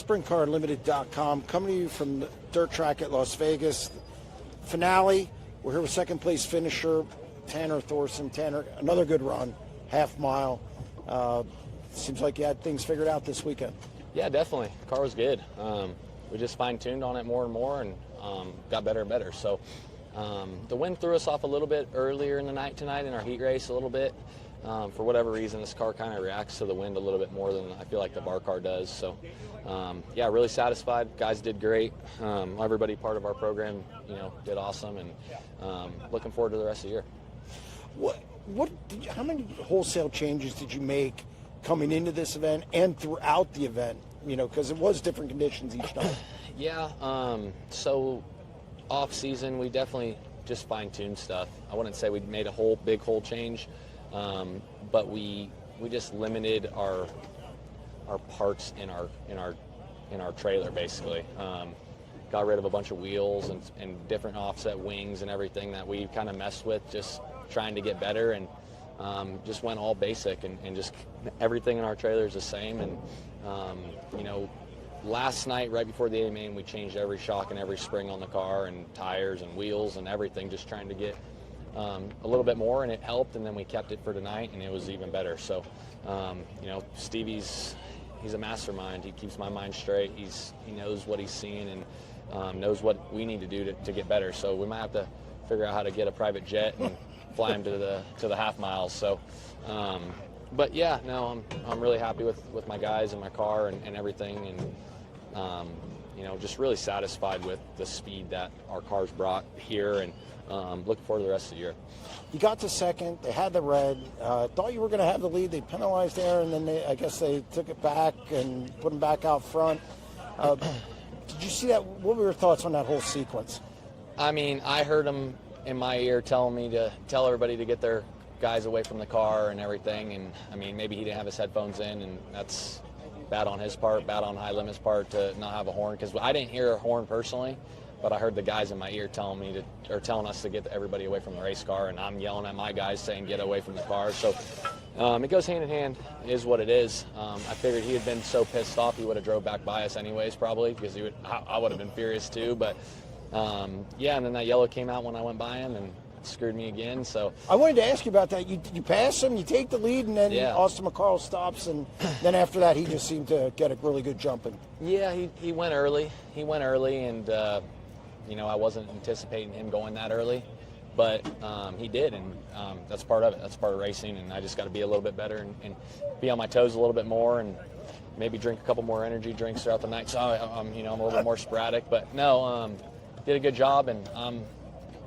SprintCarUnlimited.com, coming to you from the dirt track at Las Vegas. Finale, we're here with second place finisher, Tanner Thorson. Tanner, another good run, half mile. Seems like you had things figured out this weekend. Yeah, definitely. The car was good. We just fine-tuned on it more and more and got better and better. So the wind threw us off a little bit earlier in the night tonight in our heat race a little bit. For whatever reason, this car kind of reacts to the wind a little bit more than I feel like the bar car does. So, yeah, really satisfied. Guys did great. Everybody part of our program, did awesome, and looking forward to the rest of the year. How many wholesale changes did you make coming into this event and throughout the event? Because it was different conditions each night. Yeah. So off season, we definitely just fine-tuned stuff. I wouldn't say we made a big whole change. But we just limited our parts in our trailer basically. Got rid of a bunch of wheels and different offset wings and everything that we kind of messed with, just trying to get better, and just went all basic and just everything in our trailer is the same. And last night right before the A-Main, we changed every shock and every spring on the car and tires and wheels and everything, just trying to get a little bit more, and it helped, and then we kept it for tonight, and it was even better. So, Stevie's a mastermind. He keeps my mind straight. He knows what he's seeing and knows what we need to do to get better. So we might have to figure out how to get a private jet and fly him to the half miles. So, but yeah, no, I'm really happy with my guys and my car and everything, and just really satisfied with the speed that our cars brought here, and looking forward to the rest of the year. You got to second. They had the red. Thought you were going to have the lead. They penalized there, and then I guess they took it back and put them back out front. Did you see that? What were your thoughts on that whole sequence? I mean, I heard him in my ear telling me to tell everybody to get their guys away from the car and everything. And, I mean, maybe he didn't have his headphones in, and that's bad on his part, bad on High Limit's part to not have a horn, because I didn't hear a horn personally. But I heard the guys in my ear telling us to get everybody away from the race car, and I'm yelling at my guys saying get away from the car. So it goes hand in hand, is what it is. I figured he had been so pissed off he would have drove back by us anyways, probably, because I would have been furious too. But yeah, and then that yellow came out when I went by him and screwed me again. So I wanted to ask you about that. You pass him, you take the lead, and then Austin McCarl stops, and then after that he just seemed to get a really good jump in. Yeah, he went early. And I wasn't anticipating him going that early, but he did, and that's part of it. That's part of racing, and I just got to be a little bit better and be on my toes a little bit more, and maybe drink a couple more energy drinks throughout the night. So I'm a little bit more sporadic, but no, did a good job, and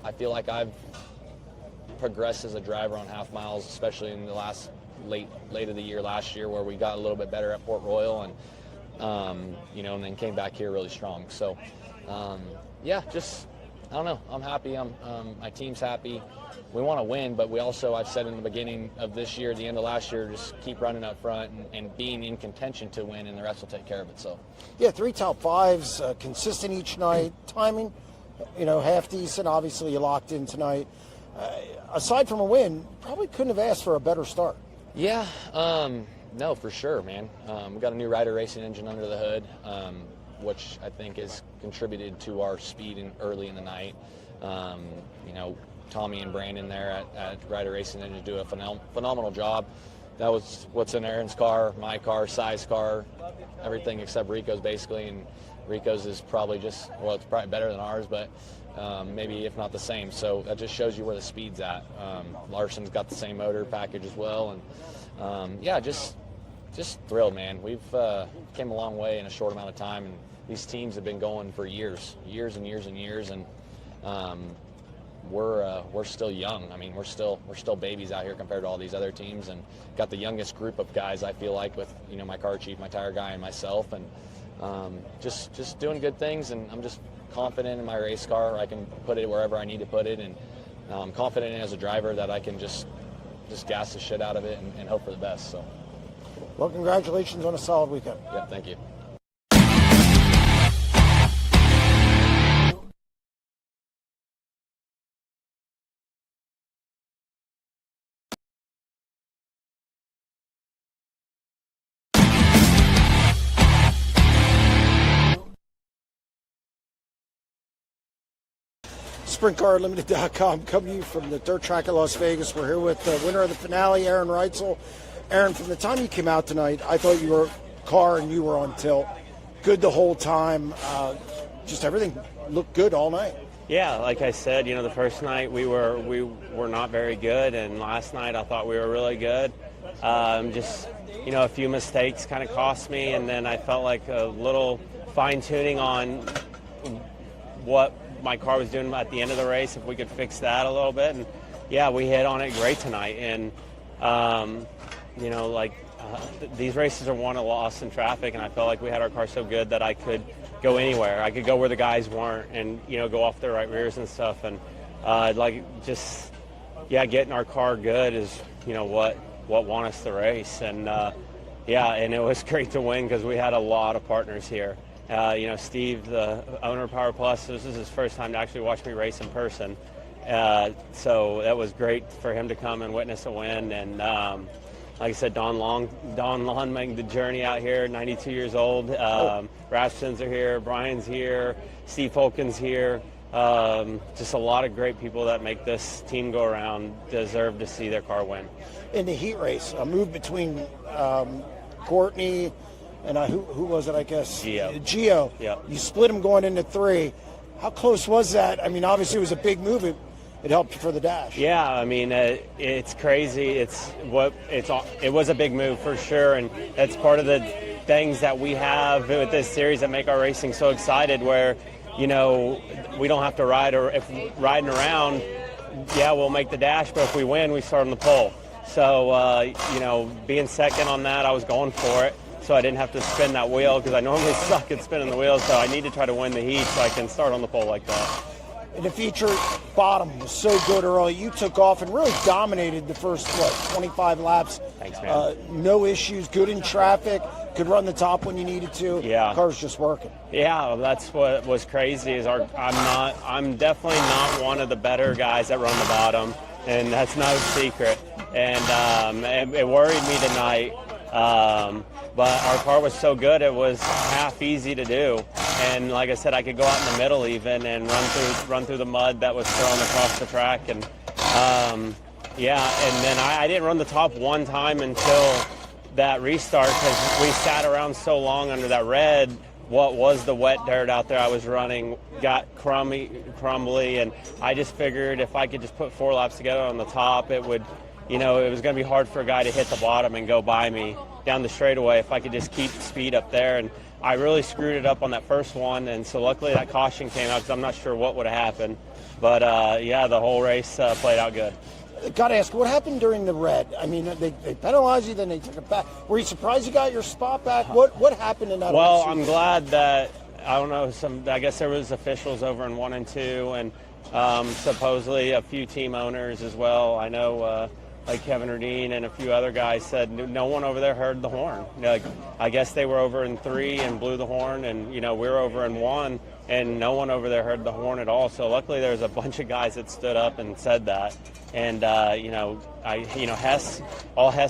I feel like I've progressed as a driver on half miles, especially in the late of the year last year, where we got a little bit better at Port Royal, and and then came back here really strong. So. Yeah, just, I don't know. I'm happy. My team's happy. We want to win, but we also, I've said in the beginning of this year, the end of last year, just keep running up front and being in contention to win, and the rest will take care of it. So. Yeah, 3 top 5s, consistent each night. Timing, half decent. Obviously, you locked in tonight. Aside from a win, probably couldn't have asked for a better start. Yeah, no, for sure, man. We got a new Ryder Racing engine under the hood. Which I think has contributed to our speed early in the night. Tommy and Brandon there at Ryder Racing Engine do a phenomenal job. That was what's in Aaron's car, my car, Sai's car, everything except Rico's basically. And Rico's is probably it's probably better than ours, but maybe if not the same. So that just shows you where the speed's at. Larson's got the same motor package as well. And yeah, just thrilled, man. We've came a long way in a short amount of time, and these teams have been going for years and years, and we're still young. I mean, we're still babies out here compared to all these other teams, and got the youngest group of guys, I feel like, with my car chief, my tire guy, and myself, and just doing good things. And I'm just confident in my race car. I can put it wherever I need to put it, and I'm confident as a driver that I can just gas the shit out of it and hope for the best. So. Well, congratulations on a solid weekend. Yeah, thank you. SprintCarUnlimited.com, coming to you from the dirt track at Las Vegas. We're here with the winner of the finale, Aaron Reutzel. Aaron, from the time you came out tonight, I thought you were car and you were on tilt. Good the whole time. Just everything looked good all night. Yeah, like I said, the first night we were not very good, and last night I thought we were really good. Just a few mistakes kind of cost me, and then I felt like a little fine-tuning on what my car was doing at the end of the race, if we could fix that a little bit. And yeah, we hit on it great tonight. And these races are won or lost in traffic, and I felt like we had our car so good that I could go anywhere. I could go where the guys weren't, and go off their right rears and stuff. And getting our car good is what won us the race. And and it was great to win because we had a lot of partners here. Steve, the owner of Power Plus, this is his first time to actually watch me race in person. So that was great for him to come and witness a win. And like I said, Don Long making the journey out here, 92 years old. Rasmussen's are here, Brian's here, Steve Folkin's here. Just a lot of great people that make this team go around deserve to see their car win. In the heat race, a move between Courtney and who was it, I guess? Gio. Yep. You split him going into 3. How close was that? I mean, obviously it was a big move. It helped for the dash. Yeah, I mean, it's crazy. It was a big move for sure, and that's part of the things that we have with this series that make our racing so excited, where we don't have to ride, or if riding around, we'll make the dash, but if we win, we start on the pole. So, being second on that, I was going for it, so I didn't have to spin that wheel because I normally suck at spinning the wheels, so I need to try to win the heat so I can start on the pole like that. And the feature bottom was so good early. You took off and really dominated the first, 25 laps. Thanks, man. No issues, good in traffic, could run the top when you needed to. Yeah. Car's just working. Yeah, that's what was crazy is I'm definitely not one of the better guys that run the bottom, and that's no secret. And it worried me tonight. But our car was so good, it was half easy to do. And like I said, I could go out in the middle even and run through the mud that was thrown across the track. And and then I didn't run the top one time until that restart because we sat around so long under that red. What was the wet dirt out there I was running got crumbly, and I just figured if I could just put 4 laps together on the top, it would, it was going to be hard for a guy to hit the bottom and go by me down the straightaway if I could just keep speed up there. And I really screwed it up on that first one, and so luckily that caution came out because I'm not sure what would have happened. But the whole race played out good. Got to ask, what happened during the red? I mean, they penalized you, then they took it back. Were you surprised you got your spot back? What happened in that? Well, I'm glad that, I don't know, I guess there was officials over in 1 and 2, and supposedly a few team owners as well. I know like Kevin Rudine and a few other guys said no one over there heard the horn. I guess they were over in 3 and blew the horn, and we were over in 1, and no one over there heard the horn at all. So luckily there was a bunch of guys that stood up and said that. And Hess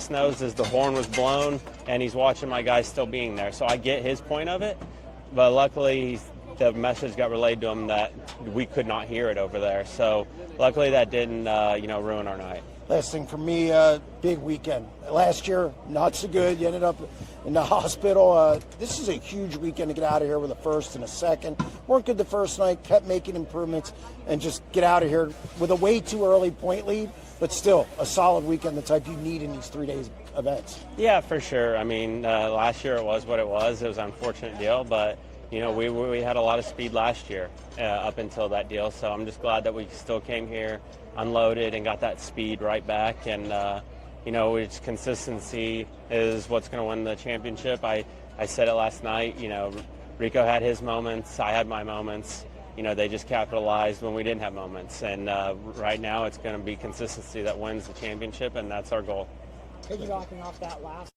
knows is the horn was blown, and he's watching my guys still being there. So I get his point of it, but luckily the message got relayed to him that we could not hear it over there. So luckily that didn't ruin our night. Last thing for me, big weekend. Last year, not so good. You ended up in the hospital. This is a huge weekend to get out of here with a first and a second. Weren't good the first night, kept making improvements, and just get out of here with a way too early point lead, but still a solid weekend, the type you need in these 3 days events. Yeah, for sure. I mean, last year it was what it was. It was an unfortunate deal, but we had a lot of speed last year up until that deal, so I'm just glad that we still came here, unloaded, and got that speed right back. And it's consistency is what's going to win the championship. I said it last night. Rico had his moments, I had my moments. They just capitalized when we didn't have moments. And right now it's going to be consistency that wins the championship, and that's our goal. Piggybacking off that last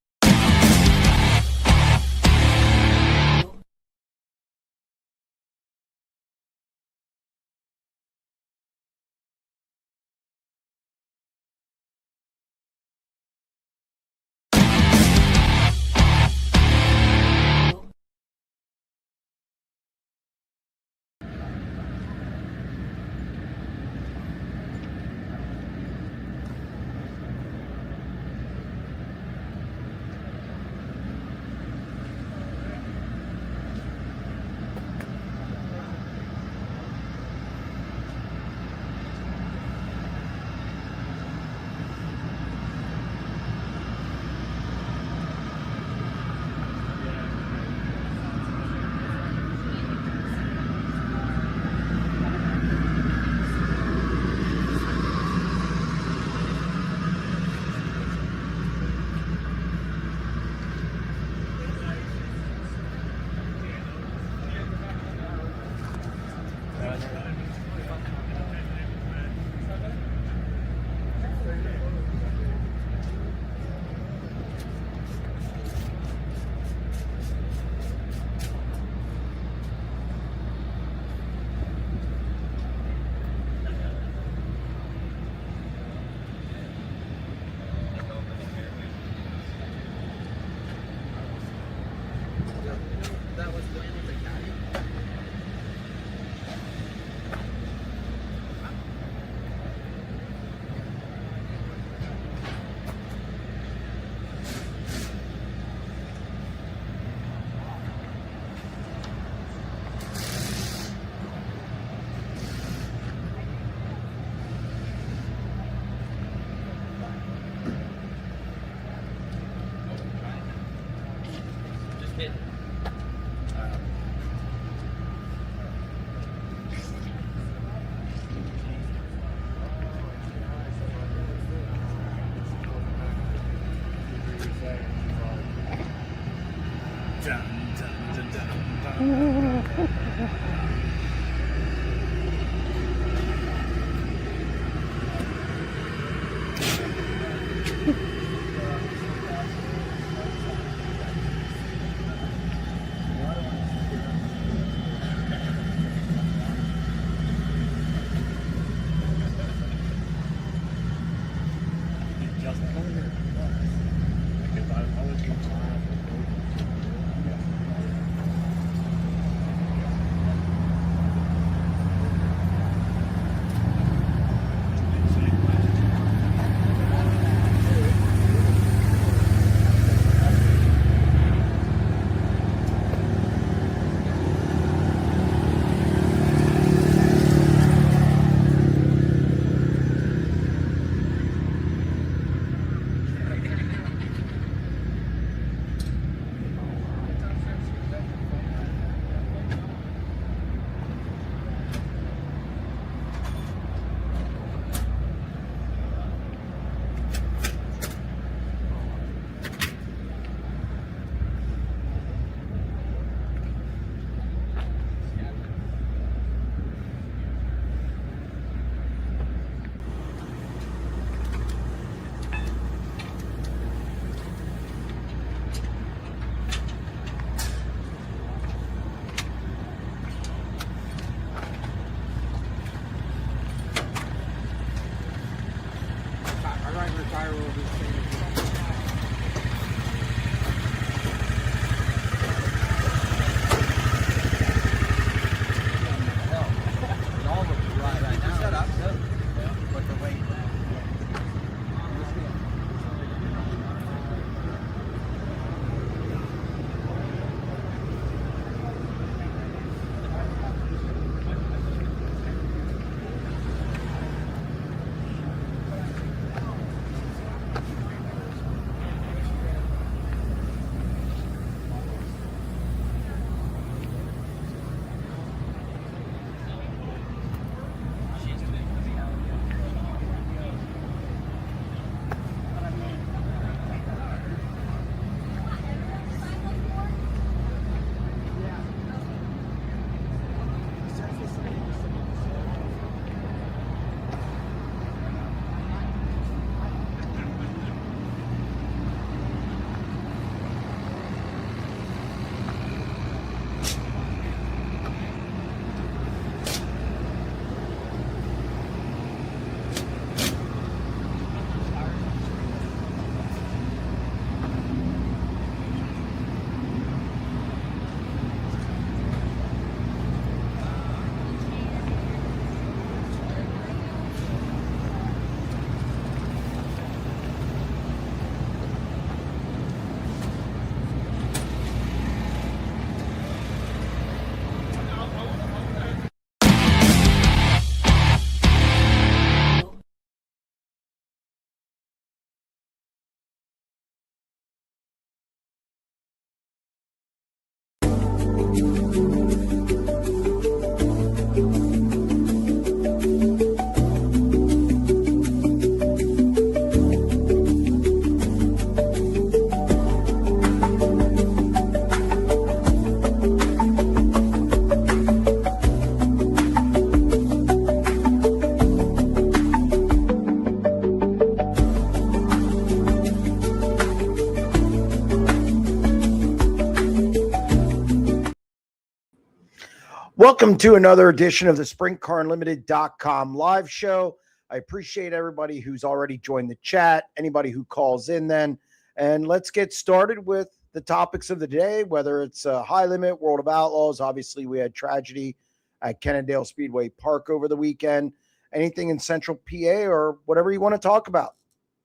Welcome to another edition of the SprintCarUnlimited.com live show. I appreciate everybody who's already joined the chat, anybody who calls in then. And let's get started with the topics of the day, whether it's High Limit, World of Outlaws. Obviously, we had tragedy at Cannondale Speedway Park over the weekend. Anything in Central PA or whatever you want to talk about.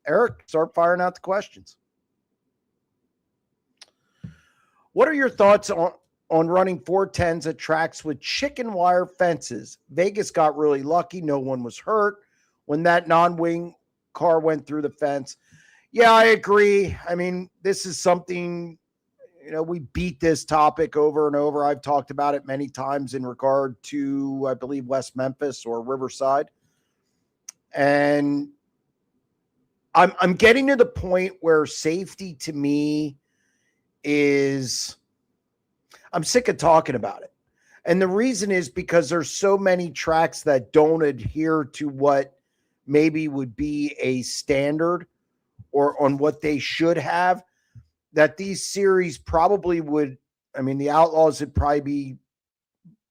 Eric, start firing out the questions. What are your thoughts on running 410s at tracks with chicken wire fences? Vegas got really lucky. No one was hurt when that non-wing car went through the fence. Yeah, I agree. I mean, this is something, we beat this topic over and over. I've talked about it many times in regard to, I believe, West Memphis or Riverside. And I'm getting to the point where safety to me is, I'm sick of talking about it. And the reason is because there's so many tracks that don't adhere to what maybe would be a standard or on what they should have, that these series probably would. I mean, the Outlaws would probably be,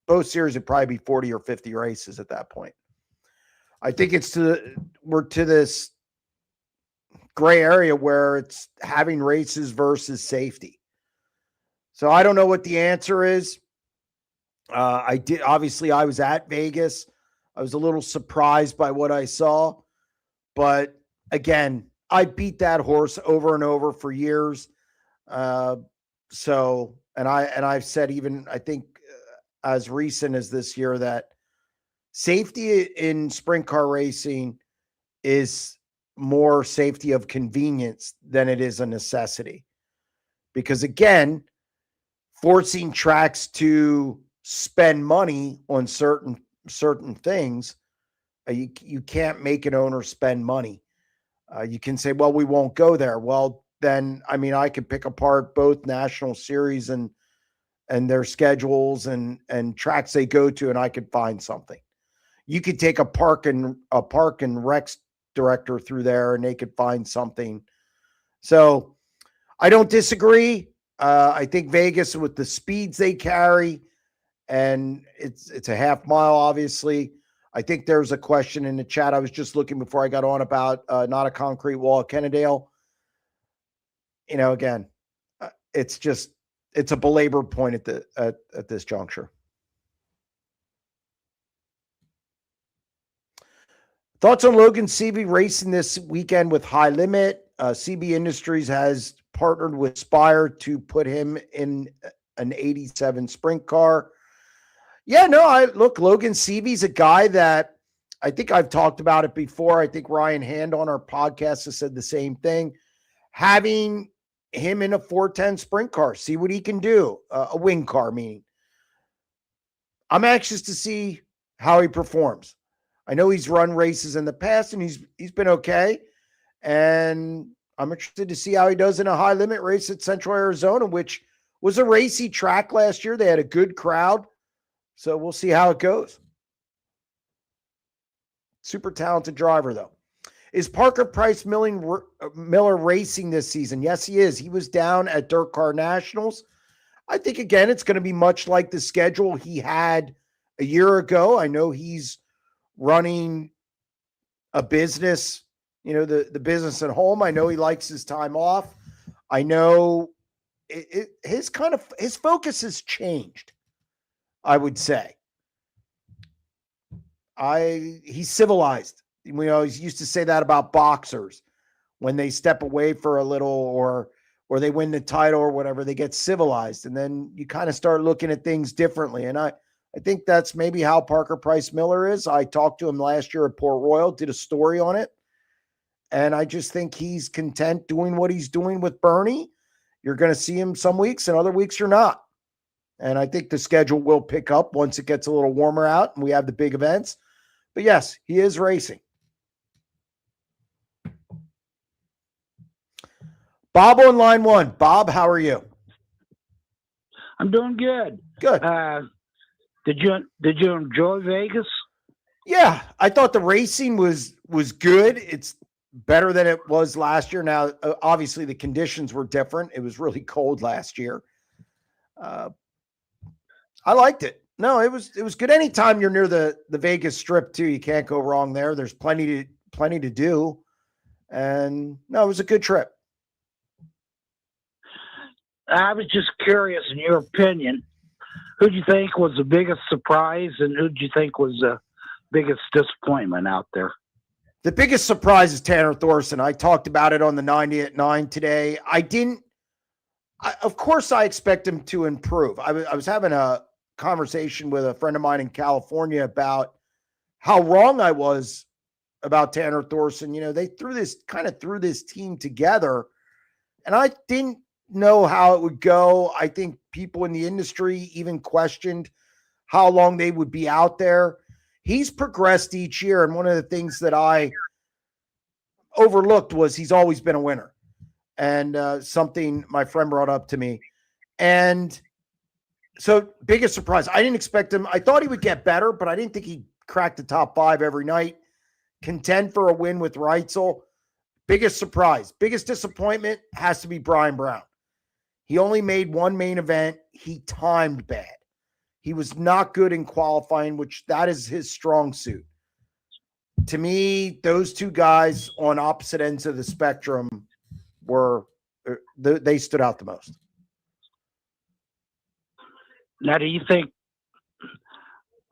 both series would probably be 40 or 50 races at that point. I think we're to this gray area where it's having races versus safety. So I don't know what the answer is. Obviously I was at Vegas. I was a little surprised by what I saw, but again, I beat that horse over and over for years. And I've said, even I think as recent as this year, that safety in sprint car racing is more safety of convenience than it is a necessity. Because again, forcing tracks to spend money on certain things, you can't make an owner spend money. You can say, well, we won't go there. Well, then, I mean, I could pick apart both national series and their schedules and tracks they go to, and I could find something. You could take a park and rec director through there, and they could find something. So I don't disagree. I think Vegas, with the speeds they carry, and it's a half mile, obviously. I think there's a question in the chat. I was just looking before I got on about not a concrete wall at Kennedale. Again, it's a belabored point at this juncture. Thoughts on Logan Seavey racing this weekend with High Limit? CB Industries has partnered with Spire to put him in an 87 sprint car. Yeah, no, Logan Seavey's a guy that I think I've talked about it before. I think Ryan Hand on our podcast has said the same thing. Having him in a 410 sprint car, see what he can do. A wing car, meaning. I'm anxious to see how he performs. I know he's run races in the past, and he's been okay. And I'm interested to see how he does in a high limit race at Central Arizona, which was a racy track last year. They had a good crowd. So we'll see how it goes. Super talented driver, though. Is Parker Price Miller racing this season? Yes, he is. He was down at Dirt Car Nationals. I think, again, it's going to be much like the schedule he had a year ago. I know he's running a business, the business at home. I know he likes his time off. I know his focus has changed, I would say. He's civilized. He used to say that about boxers. When they step away for a little or they win the title or whatever, they get civilized. And then you kind of start looking at things differently. And I think that's maybe how Parker Price Miller is. I talked to him last year at Port Royal, did a story on it. And I just think he's content doing what he's doing with Bernie. You're going to see him some weeks, and other weeks you're not. And I think the schedule will pick up once it gets a little warmer out and we have the big events. But yes, he is racing. Bob on line one. Bob, how are you? I'm doing good. Good. Did you enjoy Vegas? Yeah, I thought the racing was good. It's better than it was last year. Now, obviously, the conditions were different. It was really cold last year. I liked it. No, it was good. Anytime you're near the Vegas Strip too, you can't go wrong there. There's plenty to do, and no, it was a good trip. I was just curious, in your opinion, who do you think was the biggest surprise, and who do you think was the biggest disappointment out there? The biggest surprise is Tanner Thorson. I talked about it on the 90 at 9 today. Of course, I expect him to improve. I was having a conversation with a friend of mine in California about how wrong I was about Tanner Thorson. They threw this team together, and I didn't know how it would go. I think people in the industry even questioned how long they would be out there. He's progressed each year, and one of the things that I overlooked was he's always been a winner, and something my friend brought up to me. And So biggest surprise. I didn't expect him. I thought he would get better, but I didn't think he'd crack the top 5 every night. Contend for a win with Reutzel. Biggest surprise. Biggest disappointment has to be Brian Brown. He only made one main event. He timed bad. He was not good in qualifying, which that is his strong suit. To me, those two guys on opposite ends of the spectrum they stood out the most. Now, do you think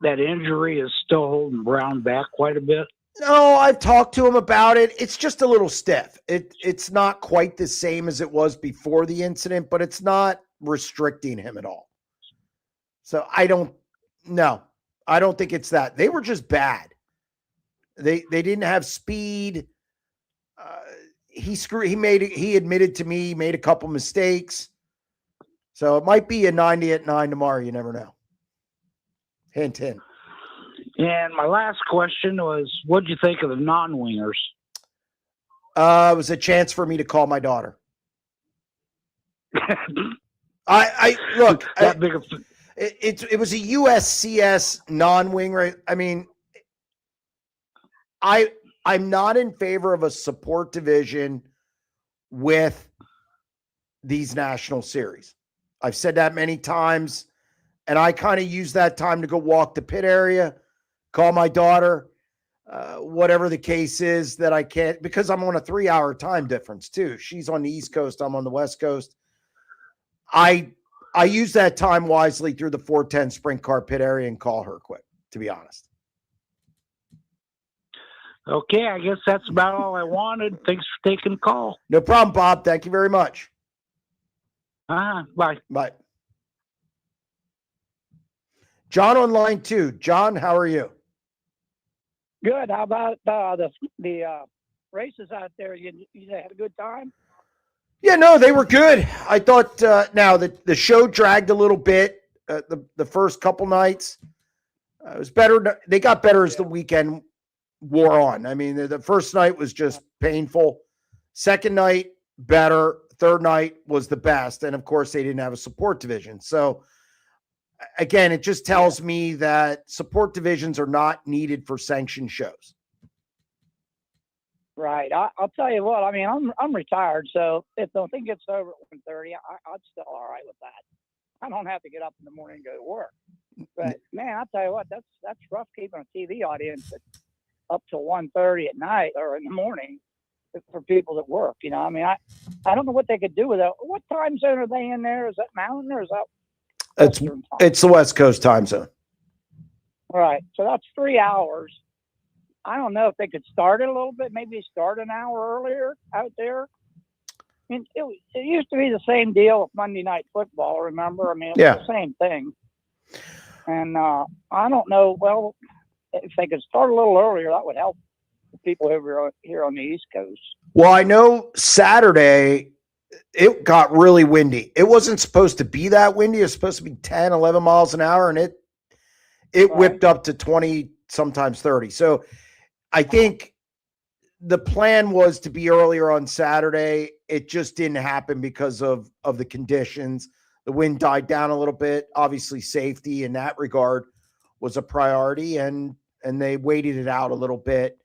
that injury is still holding Brown back quite a bit? No, I've talked to him about it. It's just a little stiff. It's not quite the same as it was before the incident, but it's not restricting him at all. So I don't think it's that. They were just bad. They didn't have speed. He admitted to me he made a couple mistakes. So it might be a 90 at 9 tomorrow. You never know. Hint, hint. And my last question was, what did you think of the non-wingers? It was a chance for me to call my daughter. I look. That big of It was a USCS non-wing. I mean, I'm not in favor of a support division with these national series. I've said that many times, and I kind of use that time to go walk the pit area, call my daughter, whatever the case is that I can't, because I'm on a 3-hour time difference too. She's on the East Coast. I'm on the West Coast. I use that time wisely through the 410 sprint car pit area and call her quick, to be honest. Okay, I guess that's about all I wanted. Thanks for taking the call. No problem, Bob. Thank you very much. Bye. Bye. John on line 2. John, how are you? Good. How about the races out there? You had a good time? Yeah, no, they were good. I thought now that the show dragged a little bit the first couple nights. It was better. They got better as the weekend wore on. I mean, the first night was just painful. Second night, better. Third night was the best. And of course, they didn't have a support division. So again, it just tells me that support divisions are not needed for sanctioned shows. Right. I'll tell you what. I mean, I'm retired, so if the thing gets over at 1:30, I'm still all right with that. I don't have to get up in the morning and go to work. But man, I'll tell you what, that's rough keeping a TV audience up till 1:30 at night or in the morning for people that work. You know, I mean, I don't know what they could do with it. What time zone are they in there? Is that Mountain or is that? It's the West Coast time zone. Right. So that's 3 hours. I don't know if they could start it a little bit, maybe start an hour earlier out there. I mean, it used to be the same deal with Monday Night Football, remember? I mean, it was the same thing. And I don't know, well, if they could start a little earlier, that would help the people over here on the East Coast. Well, I know Saturday it got really windy. It wasn't supposed to be that windy. It was supposed to be 10, 11 miles an hour, and it whipped up to 20, sometimes 30. So I think the plan was to be earlier on Saturday. It just didn't happen because of the conditions. The wind died down a little bit. Obviously, safety in that regard was a priority, and they waited it out a little bit.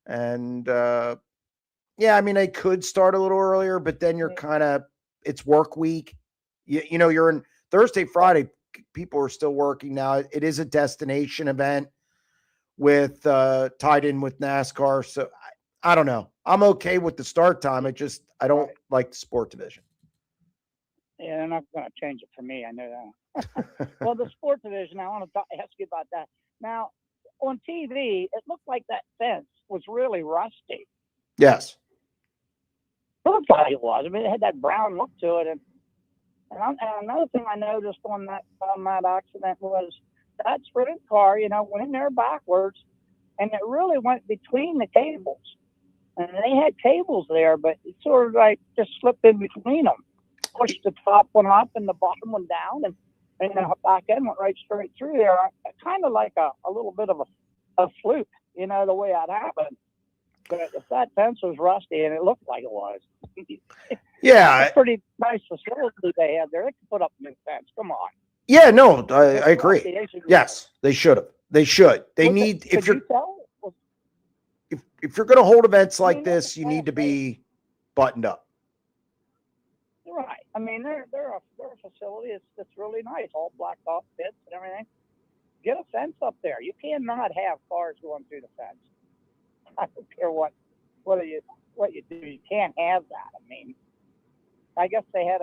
And yeah, I mean, they could start a little earlier, but then you're it's work week. You know, you're in Thursday, Friday. People are still working now. It is a destination event with tied in with NASCAR. So I don't know. I'm okay with the start time. I don't like the sport division. Yeah, they're not going to change it for me. I know that. Well, the sport division, I want to ask you about that. Now, on TV, it looked like that fence was really rusty. Yes. It looked like it was. I mean, it had that brown look to it. And another thing I noticed on that accident was that sprint car, you know, went in there backwards, and it really went between the cables. And they had cables there, but it sort of like just slipped in between them. Pushed the top one up and the bottom one down, and the back end went right straight through there. Kind of like a little bit of a fluke, you know, the way that happened. But if that fence was rusty, and it looked like it was, yeah, it's a pretty nice facility they had there. They could put up a new fence. Come on. Yeah, no, I agree. They should- Yes, they should have. They should. They Look, need, could you tell? Well, if you're going to hold events like look this, at you that, need to be buttoned up. right. I mean, they're a facility. It's really nice, all blacked off pits and everything. Get a fence up there. You cannot have cars going through the fence. I don't care what you do. You can't have that. I mean, I guess they had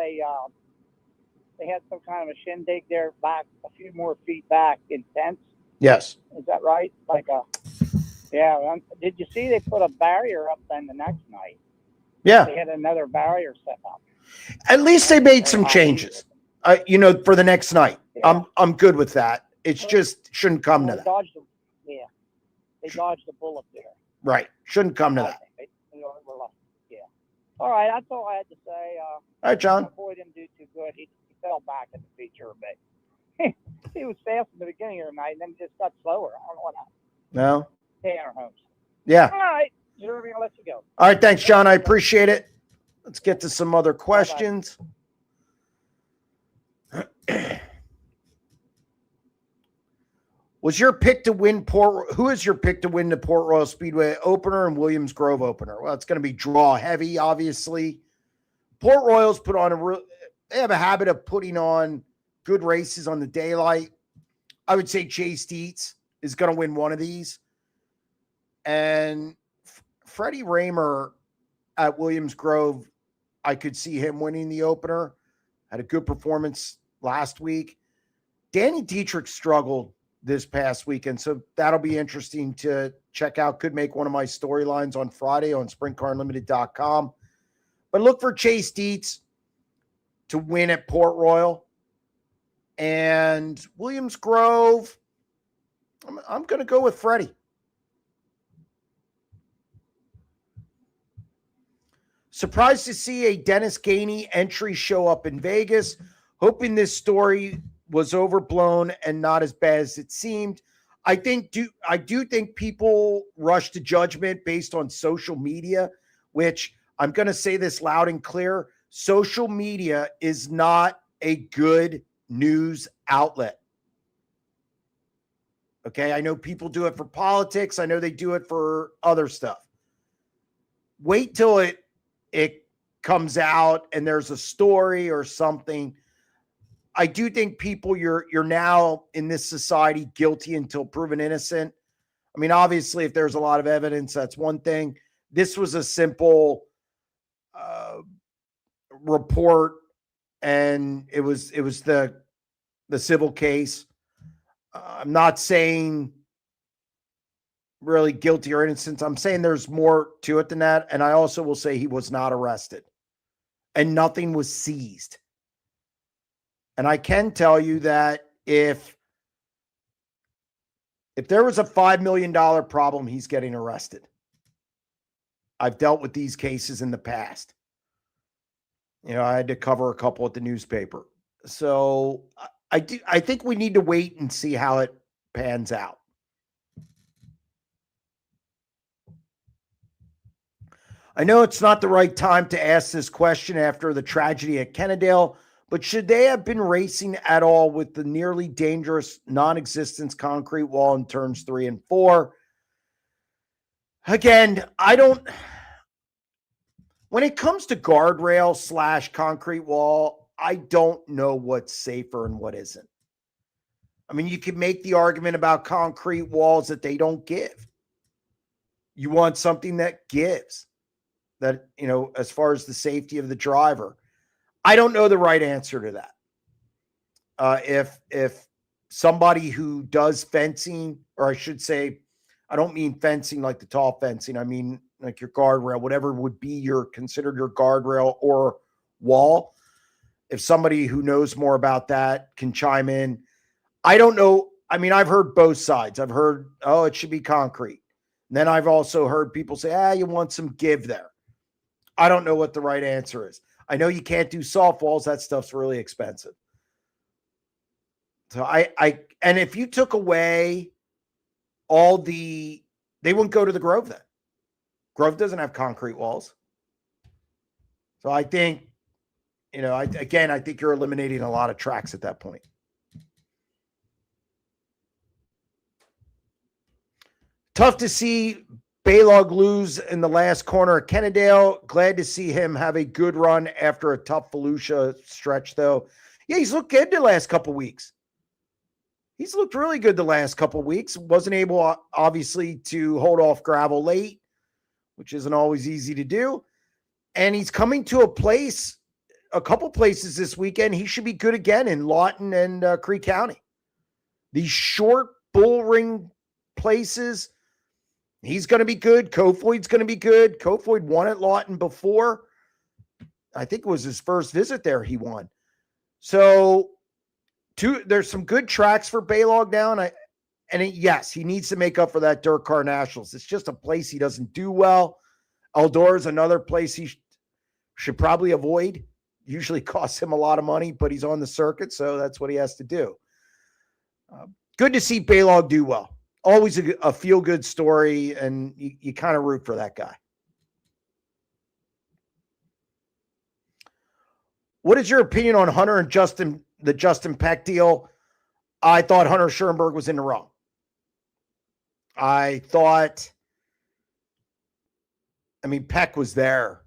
some kind of a shindig there back a few more feet back in fence. Yes. Is that right? Did you see they put a barrier up then the next night? Yeah. They had another barrier set up. At least they made some changes. For the next night. Yeah. I'm good with that. It's just shouldn't come to that. They dodged the bullet there. Right. Shouldn't come to that. Yeah. All right, that's all I had to say. All right, John. My boy didn't do too good. He fell back in the feature a bit. He was fast in the beginning of the night, and then just got slower. I don't know what happened. No. Tanner Holmes. Yeah. All right, Jeremy, I'll let you go. All right. Thanks, John. I appreciate it. Let's get to some other questions. Who is your pick to win the Port Royal Speedway opener and Williams Grove opener? Well, it's going to be draw heavy, obviously. Port Royal's they have a habit of putting on good races on the daylight. I would say Chase Dietz is going to win one of these. And Freddie Raymer at Williams Grove, I could see him winning the opener. Had a good performance last week. Danny Dietrich struggled this past weekend, so that'll be interesting to check out. Could make one of my storylines on Friday on SprintCarUnlimited.com. But look for Chase Dietz to win at Port Royal. And Williams Grove, I'm going to go with Freddie. Surprised to see a Dennis Gainey entry show up in Vegas. Hoping this story was overblown and not as bad as it seemed. I do think people rush to judgment based on social media, which I'm going to say this loud and clear. Social media is not a good news outlet. Okay, I know people do it for politics. I know they do it for other stuff. Wait till it comes out and there's a story or something. I do think people, you're now in this society guilty until proven innocent. I mean, obviously, if there's a lot of evidence, that's one thing. This was a simple report, and it was the civil case. I'm not saying really guilty or innocent. I'm saying there's more to it than that. And I also will say he was not arrested and nothing was seized. And I can tell you that if there was a $5 million problem, he's getting arrested. I've dealt with these cases in the past. I had to cover a couple at the newspaper. So I think we need to wait and see how it pans out. I know it's not the right time to ask this question after the tragedy at Kennedale, but should they have been racing at all with the nearly dangerous non-existence concrete wall in turns 3 and 4? Again, when it comes to guardrail / concrete wall, I don't know what's safer and what isn't. I mean, you can make the argument about concrete walls that they don't give. You want something that gives, that, as far as the safety of the driver. I don't know the right answer to that. If somebody who does fencing, or I should say, I don't mean fencing like the tall fencing. I mean like your guardrail, whatever would be considered your guardrail or wall. If somebody who knows more about that can chime in. I don't know. I mean, I've heard both sides. I've heard, it should be concrete. And then I've also heard people say, you want some give there. I don't know what the right answer is. I know you can't do soft walls. That stuff's really expensive. So and if you took away they wouldn't go to the Grove then. Grove doesn't have concrete walls. So I think, I think you're eliminating a lot of tracks at that point. Tough to see Baylog lose in the last corner at Kennedale. Glad to see him have a good run after a tough Volusia stretch, though. Yeah, he's looked good the last couple weeks. He's looked really good the last couple weeks. Wasn't able, obviously, to hold off gravel late, which isn't always easy to do. And he's coming to a couple places this weekend. He should be good again in Lawton and Creek County. These short bull ring places, he's going to be good. Kofoid's going to be good. Kofoid won at Lawton before. I think it was his first visit there he won. So there's some good tracks for Baylog now. Yes, he needs to make up for that Dirt Car Nationals. It's just a place he doesn't do well. Eldora is another place he should probably avoid. Usually costs him a lot of money, but he's on the circuit, so that's what he has to do. Good to see Baylog do well. Always a feel-good story, and you kind of root for that guy. What is your opinion on Hunter and the Justin Peck deal? I thought Hunter Schoenberg was in the wrong. Peck was there.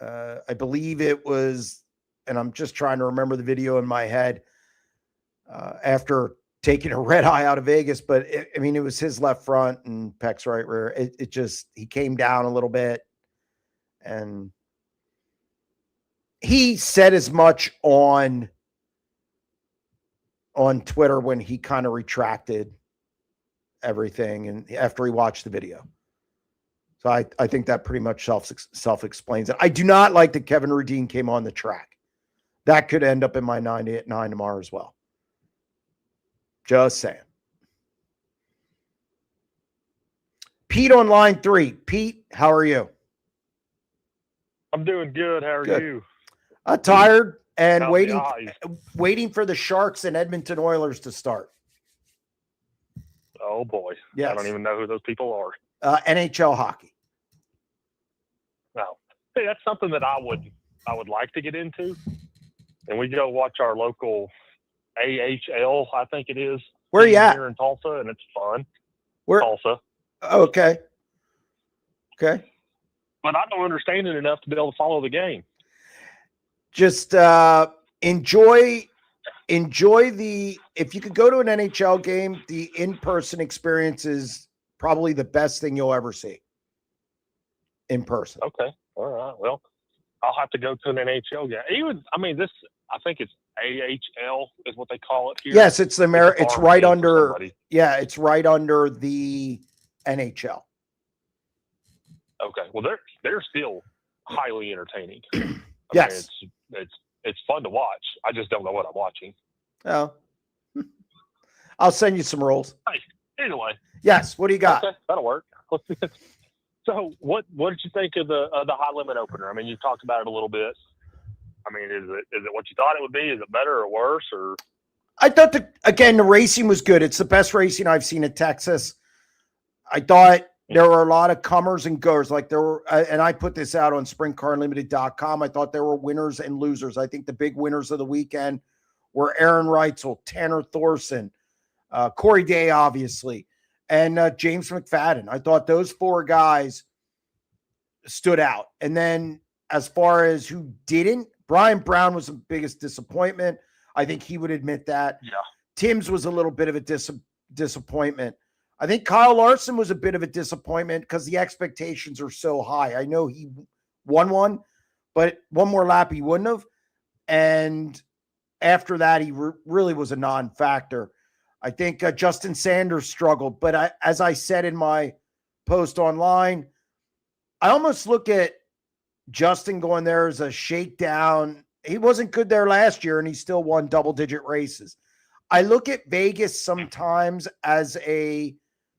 I believe it was, and I'm just trying to remember the video in my head, after taking a red eye out of Vegas, but it was his left front and Peck's right rear. He came down a little bit, and he said as much on Twitter when he kind of retracted everything and after he watched the video. So I think that pretty much self-explains it. I do not like that Kevin Rudin came on the track. That could end up in my 90 at 9 tomorrow as well. Just saying. Pete on line 3. Pete, how are you? I'm doing good. How are you? Tired and waiting for the Sharks and Edmonton Oilers to start. Oh boy. Yes. I don't even know who those people are. NHL hockey. No. Hey, that's something that I would like to get into. And we go watch our local AHL, I think it is. Where are you at? Here in Tulsa, and it's fun. Where? Tulsa. Okay. But I don't understand it enough to be able to follow the game. Just enjoy if you could go to an NHL game, the in-person experience is probably the best thing you'll ever see in person. Okay. All right. Well, I'll have to go to an NHL game. I think it's AHL is what they call it here. Yes, it's it's right under. Yeah, it's right under the NHL. Okay. Well, they're still highly entertaining. Yes. It's fun to watch. I just don't know what I'm watching. Oh. I'll send you some rules. Hey, anyway. Yes. What do you got? Okay, that'll work. So, what did you think of the high limit opener? You talked about it a little bit. Is it what you thought it would be? Is it better or worse? Or I thought the racing was good. It's the best racing I've seen at Texas. I thought there were a lot of comers and goers. Like there were, and I put this out on SprintCarUnlimited.com. I thought there were winners and losers. I think the big winners of the weekend were Aaron Reutzel, Tanner Thorson, Corey Day, obviously, and James McFadden. I thought those four guys stood out. And then as far as who didn't, Brian Brown was the biggest disappointment. I think he would admit that. Yeah. Tim's was a little bit of a disappointment. I think Kyle Larson was a bit of a disappointment because the expectations are so high. I know he won one, but one more lap he wouldn't have. And after that, he really was a non-factor. I think Justin Sanders struggled. But as I said in my post online, I almost look at Justin going there as a shakedown. He wasn't good there last year, and he still won double-digit races. I look at Vegas sometimes as a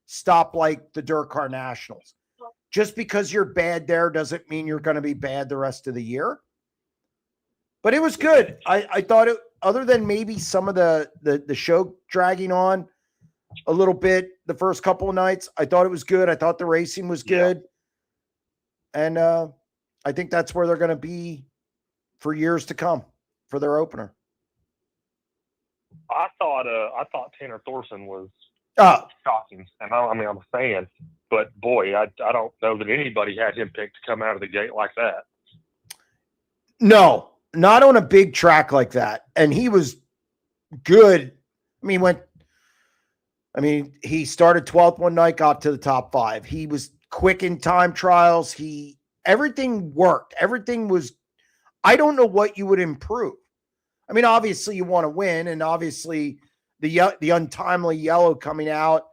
stop like the Dirt Car Nationals. Just because you're bad there doesn't mean you're going to be bad the rest of the year. But it was good. I thought it, other than maybe some of the show dragging on a little bit the first couple of nights, I thought it was good. I thought the racing was good. Yeah. And I think that's where they're going to be for years to come for their opener. I thought Tanner Thorson was shocking, and I'm a fan. But boy, I don't know that anybody had him picked to come out of the gate like that. No, not on a big track like that. And he was good. He started 12th one night, got to the top 5. He was quick in time trials. Everything worked. Everything was, I don't know what you would improve. I mean, obviously you want to win, and obviously the untimely yellow coming out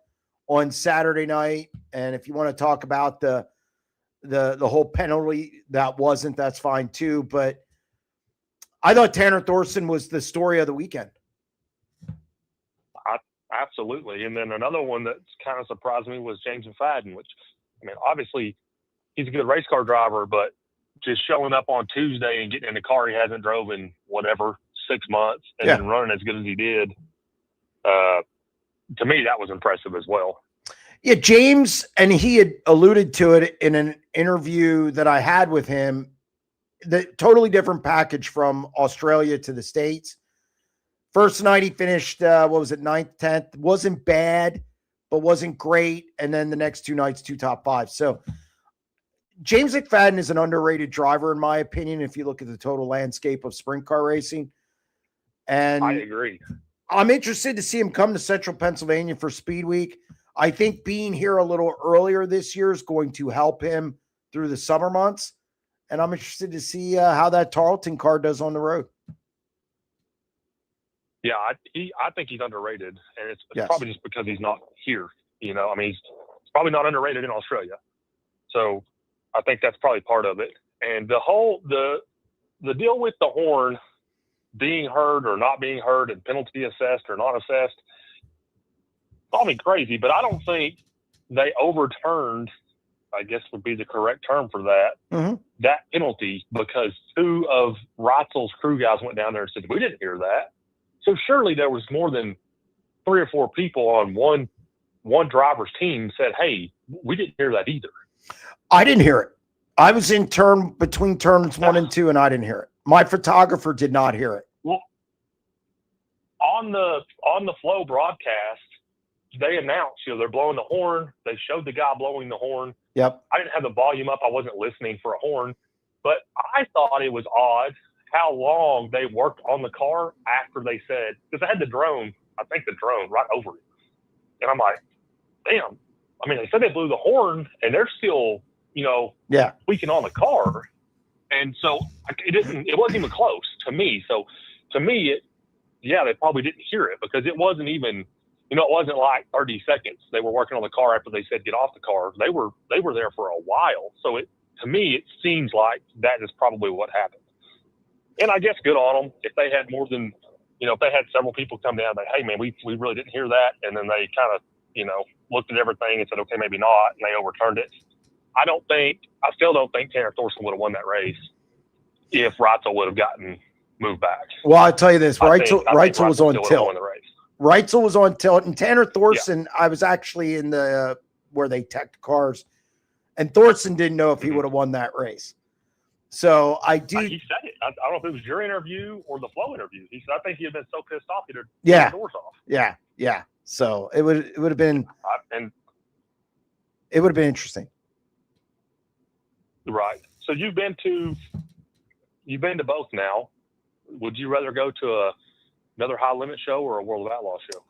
on Saturday night. And if you want to talk about the whole penalty, that's fine too. But I thought Tanner Thorson was the story of the weekend. Absolutely. And then another one that kind of surprised me was James McFadden, which, I mean, obviously he's a good race car driver, but just showing up on Tuesday and getting in a car he hasn't drove in 6 months and then running as good as he did, to me, that was impressive as well. Yeah, James, and he had alluded to it in an interview that I had with him, the totally different package from Australia to the States. First night he finished, 9th, 10th. Wasn't bad, but wasn't great. And then the next 2 nights, 2 top 5. So James McFadden is an underrated driver, in my opinion, if you look at the total landscape of sprint car racing. And I agree. I'm interested to see him come to Central Pennsylvania for Speed Week. I think being here a little earlier this year is going to help him through the summer months. And I'm interested to see how that Tarleton car does on the road. Yeah, I think he's underrated, and it's probably just because he's not here. You know, I mean, he's probably not underrated in Australia. So I think that's probably part of it. And the deal with the horn being heard or not being heard and penalty assessed or not assessed, call me crazy, but I don't think they overturned, I guess would be the correct term for that, that penalty, because 2 of Reutzel's crew guys went down there and said, we didn't hear that. So surely there was more than 3 or 4 people on one driver's team said, hey, we didn't hear that either. I didn't hear it. I was in between turns 1 and 2, and I didn't hear it. My photographer did not hear it. Well, on the Flow broadcast, they announced, they're blowing the horn. They showed the guy blowing the horn. Yep. I didn't have the volume up. I wasn't listening for a horn, but I thought it was odd how long they worked on the car after they said, because I had the drone right over it. And I'm like, damn. I mean, they said they blew the horn and they're still, tweaking on the car. And so it wasn't even close to me. So to me, they probably didn't hear it, because it wasn't even, it wasn't like 30 seconds. They were working on the car after they said, get off the car. They were there for a while. So to me, it seems like that is probably what happened. And I guess good on them. If they had more than, if they had several people come down and say, hey, man, we really didn't hear that. And then they kind of, looked at everything and said, okay, maybe not. And they overturned it. I still don't think Tanner Thorson would have won that race if Reutzel would have gotten moved back. Well, I'll tell you this. Reutzel was on tilt. Reutzel was on tilt. And Tanner Thorson, I was actually in the where they teched cars. And Thorson didn't know if he would have won that race. So he said it. I don't know if it was your interview or the Flow interview. He said, I think he had been so pissed off he'd have the doors off. Yeah. So it would have been it would have been interesting. Right. So you've been to both now. Would you rather go to another high limit show or a World of Outlaws show?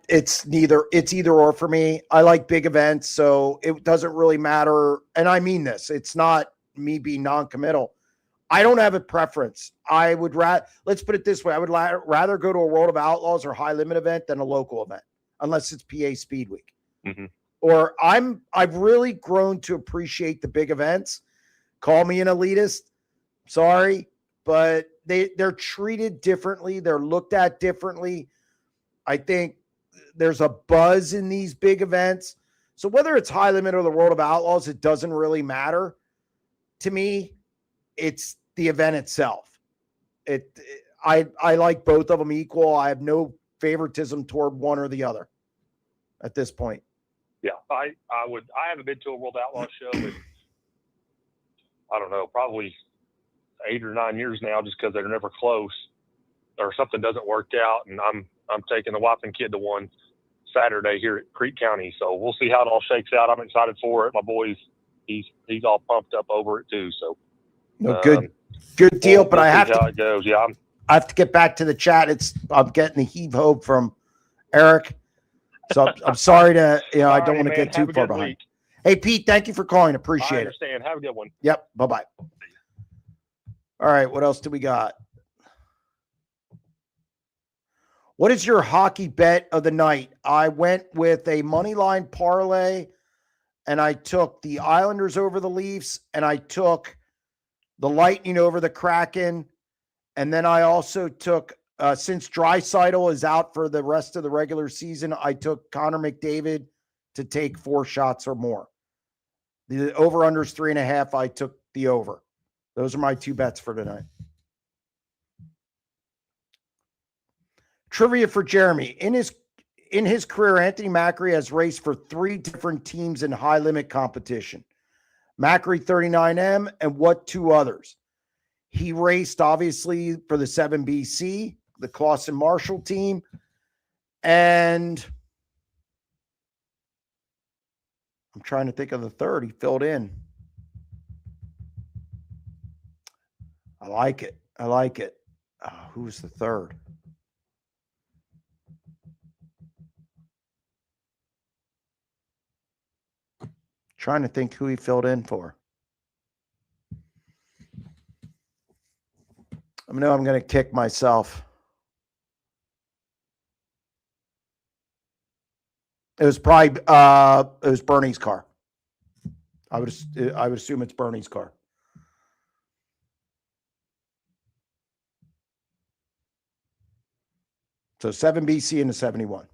It's either or for me. I like big events, so it doesn't really matter. And I mean this. It's not me being non-committal. I don't have a preference. I would let's put it this way. I would rather go to a World of Outlaws or high limit event than a local event, unless it's PA Speed Week. Or I've really grown to appreciate the big events. Call me an elitist. Sorry, but they're treated differently. They're looked at differently. I think there's a buzz in these big events. So whether it's high limit or the World of Outlaws, it doesn't really matter. To me, it's the event itself. I like both of them equal. I have no favoritism toward one or the other at this point. Yeah, I haven't been to a World Outlaw show in, I don't know, probably 8 or 9 years now, just because they're never close or something doesn't work out, and I'm taking the wife and kid to one. Saturday here at Creek County. So we'll see how it all shakes out. I'm excited for it. My boy's he's all pumped up over it too. So no, good deal. But we'll I have see how to it goes. Yeah, I have to get back to the chat. I'm getting the heave ho from Eric. So I'm sorry to, I don't want to get too far behind. Week. Hey, Pete, thank you for calling. I Appreciate it. understand. Have a good one. Yep. Bye-bye. All right. What else do we got? What is your hockey bet of the night? I went with a money line parlay, and I took the Islanders over the Leafs, and I took the Lightning over the Kraken. And then I also took, since Draisaitl is out for the rest of the regular season, I took Connor McDavid to take 4 shots or more. The over-under is 3.5. I took the over. Those are my 2 bets for tonight. Trivia for Jeremy. In his career, Anthony Macri has raced for 3 different teams in high limit competition. Macri 39M and what 2 others? He raced, obviously, for the 7BC, the Clausen Marshall team, and I'm trying to think of the third. He filled in. I like it. Who's the third? Trying to think who he filled in for. I know I'm going to kick myself. It was probably it was Bernie's car. I would assume it's Bernie's car. So 7BC and the 71.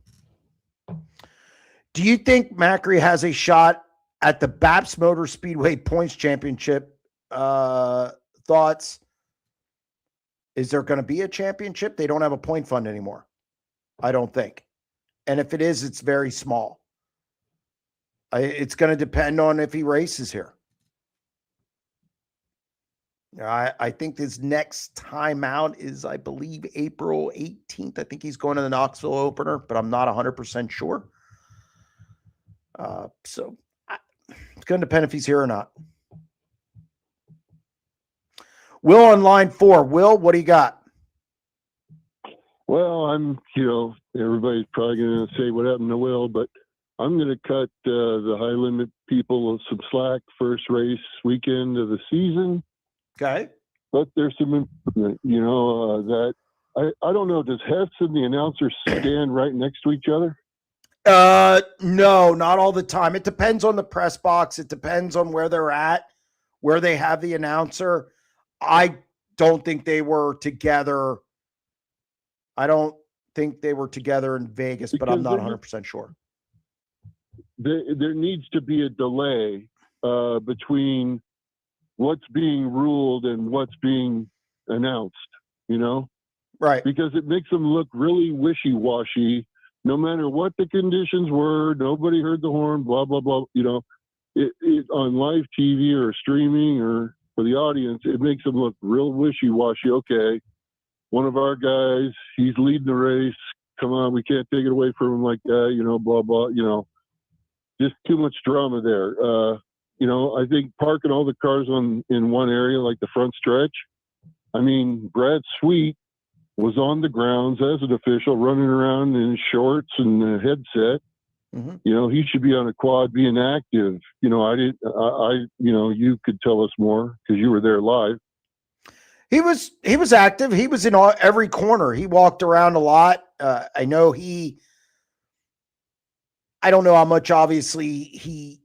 Do you think Macri has a shot at the Baps Motor Speedway Points Championship? Thoughts? Is there going to be a championship? They don't have a point fund anymore, I don't think. And if it is, it's very small. It's going to depend on if he races here. I think his next time out is, I believe, April 18th. I think he's going to the Knoxville opener, but I'm not 100% sure. So it's going to depend if he's here or not. Will on line 4. Will, what do you got? Well, everybody's probably going to say what happened to Will, but I'm going to cut the high limit people some slack first race weekend of the season. Okay. But there's some improvement, that I don't know. Does Hess and the announcer stand right next to each other? No, not all the time. It depends on the press box. It depends on where they're at, where they have the announcer. I don't think they were together. I don't think they were together in Vegas, but I'm not 100% sure. There needs to be a delay between what's being ruled and what's being announced, Right. Because it makes them look really wishy-washy. No matter what the conditions were, nobody heard the horn, blah, blah, blah. It on live TV or streaming or for the audience, it makes them look real wishy-washy. Okay, one of our guys, he's leading the race. Come on, we can't take it away from him like that, blah, blah, just too much drama there. I think parking all the cars in one area, like the front stretch. I mean, Brad Sweet was on the grounds as an official, running around in shorts and a headset. Mm-hmm. He should be on a quad being active. You could tell us more because you were there live. He was active. He was in every corner. He walked around a lot. I know I don't know how much, obviously,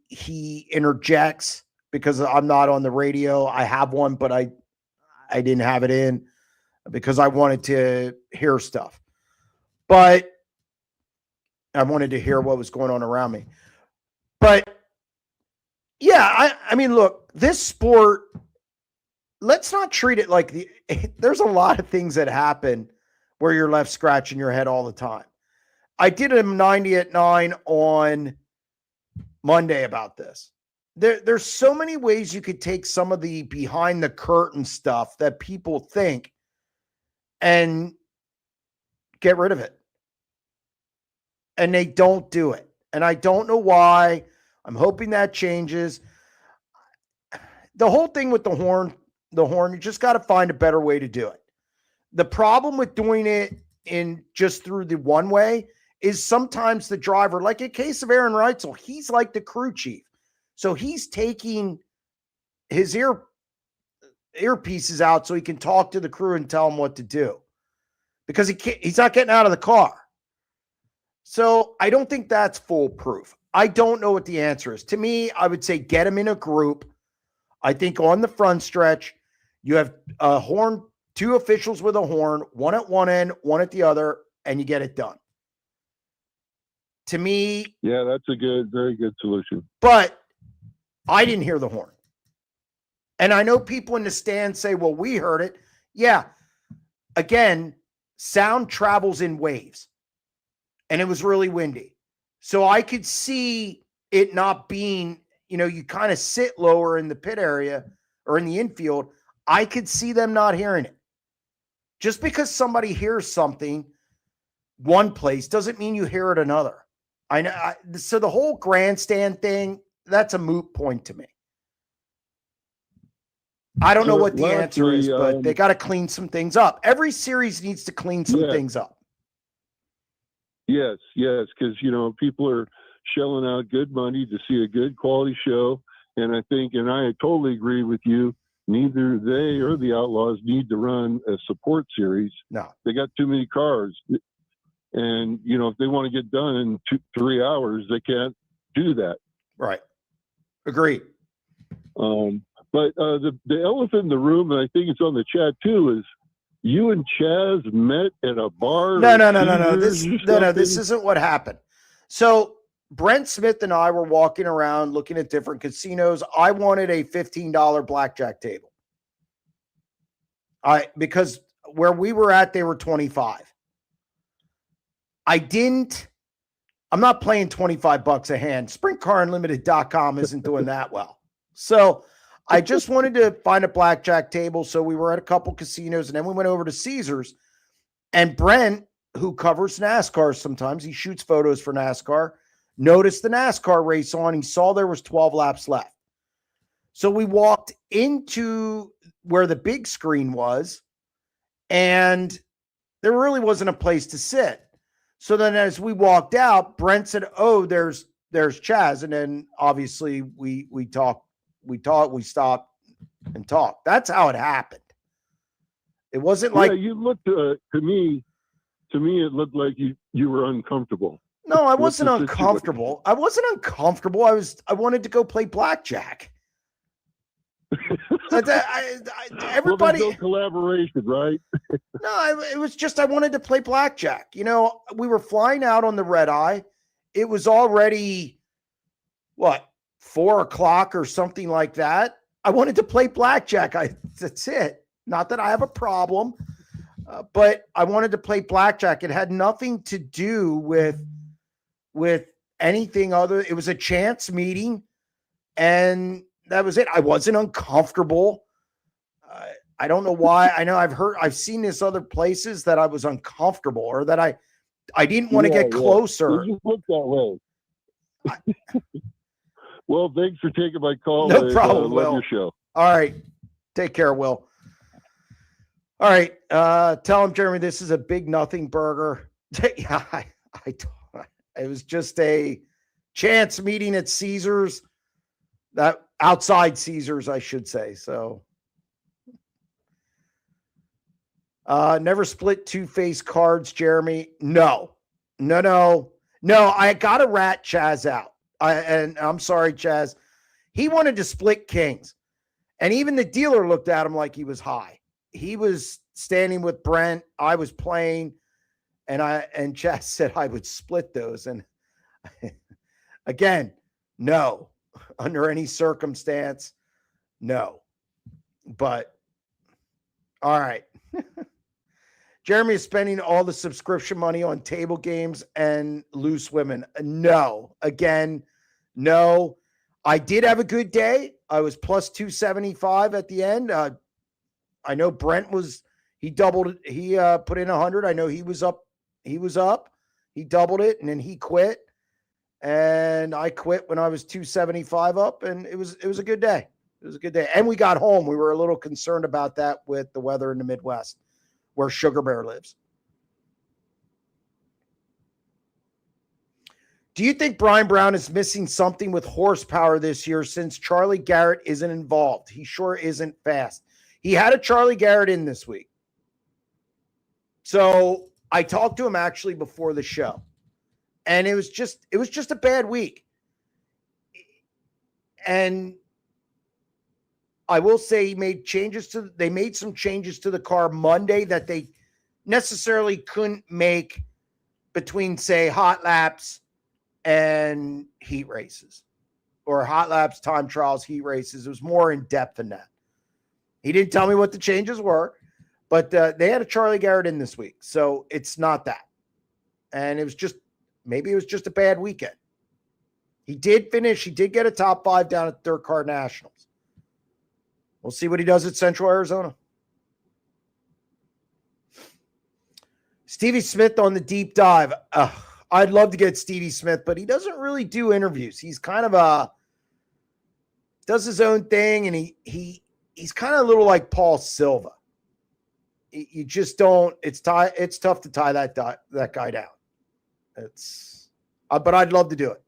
he interjects because I'm not on the radio. I have one, but I didn't have it in because I wanted to hear stuff. But I wanted to hear what was going on around me. But yeah, I mean, look, this sport, let's not treat it like there's a lot of things that happen where you're left scratching your head all the time. I did a 90 at 9 on Monday about this. There's so many ways you could take some of the behind the curtain stuff that people think and get rid of it. and they don't do it. And I don't know why. I'm hoping that changes. The whole thing with the horn, you just got to find a better way to do it. The problem with doing it in just through the one way is sometimes the driver, like in case of Aaron Reutzel, he's like the crew chief. So he's taking his earpieces out so he can talk to the crew and tell them what to do because he's not getting out of the car. So I don't think that's foolproof. I don't know what the answer is. To me, I would say get them in a group. I think on the front stretch, you have a horn, 2 officials with a horn, one at one end, one at the other, and you get it done. To me. Yeah, that's a very good solution. But I didn't hear the horn. And I know people in the stands say, well, we heard it. Yeah. Again, sound travels in waves. And it was really windy. So I could see it not being, you kind of sit lower in the pit area or in the infield. I could see them not hearing it. Just because somebody hears something one place doesn't mean you hear it another. I know. So the whole grandstand thing, that's a moot point to me. I don't know what the answer is, but they got to clean some things up. Every series needs to clean some things up. Yes, because, people are shelling out good money to see a good quality show. And I totally agree with you. Neither they or the Outlaws need to run a support series. No. They got too many cars. And, if they want to get done in 3 hours, they can't do that. Right. Agreed. But the elephant in the room, and I think it's on the chat too, is you and Chaz met at a bar. No. This isn't what happened. So Brent Smith and I were walking around looking at different casinos. I wanted a $15 blackjack table. Because where we were at, they were 25. I'm not playing $25 a hand. SprintCarUnlimited.com isn't doing that well. So I just wanted to find a blackjack table. So we were at a couple casinos and then we went over to Caesars. And Brent, who covers NASCAR sometimes, he shoots photos for NASCAR, noticed the NASCAR race on. He saw there was 12 laps left. So we walked into where the big screen was, and there really wasn't a place to sit. So then as we walked out, Brent said, oh, there's Chaz. And then obviously we stopped and talked. That's how it happened. It wasn't like you looked to me, it looked like you were uncomfortable. No, I wasn't uncomfortable. I wasn't uncomfortable. I wanted to go play blackjack. Everybody, well, no collaboration, right? No, it was just I wanted to play blackjack. We were flying out on the red eye. It was already 4:00 or something like that. I wanted to play blackjack. That's it. Not that I have a problem, but I wanted to play blackjack. It had nothing to do with anything other. It was a chance meeting, and that was it. I wasn't uncomfortable. I don't know why. I know I've seen this other places that I was uncomfortable or that I didn't want to get closer. You just look that way. Well, thanks for taking my call. No problem, Will. Love your show. All right. Take care, Will. All right. Tell him, Jeremy, this is a big nothing burger. Yeah, it was just a chance meeting at Caesars. That outside Caesars, I should say. So never split two-face cards, Jeremy. No. I got to rat Chaz out. And I'm sorry, Chaz. He wanted to split kings. And even the dealer looked at him like he was high. He was standing with Brent. I was playing. And Chaz said I would split those. And again, no. Under any circumstance, no. But, all right. Jeremy is spending all the subscription money on table games and loose women. No. Again, no. I did have a good day. I was plus 275 at the end. I know Brent he doubled it. He put in 100. I know he was up. He He doubled it, and then he quit. And I quit when I was 275 up, and it was a good day. It was a good day. And we got home. We were a little concerned about that with the weather in the Midwest, where Sugar Bear lives. Do you think Brian Brown is missing something with horsepower this year since Charlie Garrett isn't involved? He sure isn't fast. He had a Charlie Garrett in this week. So I talked to him actually before the show. And it was just a bad week. And I will say they made some changes to the car Monday that they necessarily couldn't make between, say, hot laps and heat races, or hot laps, time trials, heat races. It was more in depth than that. He didn't tell me what the changes were, but they had a Charlie Garrett in this week. So it's not that. And maybe it was just a bad weekend. He did finish. He did get a top 5 down at Dirt Car Nationals. We'll see what he does at Central Arizona. Stevie Smith on the deep dive. I'd love to get Stevie Smith, but he doesn't really do interviews. He's kind of does his own thing, and he's kind of a little like Paul Silva. You just don't. It's tough to tie that guy down. But I'd love to do it.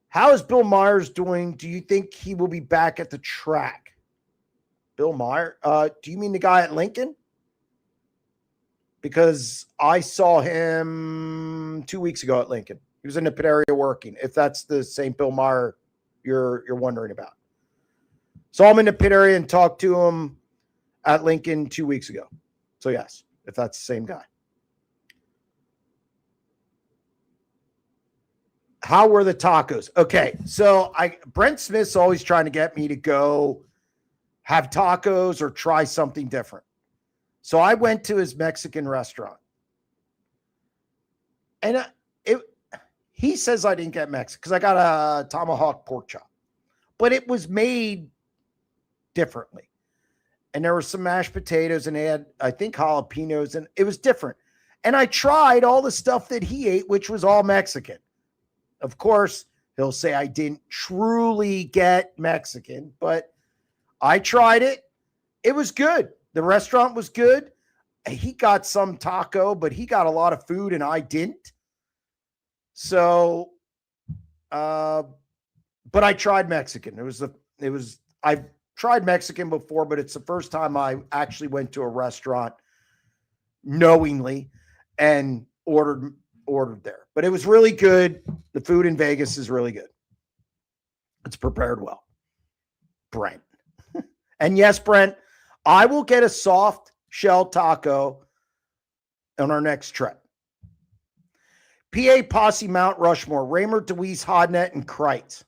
How is Bill Myers doing? Do you think he will be back at the track? Bill Myers? Do you mean the guy at Lincoln? Because I saw him 2 weeks ago at Lincoln. He was in the pit area working, if that's the same Bill Meyer you're wondering about. Saw him in the pit area and talked to him at Lincoln 2 weeks ago. So yes, if that's the same guy. How were the tacos? Okay, so Brent Smith's always trying to get me to go have tacos or try something different. So I went to his Mexican restaurant. And he says I didn't get Mexican because I got a tomahawk pork chop. But it was made differently. And there were some mashed potatoes, and they had, I think, jalapenos, and it was different. And I tried all the stuff that he ate, which was all Mexican. Of course, he'll say I didn't truly get Mexican, but I tried it. It was good. The restaurant was good. He got some taco, but he got a lot of food and I didn't. So, but I tried Mexican. I've tried Mexican before, but it's the first time I actually went to a restaurant knowingly and ordered there. But it was really good. The food in Vegas is really good. It's prepared well. Brent. And yes, Brent, I will get a soft shell taco on our next trip. PA Posse Mount Rushmore, Raymer, DeWeese, Hodnett, and Kreitz.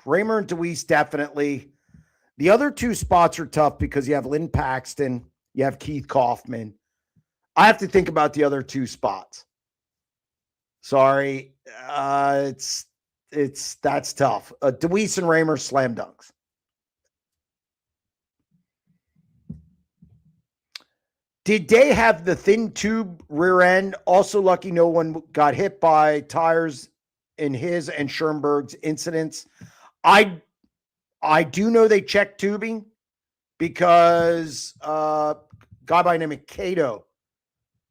Raymer and DeWeese, definitely. The other two spots are tough because you have Lynn Paxton, you have Keith Kaufman. I have to think about the other two spots. Sorry. That's tough. DeWeese and Raymer, slam dunks. Did Day have the thin tube rear end? Also lucky no one got hit by tires in his and Schoenberg's incidents. I do know they checked tubing because a guy by the name of Cato,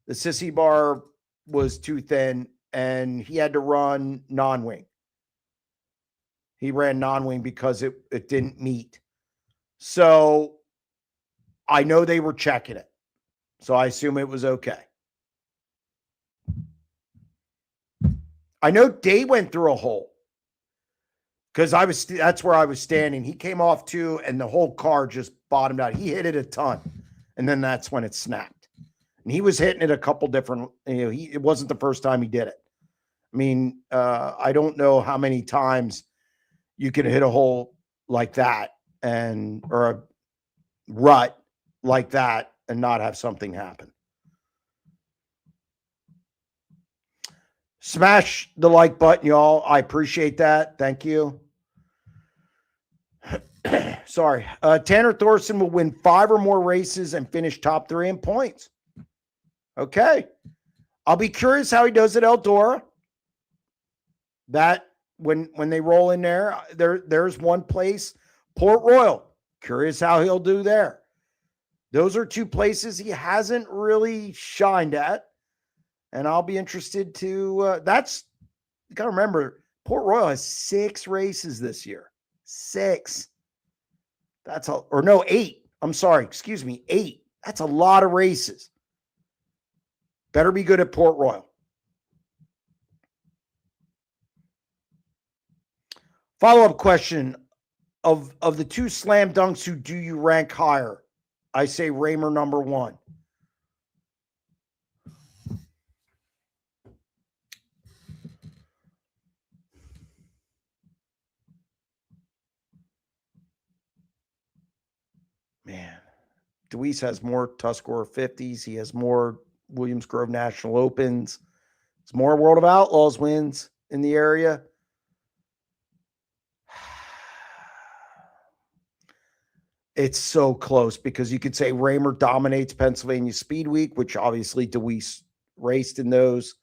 the sissy bar was too thin and he had to run non-wing. He ran non-wing because it didn't meet. So I know they were checking it. So I assume it was okay. I know Day went through a hole because that's where I was standing. He came off too, and the whole car just bottomed out. He hit it a ton, and then that's when it snapped. And he was hitting it a couple different, it wasn't the first time he did it. I mean, I don't know how many times you can hit a hole like that or a rut like that and not have something happen. Smash the like button, y'all. I appreciate that. Thank you. Sorry. Tanner Thorson will win 5 or more races and finish top 3 in points. Okay. I'll be curious how he does at Eldora. That when they roll in there's one place. Port Royal. Curious how he'll do there. Those are 2 places he hasn't really shined at. And I'll be interested to you got to remember, Port Royal has 6 races this year. 6. That's 8. I'm sorry. Excuse me. 8. That's a lot of races. Better be good at Port Royal. Follow-up question. Of the 2 slam dunks, who do you rank higher? I say Raymer number 1. Man, Deweese has more Tuscarora 50s. He has more Williams Grove National Opens. It's more World of Outlaws wins in the area. It's so close because you could say Raymer dominates Pennsylvania Speed Week, which obviously Deweese raced in those.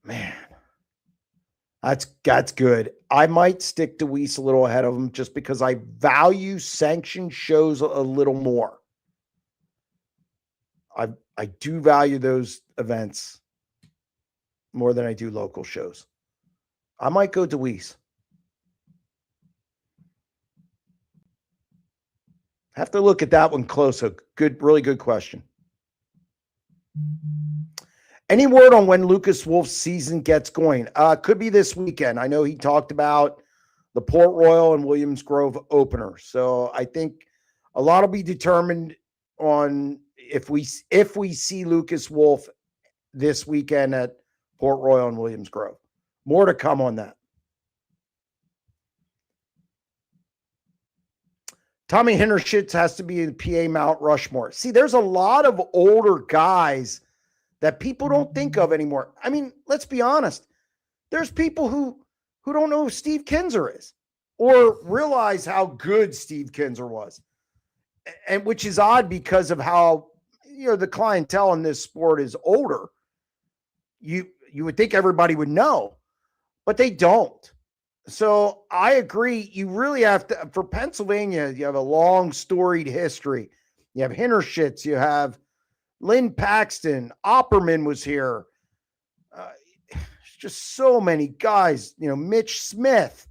Man, that's good. I might stick Deweese a little ahead of him just because I value sanctioned shows a little more. I do value those events more than I do local shows. I might go Deweese. Have to look at that one closer. Really good question. Any word on when Lucas Wolf's season gets going? Could be this weekend. I know he talked about the Port Royal and Williams Grove opener. So I think a lot will be determined on if we see Lucas Wolf this weekend at Port Royal and Williams Grove. More to come on that. Tommy Hintershitz has to be the PA Mount Rushmore. See, there's a lot of older guys that people don't think of anymore. I mean, let's be honest. There's people who don't know who Steve Kinzer is or realize how good Steve Kinzer was. And which is odd because of how, the clientele in this sport is older. You would think everybody would know, but they don't. So I agree. You really have to, for Pennsylvania, you have a long storied history. You have Hintershitz, you have Lynn Paxton, Opperman was here. Just so many guys, Mitch Smith.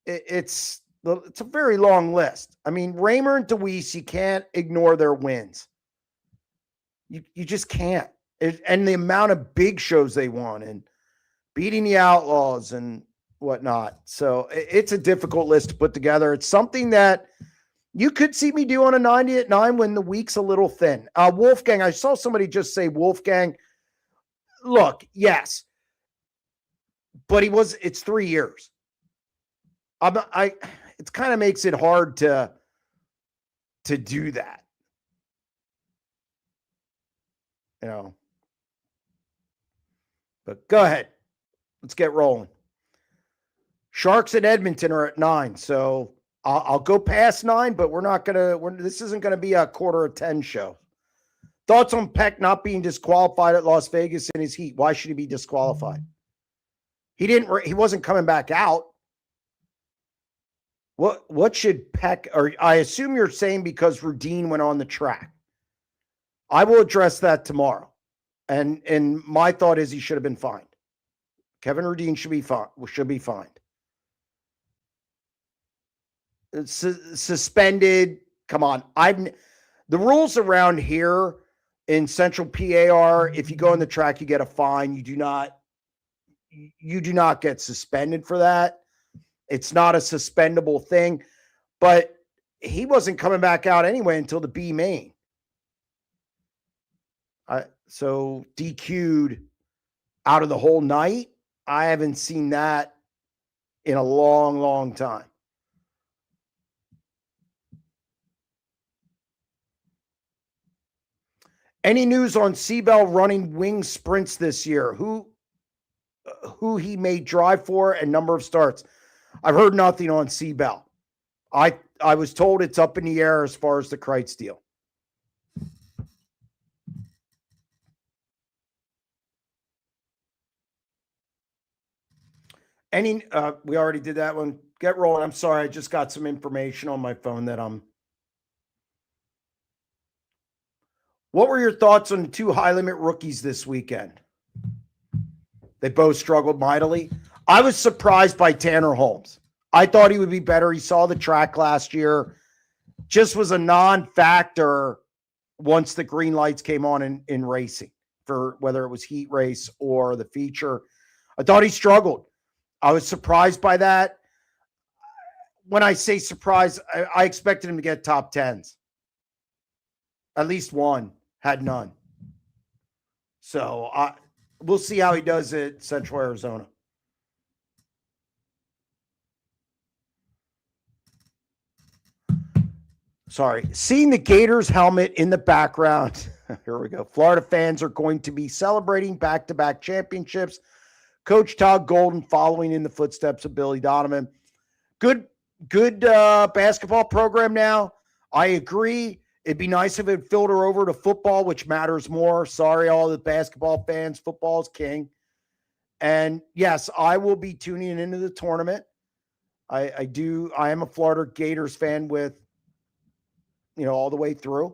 It's a very long list. I mean, Raymer and Deweese, you can't ignore their wins. You just can't. And the amount of big shows they won and beating the Outlaws and whatnot. So it's a difficult list to put together. It's something that you could see me do on a 90 at 9 when the week's a little thin. Wolfgang, I saw somebody just say Wolfgang. Look, yes, but it's 3 years. It kind of makes it hard to do that. But go ahead. Let's get rolling. Sharks at Edmonton are at 9. So I'll go past 9, but this isn't going to be a 9:45 show. Thoughts on Peck not being disqualified at Las Vegas in his heat? Why should he be disqualified? He wasn't coming back out. What should Peck, or I assume you're saying because Rudeen went on the track. I will address that tomorrow. And my thought is he should have been fined. Kevin Rudeen should be fined. Suspended. Come on. The rules around here in Central PA are if you go on the track, you get a fine. You do not get suspended for that. It's not a suspendable thing, but he wasn't coming back out anyway until the B main. So DQ'd out of the whole night. I haven't seen that in a long, long time. Any news on Seabell running wing sprints this year? Who he may drive for and number of starts? I've heard nothing on Seabell. I was told it's up in the air as far as the Kreitz deal. We already did that one. Get rolling. I'm sorry. I just got some information on my phone that What were your thoughts on the two high limit rookies this weekend? They both struggled mightily. I was surprised by Tanner Holmes. I thought he would be better. He saw the track last year. Just was a non-factor once the green lights came on in racing, for whether it was heat race or the feature. I thought he struggled. I was surprised by that. When I say surprised, I expected him to get top 10s. At least one, had none. So we'll see how he does at Central Arizona. Sorry. Seeing the Gators helmet in the background. Here we go. Florida fans are going to be celebrating back-to-back championships. Coach Todd Golden following in the footsteps of Billy Donovan. Good basketball program now. I agree. It'd be nice if it filter over to football, which matters more. Sorry, all the basketball fans. Football is king. And yes, I will be tuning into the tournament. I am a Florida Gators fan with, all the way through.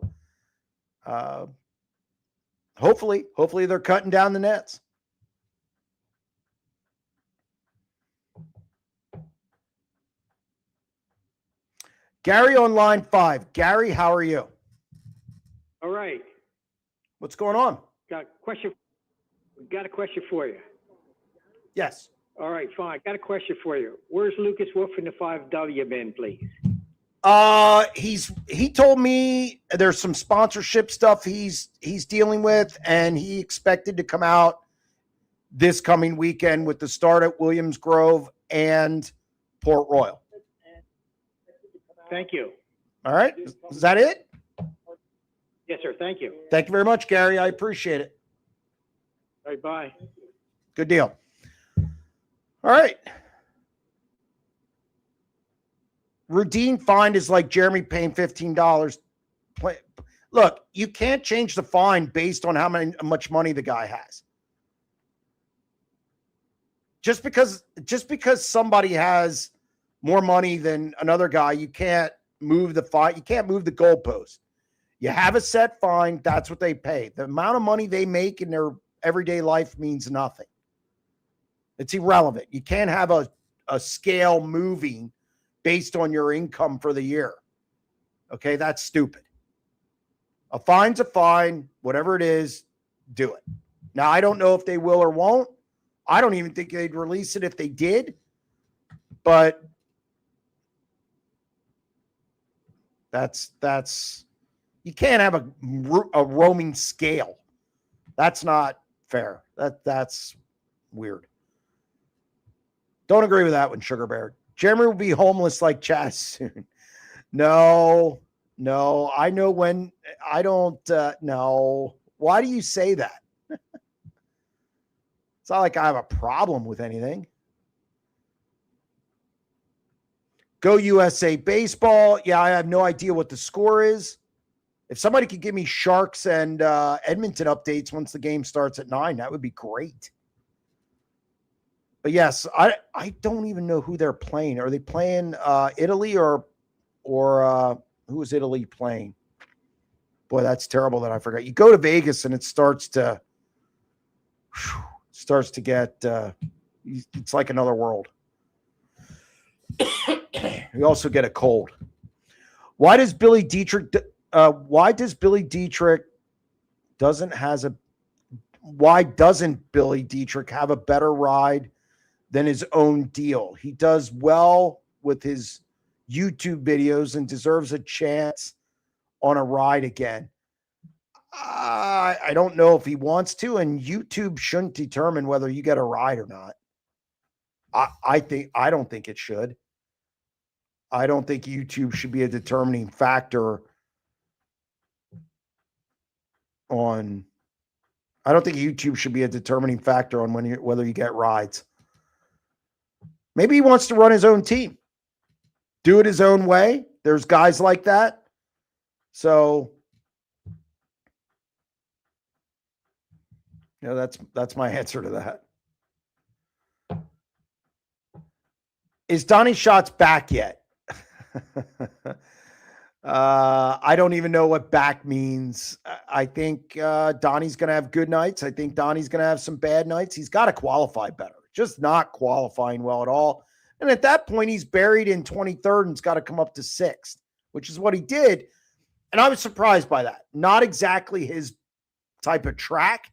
Hopefully they're cutting down the nets. Gary on line 5. Gary, how are you? All right. What's going on? Got a question for you. Yes. All right, fine. Got a question for you. Where's Lucas Wolf in the 5W band, please? He told me there's some sponsorship stuff he's dealing with, and he expected to come out this coming weekend with the start at Williams Grove and Port Royal. Thank you. All right. Is that it? Yes, sir. Thank you. Thank you very much, Gary. I appreciate it. All right, bye. Good deal. All right. Routine fine is like Jeremy paying $15. Look, you can't change the fine based on how much money the guy has. Just because somebody has more money than another guy, you can't move the fine. You can't move the goalpost. You have a set fine. That's what they pay. The amount of money they make in their everyday life means nothing. It's irrelevant. You can't have a scale moving based on your income for the year. Okay, that's stupid. A fine's a fine. Whatever it is, do it. Now, I don't know if they will or won't. I don't even think they'd release it if they did. But that's you can't have a roaming scale. That's not fair. That's weird. Don't agree with that one, Sugar Bear. Jeremy will be homeless like Chaz soon. No. I know when. I don't know. Why do you say that? It's not like I have a problem with anything. Go USA Baseball. Yeah, I have no idea what the score is. If somebody could give me Sharks and Edmonton updates once the game starts at 9, that would be great. But yes, I don't even know who they're playing. Are they playing Italy or who is Italy playing? Boy, that's terrible that I forgot. You go to Vegas and it starts to get it's like another world. You also get a cold. Why doesn't Billy Dietrich have a better ride than his own deal? He does well with his YouTube videos and deserves a chance on a ride again. I don't know if he wants to, and YouTube shouldn't determine whether you get a ride or not. I don't think it should. I don't think YouTube should be a determining factor on. I don't think YouTube should be a determining factor on whether you get rides. Maybe he wants to run his own team, do it his own way. There's guys like that. So, that's my answer to that. Is Donnie Schatz back yet? I don't even know what back means. I think Donnie's going to have good nights. I think Donnie's going to have some bad nights. He's got to qualify better. Just not qualifying well at all. And at that point, he's buried in 23rd and has got to come up to 6th, which is what he did. And I was surprised by that. Not exactly his type of track.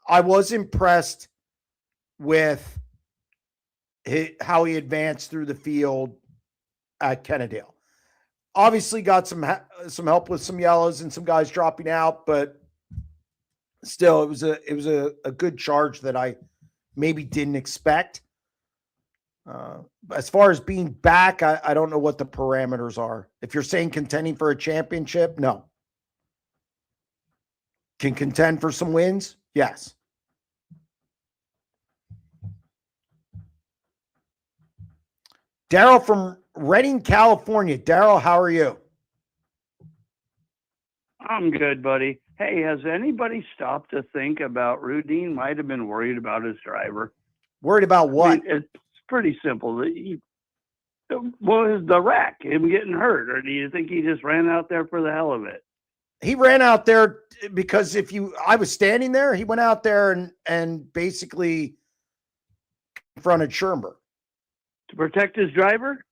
I was impressed with how he advanced through the field at Kennedale. Obviously got some help with some yellows and some guys dropping out, but still it was a good charge that I maybe didn't expect. As far as being back, I don't know what the parameters are. If you're saying contending for a championship, no. Can contend for some wins? Yes. Daryl from Redding, California. Daryl, how are you? I'm good, buddy. Hey, has anybody stopped to think about Rudine might have been worried about his driver? Worried about what? I mean, it's pretty simple. Was the wreck, him getting hurt, or do you think he just ran out there for the hell of it? He ran out there because I was standing there, he went out there and basically confronted Schoenberg. To protect his driver?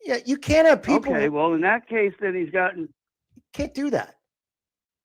Yeah, you can't have people. Okay, well, in that case, then he's gotten. Can't do that.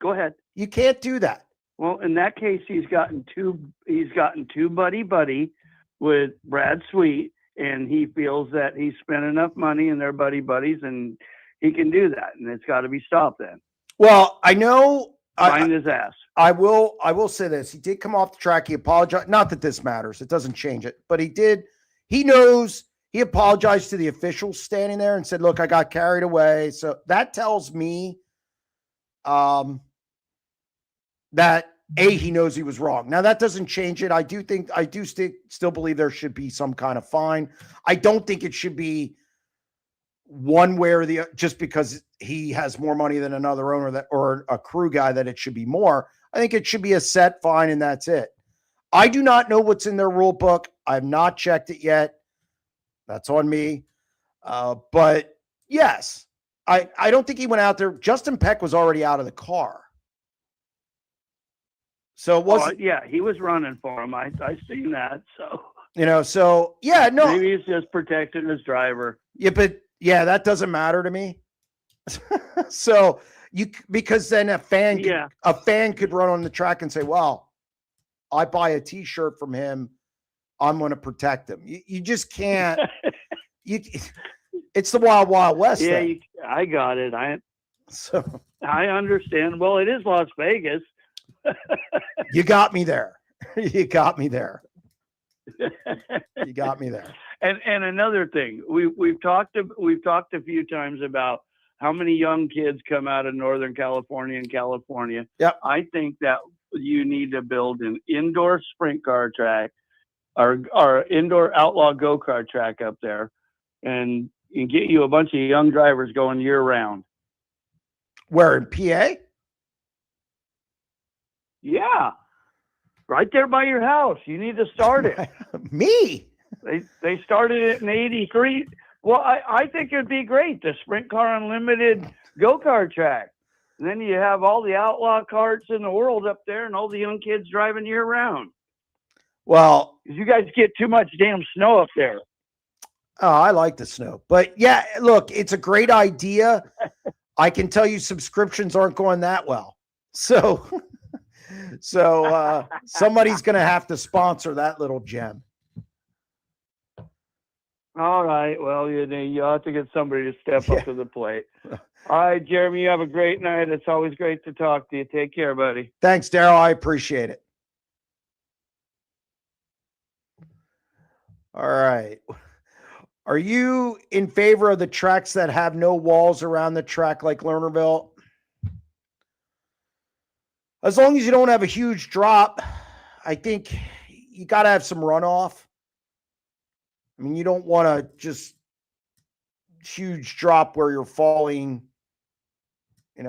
Go ahead. You can't do that. Well, in that case, he's gotten two buddy with Brad Sweet, and he feels that he's spent enough money and they're buddies, and he can do that, and it's got to be stopped then. Well, I know. Find his ass. I will say this. He did come off the track. He apologized. Not that this matters. It doesn't change it. But he did. He knows. He apologized to the officials standing there and said, look, I got carried away. So that tells me that, A, he knows he was wrong. Now, that doesn't change it. I do still believe there should be some kind of fine. I don't think it should be one way or the other, just because he has more money than another owner or a crew guy, that it should be more. I think it should be a set fine and that's it. I do not know what's in their rule book. I have not checked it yet. That's on me. But yes, I don't think he went out there. Justin Peck was already out of the car. So it wasn't. Yeah, he was running for him. I seen that. So, yeah, no. Maybe he's just protecting his driver. Yeah, but yeah, that doesn't matter to me. So because then a fan could run on the track and say, well, I buy a t-shirt from him, I'm going to protect him. You just can't. It's the Wild Wild West. Yeah, I got it. I understand. Well, it is Las Vegas. You got me there. You got me there. You got me there. And another thing, we've talked a few times about how many young kids come out of Northern California and California. Yep. I think that you need to build an indoor sprint car track or indoor outlaw go-kart track up there and get you a bunch of young drivers going year round. Where, in PA? Yeah. Right there by your house. You need to start it. Me? They started it in 83. Well, I think it'd be great, the SprintCarUnlimited go-kart track. And then you have all the outlaw carts in the world up there and all the young kids driving year round. Well, you guys get too much damn snow up there. Oh, I like the snow. But yeah, look, it's a great idea. I can tell you subscriptions aren't going that well. So somebody's going to have to sponsor that little gem. All right. Well, you have to get somebody to step up to the plate. All right, Jeremy, you have a great night. It's always great to talk to you. Take care, buddy. Thanks, Daryl. I appreciate it. All right. Are you in favor of the tracks that have no walls around the track like Lernerville? As long as you don't have a huge drop, I think you got to have some runoff. I mean, you don't want to just huge drop where you're falling.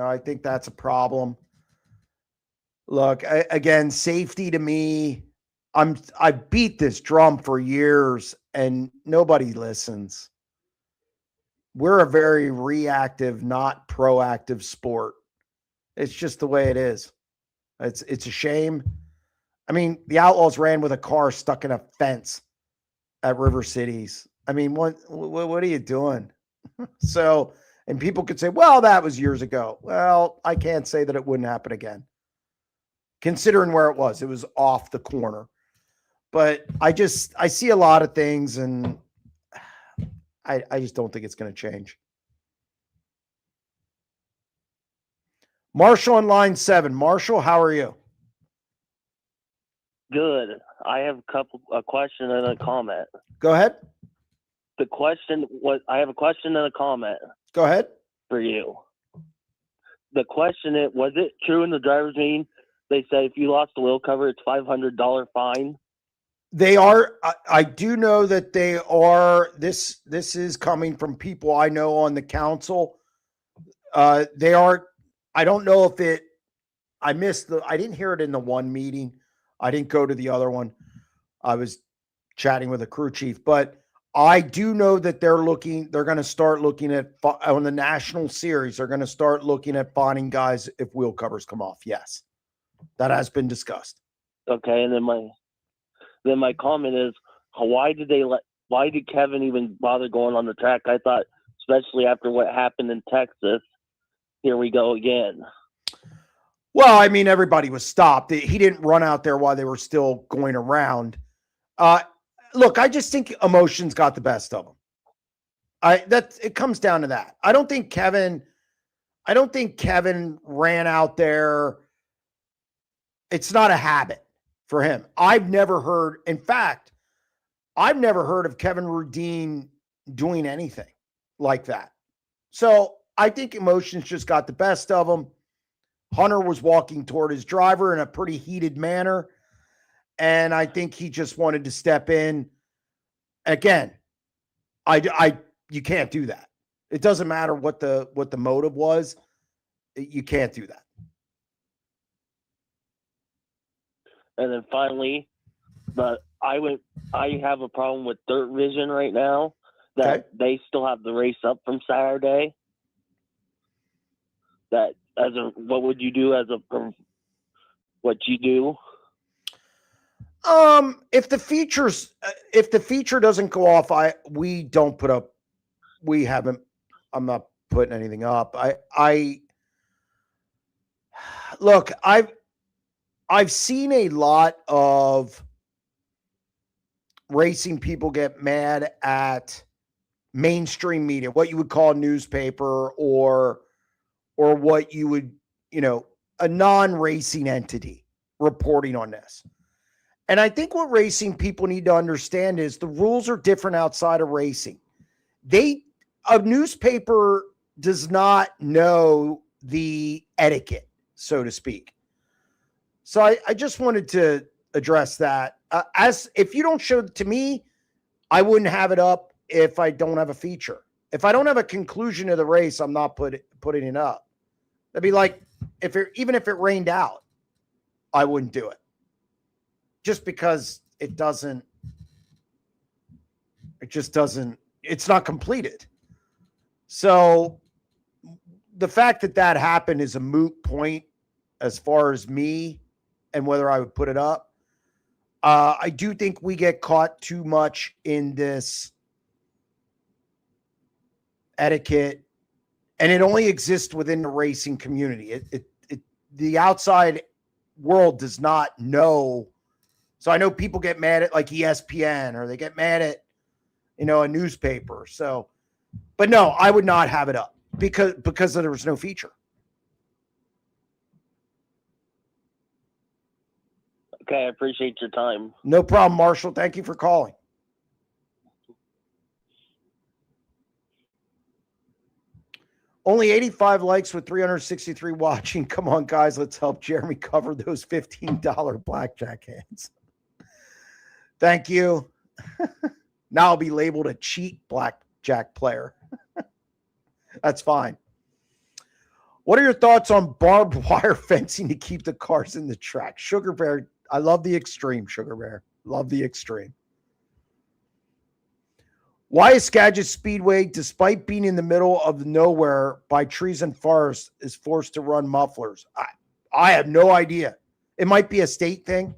I think that's a problem. Look, again, safety to me, I beat this drum for years and nobody listens. We're a very reactive, not proactive sport. It's just the way it is. It's a shame. I mean, the Outlaws ran with a car stuck in a fence at River Cities. I mean, what are you doing? So, and people could say, well, that was years ago. Well, I can't say that it wouldn't happen again. Considering where it was off the corner. But I see a lot of things and I just don't think it's going to change. Marshall on line 7. Marshall, how are you? Good. I have a question and a comment. Go ahead. I have a question and a comment. Go ahead. For you. The question is, was it true in the driver's meeting? They said if you lost the wheel cover, it's $500 fine. They are. I do know that they are. This is coming from people I know on the council. They are. I don't know if it. I didn't hear it in the one meeting. I didn't go to the other one. I was chatting with a crew chief, but I do know that they're going to start looking at on the national series. They're going to start looking at fining guys if wheel covers come off. Yes, that has been discussed. Okay, and then my comment is, why did Kevin even bother going on the track? I thought, especially after what happened in Texas, here we go again. Well, I mean, everybody was stopped. He didn't run out there while they were still going around. Look, I just think emotions got the best of him. It comes down to that. I don't think Kevin ran out there. It's not a habit for him. I've never heard of Kevin Rudeen doing anything like that. So I think emotions just got the best of him. Hunter was walking toward his driver in a pretty heated manner. And I think he just wanted to step in. Again, you can't do that. It doesn't matter what the motive was. You can't do that. And then finally, I have a problem with Dirt Vision right now that they still have the race up from Saturday. What would you do what you do? If the feature doesn't go off, I'm not putting anything up. Look, I've seen a lot of racing people get mad at mainstream media, what you would call a newspaper or what you would, a non-racing entity reporting on this. And I think what racing people need to understand is the rules are different outside of racing. A newspaper does not know the etiquette, so to speak. So I just wanted to address that. If you don't show it to me, I wouldn't have it up if I don't have a feature. If I don't have a conclusion of the race, I'm not putting it up. That'd be like even if it rained out, I wouldn't do it. Just because it's not completed. So the fact that happened is a moot point as far as me and whether I would put it up. I do think we get caught too much in this etiquette, and it only exists within the racing community. The outside world does not know. So I know people get mad at like ESPN or they get mad at, a newspaper. So, but no, I would not have it up because there was no feature. Okay, I appreciate your time. No problem, Marshall. Thank you for calling. Only 85 likes with 363 watching. Come on, guys. Let's help Jeremy cover those $15 blackjack hands. Thank you. Now I'll be labeled a cheat blackjack player. That's fine. What are your thoughts on barbed wire fencing to keep the cars in the track? Sugar Bear, I love the extreme, Sugar Bear. Love the extreme. Why is Skagit Speedway, despite being in the middle of nowhere by trees and forests, is forced to run mufflers? I have no idea. It might be a state thing.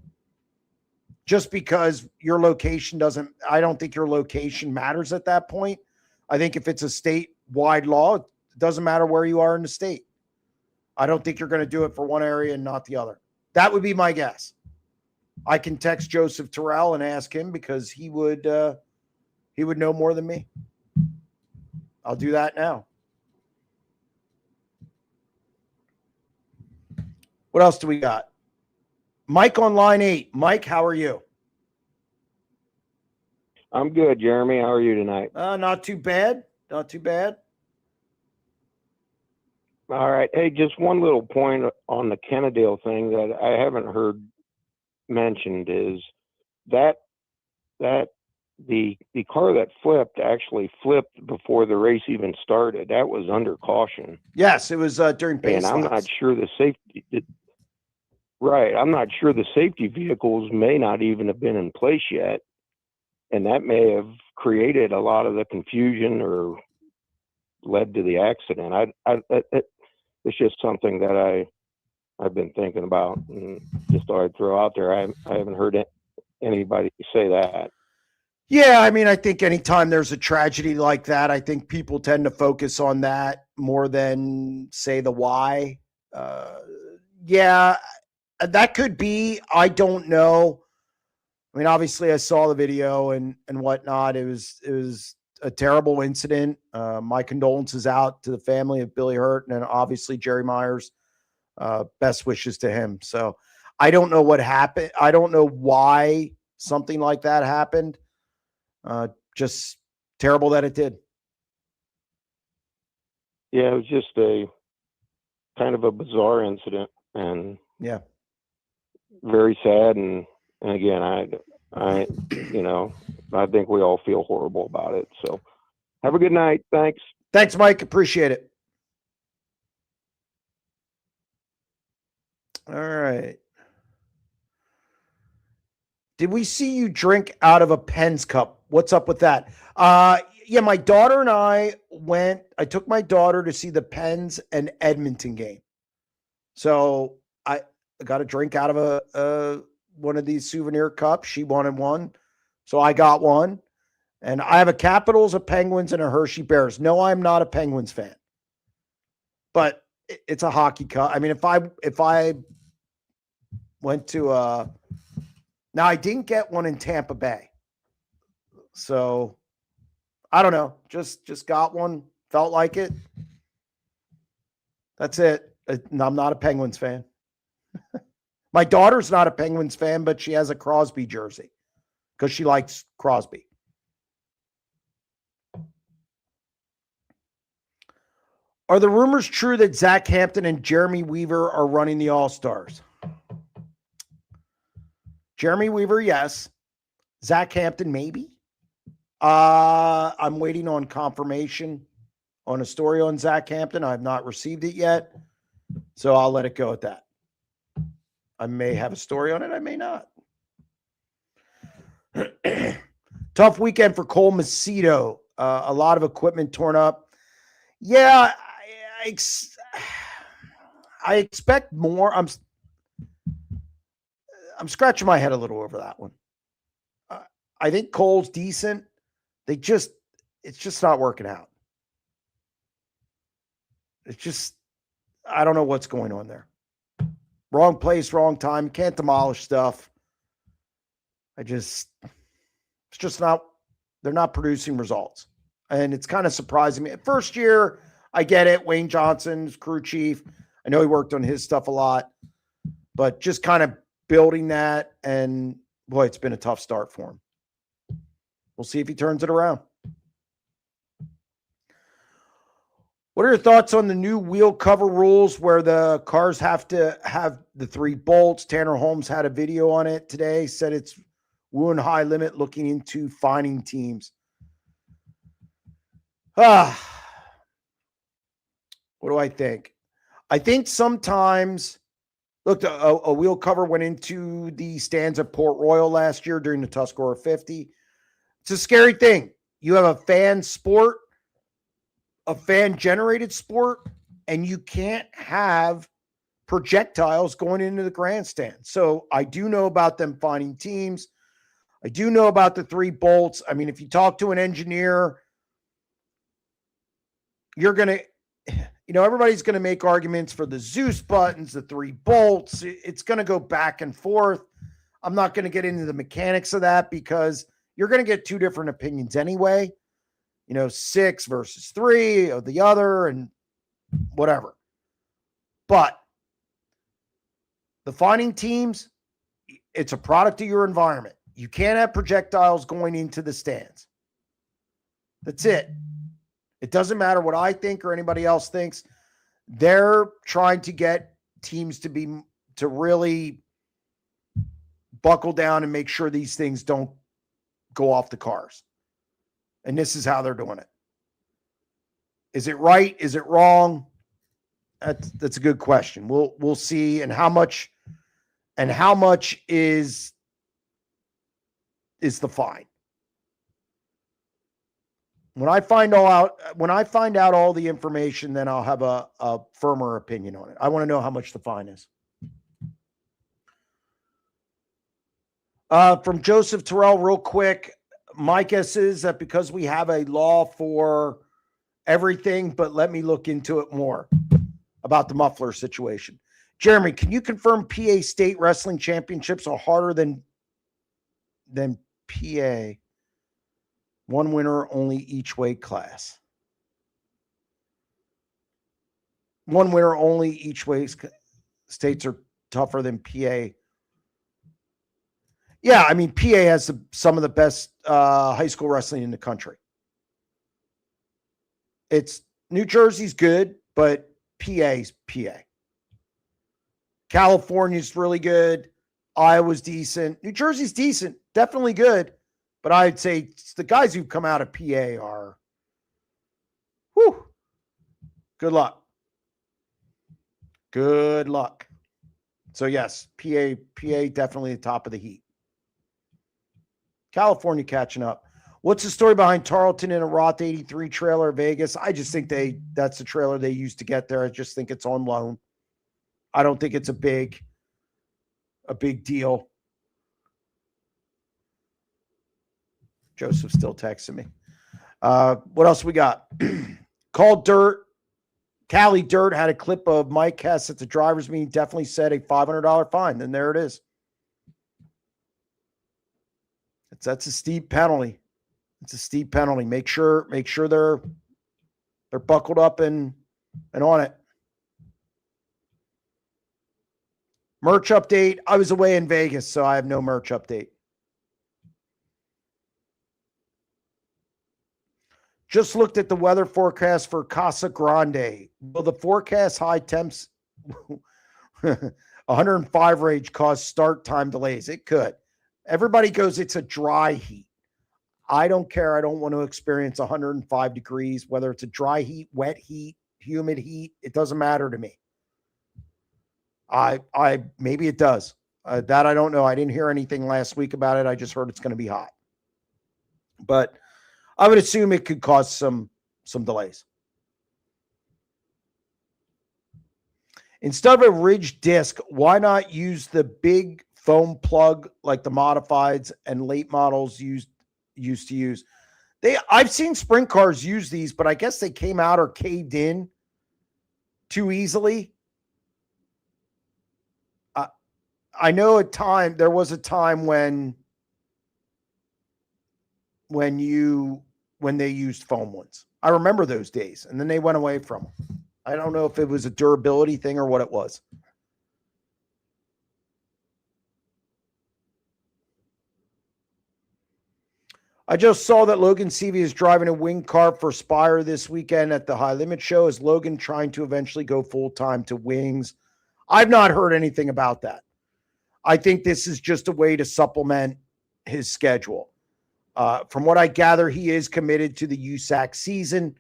Just because your location doesn't, I don't think your location matters at that point. I think if it's a statewide law, it doesn't matter where you are in the state. I don't think you're going to do it for one area and not the other. That would be my guess. I can text Joseph Terrell and ask him because he would know more than me. I'll do that now. What else do we got? Mike on line 8. Mike, how are you? I'm good, Jeremy. How are you tonight? Not too bad. Not too bad. All right. Hey, just one little point on the Kennedale thing that I haven't heard mentioned is that the car that flipped actually flipped before the race even started. That was under caution. Yes, it was during pace and I'm laps. not sure the safety. Right. I'm not sure the safety vehicles may not even have been in place yet. And that may have created a lot of the confusion or led to the accident. It's just something that I've been thinking about and just thought I'd throw out there. I haven't heard anybody say that. Yeah, I mean, I think anytime there's a tragedy like that, I think people tend to focus on that more than say the why. Yeah, that could be. I don't know. I mean, obviously, I saw the video and whatnot. It was a terrible incident. My condolences out to the family of Billy Hurt and obviously Jerry Myers. Best wishes to him. So I don't know what happened. I don't know why something like that happened. Just terrible that it did. Yeah, it was just a kind of a bizarre incident and yeah, very sad. And again, I think we all feel horrible about it. So have a good night. Thanks. Thanks, Mike. Appreciate it. All right. Did we see you drink out of a Penn's cup? What's up with that? Yeah, my daughter and I took my daughter to see the Pens and Edmonton game. So I got a drink out of a one of these souvenir cups. She wanted one. So I got one. And I have a Capitals, a Penguins, and a Hershey Bears. No, I'm not a Penguins fan. But it's a hockey cup. I mean, if I went to now I didn't get one in Tampa Bay. So I don't know. Just got one. Felt like it. That's it. I'm not a Penguins fan. My daughter's not a Penguins fan, but she has a Crosby jersey because she likes Crosby. Are the rumors true that Zach Hampton and Jeremy Weaver are running the All-Stars? Jeremy Weaver, yes. Zach Hampton, maybe. I'm waiting on confirmation on a story on Zach Hampton. I have not received it yet, so I'll let it go at that. I may have a story on it. I may not. Tough weekend for Cole Macedo. A lot of equipment torn up. Yeah, I expect more. I'm scratching my head a little over that one. I think Cole's decent. It's just not working out. I don't know what's going on there. Wrong place, wrong time. Can't demolish stuff. It's just not, they're not producing results. And it's kind of surprising me. First year, I get it. Wayne Johnson's crew chief. I know he worked on his stuff a lot, but just kind of building that. And boy, it's been a tough start for him. We'll see if he turns it around. What are your thoughts on the new wheel cover rules where the cars have to have the 3 bolts? Tanner Holmes had a video on it today, said it's Wu and High Limit looking into fining teams. What do I think? I think sometimes, look, a wheel cover went into the stands at Port Royal last year during the Tuscarora 50. It's a scary thing. You have a fan sport, a fan-generated sport, and you can't have projectiles going into the grandstand. So I do know about them finding teams. I do know about the 3 bolts. I mean, if you talk to an engineer, you're going to, everybody's going to make arguments for the Zeus buttons, the 3 bolts. It's going to go back and forth. I'm not going to get into the mechanics of that because you're going to get 2 different opinions anyway. 6 versus 3 of the other and whatever. But the finding teams, it's a product of your environment. You can't have projectiles going into the stands. That's it. It doesn't matter what I think or anybody else thinks. They're trying to get teams to really buckle down and make sure these things don't go off the cars. And this is how they're doing it. Is it right? Is it wrong? That's a good question. We'll see. And how much is the fine? When I find out all the information, then I'll have a firmer opinion on it. I want to know how much the fine is. From Joseph Terrell, real quick. My guess is that because we have a law for everything, but let me look into it more about the muffler situation. Jeremy, can you confirm PA state wrestling championships are harder than PA? 1 winner only each weight class. 1 winner only each weight. States are tougher than PA. Yeah, I mean, PA has some of the best high school wrestling in the country. New Jersey's good, but PA's PA. California's really good. Iowa's decent. New Jersey's decent, definitely good. But I'd say the guys who've come out of PA are, good luck. Good luck. So yes, PA definitely the top of the heat. California catching up. What's the story behind Tarleton in a Roth 83 trailer in Vegas? I just think that's the trailer they used to get there. I just think it's on loan. I don't think it's a big deal. Joseph's still texting me. What else we got? Called Dirt. Cali Dirt had a clip of Mike Hess at the driver's meeting. Definitely said a $500 fine. And there it is. That's a steep penalty. It's a steep penalty. Make sure they're buckled up and on it. Merch update. I was away in Vegas, so I have no merch update. Just looked at the weather forecast for Casa Grande. Will the forecast high temps 105 range cause start time delays? It could. Everybody goes, it's a dry heat. I don't care. I don't want to experience 105 degrees, whether it's a dry heat, wet heat, humid heat. It doesn't matter to me. Maybe it does. That I don't know. I didn't hear anything last week about it. I just heard it's going to be hot. But I would assume it could cause some delays. Instead of a ridged disc, why not use the big foam plug like the modifieds and late models used to use? I've seen sprint cars use these, but I guess they came out or caved in too easily. I know there was a time when they used foam ones. I remember those days, and then they went away from them. I don't know if it was a durability thing or what it was. I just saw that Logan Seavey is driving a wing car for Spire this weekend at the High Limit Show. Is Logan trying to eventually go full-time to wings? I've not heard anything about that. I think this is just a way to supplement his schedule. From what I gather, he is committed to the USAC season,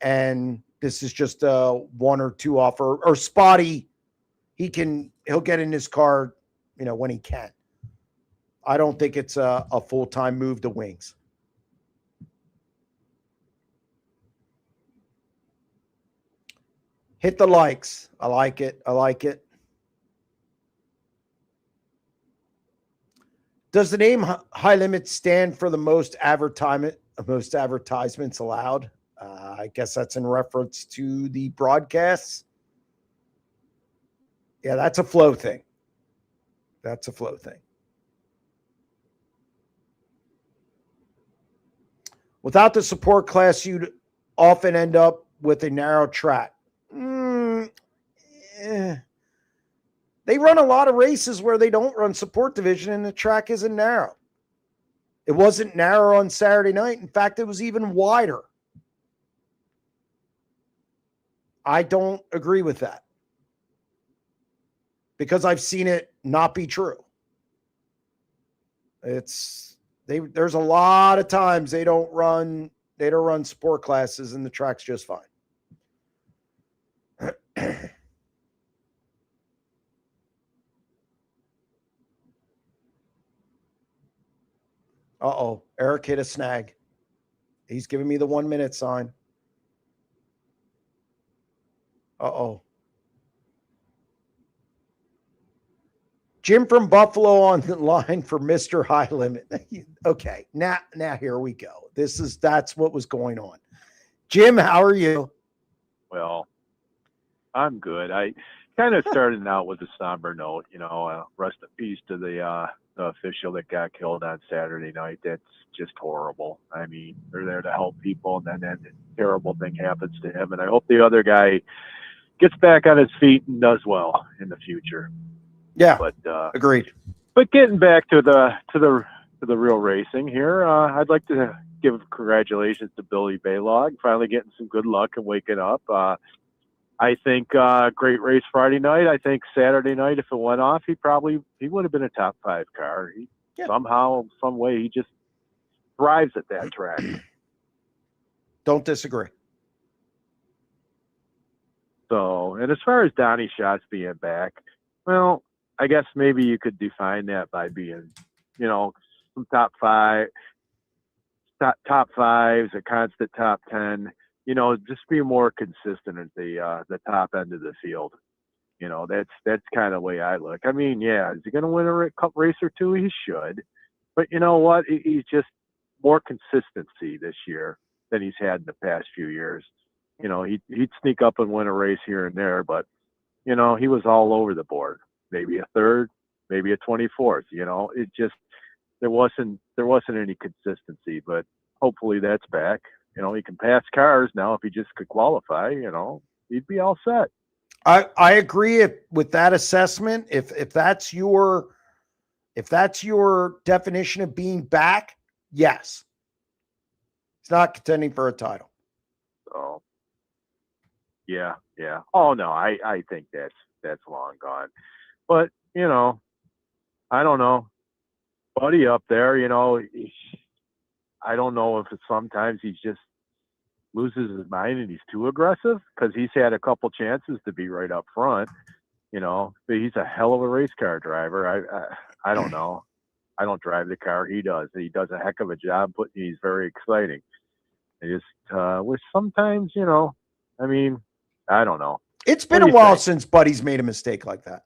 and this is just a 1 or 2 offer or spotty. He'll get in his car, when he can. I don't think it's a full-time move to Wings. Hit the likes. I like it. Does the name High Limit stand for the most advertisements allowed? I guess that's in reference to the broadcasts. Yeah, that's a flow thing. Without the support class, you'd often end up with a narrow track. They run a lot of races where they don't run support division and the track isn't narrow. It wasn't narrow on Saturday night. In fact, it was even wider. I don't agree with that because I've seen it not be true. There's a lot of times they don't run sport classes and the track's just fine. Uh-oh, Eric hit a snag. He's giving me the 1 minute sign. Uh-oh. Jim from Buffalo on the line for Mr. High Limit. Okay, now here we go. That's what was going on. Jim, how are you? Well, I'm good. I kind of started out with a somber note, rest in peace to the official that got killed on Saturday night. That's just horrible. I mean, they're there to help people, and then a terrible thing happens to him. And I hope the other guy gets back on his feet and does well in the future. Yeah, but agreed. But getting back to the real racing here, I'd like to give congratulations to Billy Baylog, finally getting some good luck and waking up. I think great race Friday night. I think Saturday night, if it went off, he would have been a top 5 car. Somehow, some way, he just thrives at that track. Don't disagree. So, and as far as Donnie Schatz being back, well, I guess maybe you could define that by being, some top fives, a constant top 10. Just be more consistent at the top end of the field. That's kind of the way I look. I mean, yeah, is he going to win a cup race or 2? He should. But you know what? He's just more consistency this year than he's had in the past few years. He'd sneak up and win a race here and there, but, he was all over the board. Maybe a 3rd, maybe a 24th. It just there wasn't any consistency, but hopefully that's back. He can pass cars now. If he just could qualify, he'd be all set. I agree with that assessment. If that's your definition of being back, yes. He's not contending for a title. So yeah. Oh no, I think that's long gone. But, I don't know. Buddy up there, I don't know if it's sometimes he just loses his mind and he's too aggressive, because he's had a couple chances to be right up front, but he's a hell of a race car driver. I don't know. I don't drive the car. He does. He does a heck of a job, but he's very exciting. I just wish sometimes, I mean, I don't know. It's been a while since Buddy's made a mistake like that.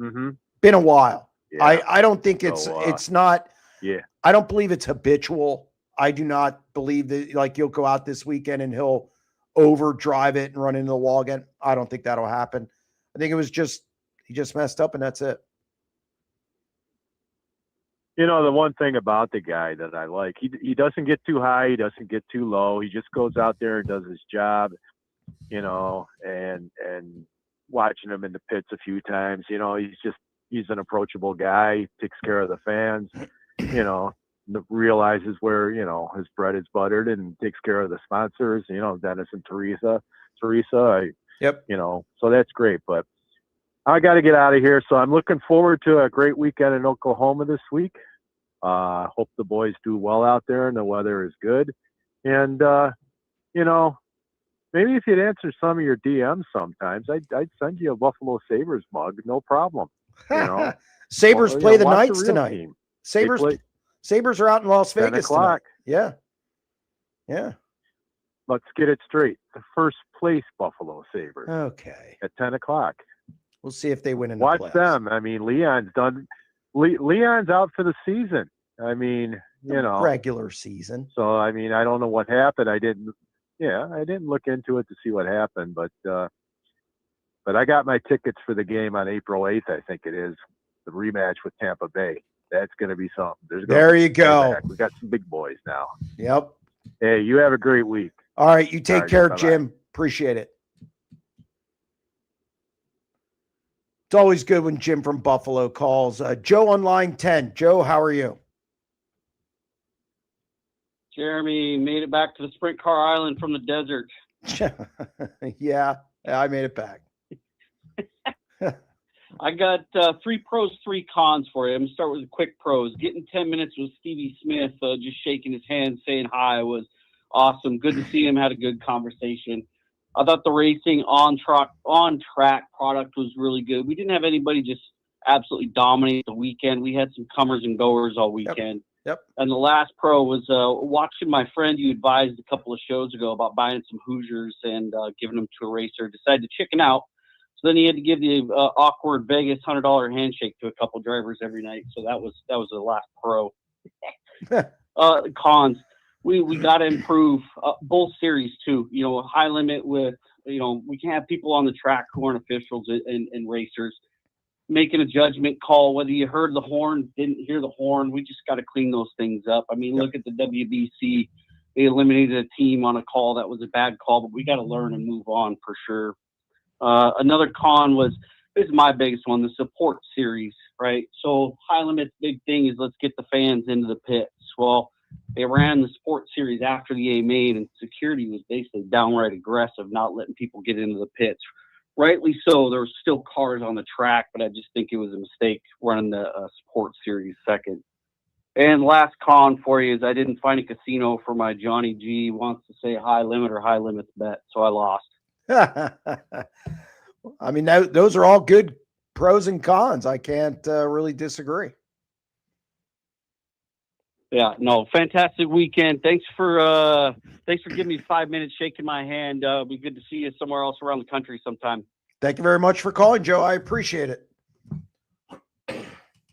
Mm-hmm. Been a while. Yeah. I don't think it's not. Yeah. I don't believe it's habitual. I do not believe that you'll go out this weekend and he'll overdrive it and run into the wall again. I don't think that'll happen. I think it was he just messed up and that's it. The one thing about the guy that I like, he doesn't get too high, he doesn't get too low. He just goes out there and does his job, and watching him in the pits a few times, he's an approachable guy, takes care of the fans, realizes where, his bread is buttered and takes care of the sponsors, Dennis and Teresa, yep. So that's great. But I got to get out of here. So I'm looking forward to a great weekend in Oklahoma this week. Hope the boys do well out there and the weather is good. And, maybe if you'd answer some of your DMs sometimes, I'd send you a Buffalo Sabres mug. No problem. Sabres play the watch Knights real tonight. team. Sabres are out in Las 10 Vegas o'clock. tonight. Yeah. Let's get it straight. The first place Buffalo Sabres. Okay. At 10 o'clock. We'll see if they win in the Watch playoffs. them. I mean, Leon's done. Leon's out for the season. I mean, regular season. So, I mean, I don't know what happened. I didn't look into it to see what happened, but I got my tickets for the game on April 8th, I think it is, the rematch with Tampa Bay. That's going to be something. There you go. We got some big boys now. Yep. Hey, you have a great week. All right. You take care, bye-bye. Jim. Appreciate it. It's always good when Jim from Buffalo calls. Joe on line 10. Joe, how are you? Jeremy made it back to the Sprint Car Island from the desert. Yeah, I made it back. I got 3 pros, 3 cons for you. I'm going to start with the quick pros. Getting 10 minutes with Stevie Smith, just shaking his hand, saying hi was awesome. Good to see him. Had a good conversation. I thought the racing on track product was really good. We didn't have anybody just absolutely dominate the weekend. We had some comers and goers all weekend. Yep. And the last pro was watching my friend you advised a couple of shows ago about buying some Hoosiers and giving them to a racer. Decided to chicken out. So then he had to give the awkward Vegas $100 handshake to a couple drivers every night. So that was the last pro. Cons. We got to improve both series too. High limit with, we can't have people on the track who aren't officials and racers making a judgment call, whether you heard the horn, didn't hear the horn. We just got to clean those things up. I mean, Look at the WBC. They eliminated a team on a call that was a bad call, but we got to learn and move on for sure. Another con this is my biggest one, the support series, right? So high limit's big thing is let's get the fans into the pits. Well, they ran the sport series after the A main, and security was basically downright aggressive, not letting people get into the pits. Rightly so. There were still cars on the track, but I just think it was a mistake running the sport series second. And last con for you is I didn't find a casino for my Johnny G wants to say high limit or high limits bet, so I lost. I mean, those are all good pros and cons. I can't really disagree. Yeah, no, fantastic weekend. Thanks for giving me 5 minutes, shaking my hand. It'll be good to see you somewhere else around the country sometime. Thank you very much for calling, Joe. I appreciate it.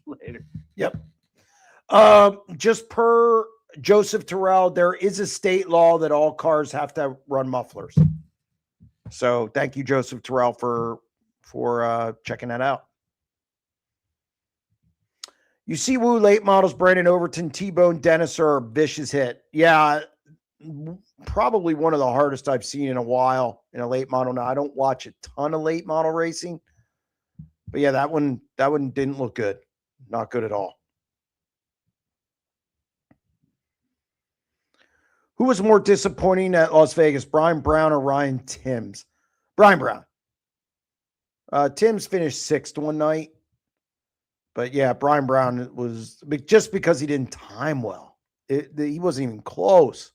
Later. Yep. Just per Joseph Terrell, there is a state law that all cars have to run mufflers. So thank you, Joseph Terrell, for checking that out. You see Woo late models, Brandon Overton, T-Bone, Dennis are a vicious hit. Yeah, probably one of the hardest I've seen in a while in a late model. Now, I don't watch a ton of late model racing, but yeah, that one didn't look good. Not good at all. Who was more disappointing at Las Vegas, Brian Brown or Ryan Timms? Brian Brown. Timms finished 6th one night. But yeah, Brian Brown was just because he didn't time well. He wasn't even close.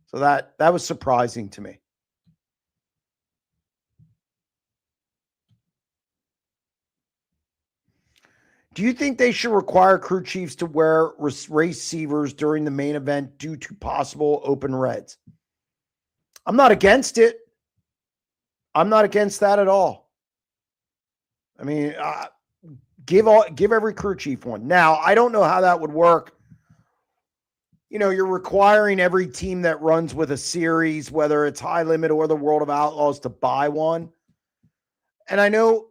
So that was surprising to me. Do you think they should require crew chiefs to wear receivers during the main event due to possible open reds? I'm not against it. I'm not against that at all. I mean, give every crew chief one. Now, I don't know how that would work. You're requiring every team that runs with a series, whether it's High Limit or the World of Outlaws, to buy one. And I know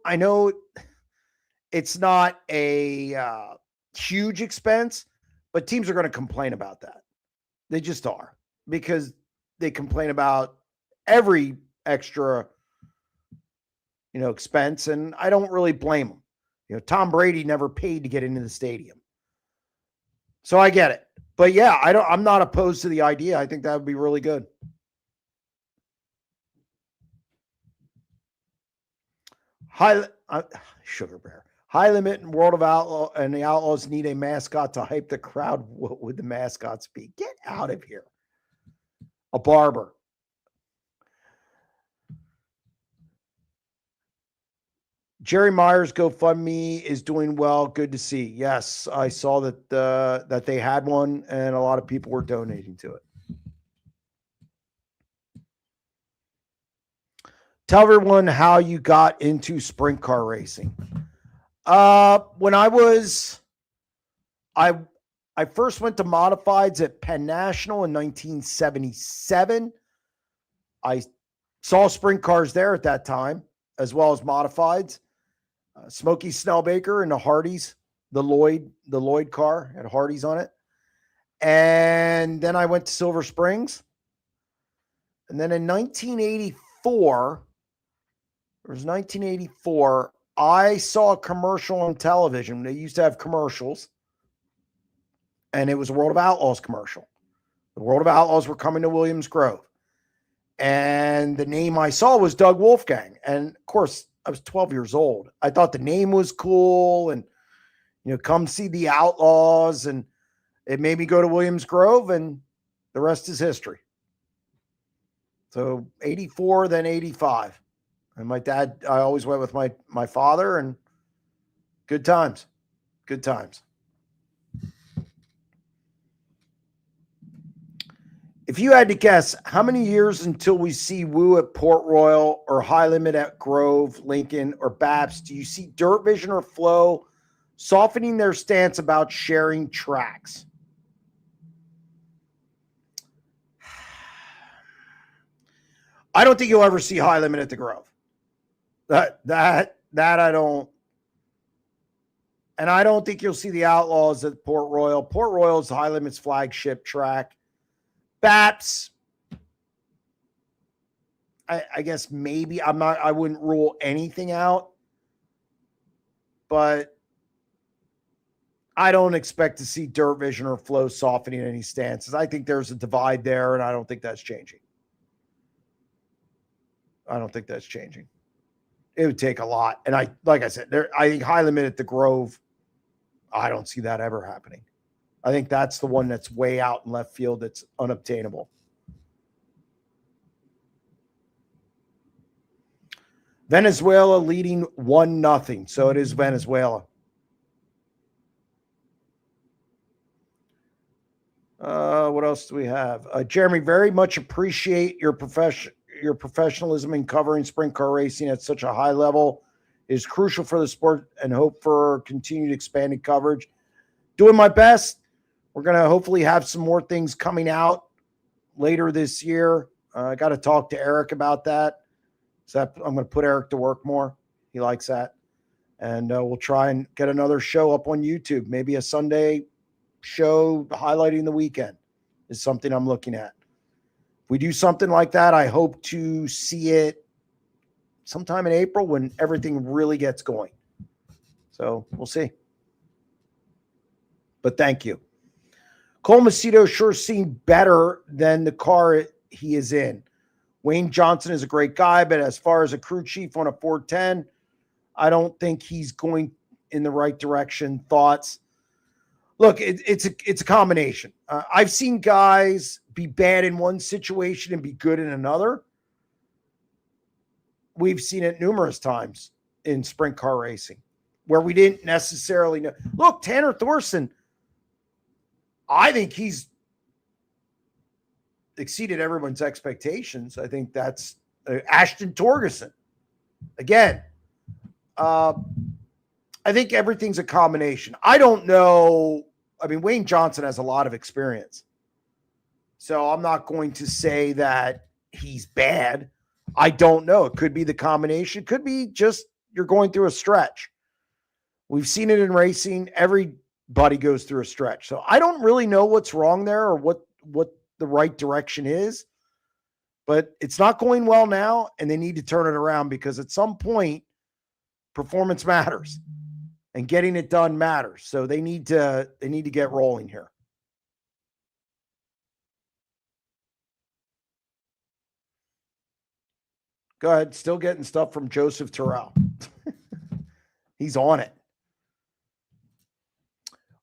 it's not a huge expense, but teams are going to complain about that. They just are, because they complain about every extra, expense, and I don't really blame them. Tom Brady never paid to get into the stadium. So I get it. But yeah, I'm not opposed to the idea. I think that would be really good. High Sugar Bear. High Limit and World of Outlaw and the Outlaws need a mascot to hype the crowd. What would the mascots be? Get out of here. A barber. Jerry Myers GoFundMe is doing well. Good to see. Yes, I saw that that they had one, and a lot of people were donating to it. Tell everyone how you got into sprint car racing. When I first went to modifieds at Penn National in 1977. I saw sprint cars there at that time, as well as modifieds. Smokey Snellbaker and the Hardys, the Lloyd car had Hardys on it. And then I went to Silver Springs. And then in 1984, I saw a commercial on television. They used to have commercials. And it was a World of Outlaws commercial. The World of Outlaws were coming to Williams Grove. And the name I saw was Doug Wolfgang. And of course, I was 12 years old. I thought the name was cool and, come see the Outlaws. And it made me go to Williams Grove, and the rest is history. So 84, then 85. And my dad, I always went with my father, and good times. Good times. If you had to guess, how many years until we see Woo at Port Royal or High Limit at Grove, Lincoln, or Baps do you see Dirt Vision or Flow softening their stance about sharing tracks? I don't think you'll ever see High Limit at the Grove. That I don't. And I don't think you'll see the Outlaws at Port Royal. Port Royal is High Limit's flagship track. Baps, I guess maybe I wouldn't rule anything out, but I don't expect to see Dirt Vision or Flow softening any stances. I think there's a divide there, and I don't think that's changing. It would take a lot. And like I said, I think High Limit at the Grove, I don't see that ever happening. I think that's the one that's way out in left field that's unobtainable. Venezuela leading 1-0. So it is Venezuela. What else do we have? Jeremy, very much appreciate your professionalism in covering sprint car racing at such a high level. It is crucial for the sport, and hope for continued expanded coverage. Doing my best. We're going to hopefully have some more things coming out later this year. I got to talk to Eric about that. So I'm going to put Eric to work more. He likes that. And we'll try and get another show up on YouTube. Maybe a Sunday show highlighting the weekend is something I'm looking at. If we do something like that, I hope to see it sometime in April when everything really gets going. So we'll see. But thank you. Cole Macedo sure seemed better than the car he is in. Wayne Johnson is a great guy, but as far as a crew chief on a 410, I don't think he's going in the right direction. Thoughts? Look, it's a combination. I've seen guys be bad in one situation and be good in another. We've seen it numerous times in sprint car racing where we didn't necessarily know. Look, Tanner Thorson, I think he's exceeded everyone's expectations. I think that's Ashton Torgerson. Again, I think everything's a combination. I don't know. I mean, Wayne Johnson has a lot of experience. So I'm not going to say that he's bad. I don't know. It could be the combination. It could be just you're going through a stretch. We've seen it in racing. Everybody goes through a stretch. So I don't really know what's wrong there or what the right direction is. But it's not going well now, and they need to turn it around because at some point, performance matters. And getting it done matters. So they need to get rolling here. Go ahead. Still getting stuff from Joseph Terrell. He's on it.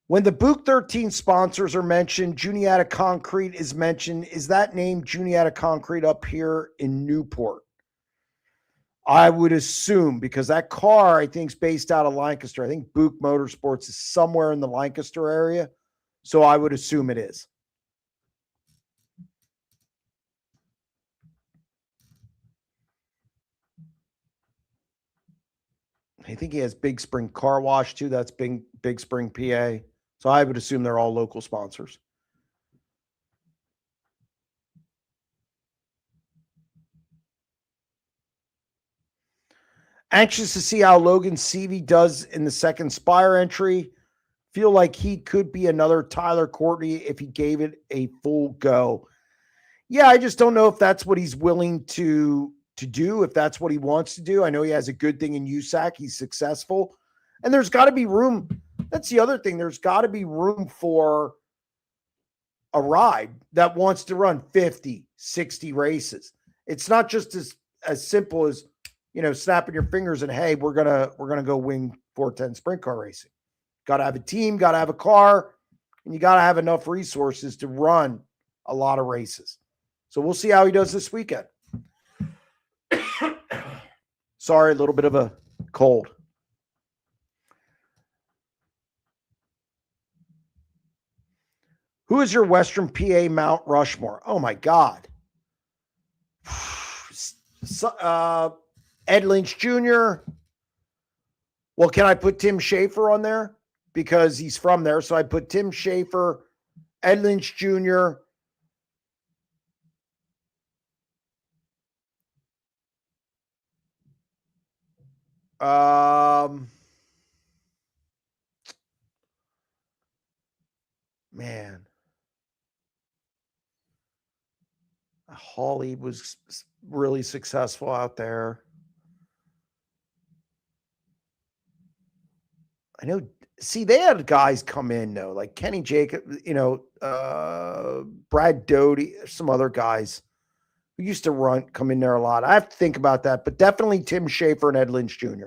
When the Book 13 sponsors are mentioned, Juniata Concrete is mentioned. Is that name Juniata Concrete up here in Newport? I would assume, because that car, I think, is based out of Lancaster. I think Book Motorsports is somewhere in the Lancaster area. So I would assume it is. I think he has Big Spring Car Wash too. That's Big Spring, PA. So I would assume they're all local sponsors. Anxious to see how Logan Seavey does in the second Spire entry. Feel like he could be another Tyler Courtney if he gave it a full go. Yeah, I just don't know if that's what he's willing to do, if that's what he wants to do. I know he has a good thing in USAC. He's successful. And there's got to be room. That's the other thing. There's got to be room for a ride that wants to run 50, 60 races. It's not just as simple as, snapping your fingers and, hey, we're gonna go win 410 sprint car racing. Got to have a team, got to have a car, and you got to have enough resources to run a lot of races. So we'll see how he does this weekend. Sorry, a little bit of a cold. Who is your Western PA Mount Rushmore? Oh, my God. Ed Lynch Jr. Well, can I put Tim Schaefer on there? Because he's from there. So I put Tim Schaefer, Ed Lynch Jr., man. Hawley was really successful out there. I know. See, they had guys come in though, like Kenny Jacob, Brad Doty, some other guys who used to come in there a lot. I have to think about that, but definitely Tim Schaefer and Ed Lynch Jr.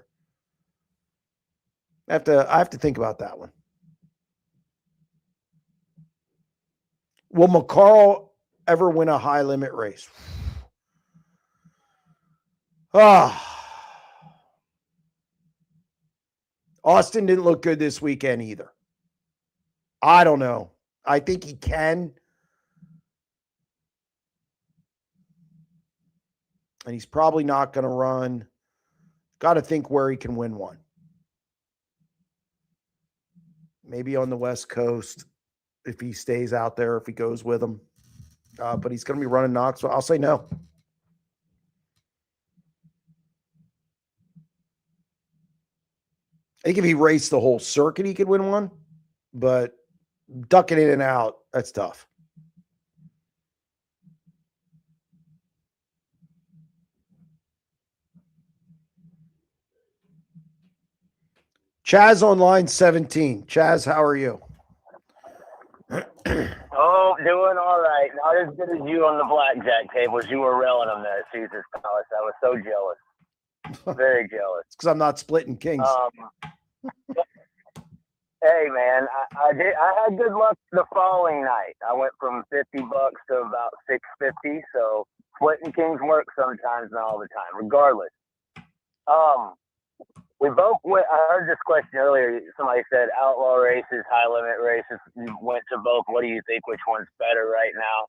I have to think about that one. Will McCarl ever win a high limit race? Austin didn't look good this weekend either. I don't know. I think he can. And he's probably not going to run. Got to think where he can win one. Maybe on the West Coast if he stays out there, if he goes with them. But he's going to be running Knoxville. I'll say no. I think if he raced the whole circuit, he could win one. But ducking in and out, that's tough. Chaz on line 17. Chaz, how are you? Oh, doing all right. Not as good as you on the blackjack tables. You were railing them there at Caesar's Palace. I was so jealous. Very jealous. It's because I'm not splitting kings. Hey, man, I had good luck the following night. I went from $50 to about $650. So splitting kings work sometimes, not all the time. Regardless, we both went. I heard this question earlier. Somebody said outlaw races, high limit races. You went to both. What do you think? Which one's better right now?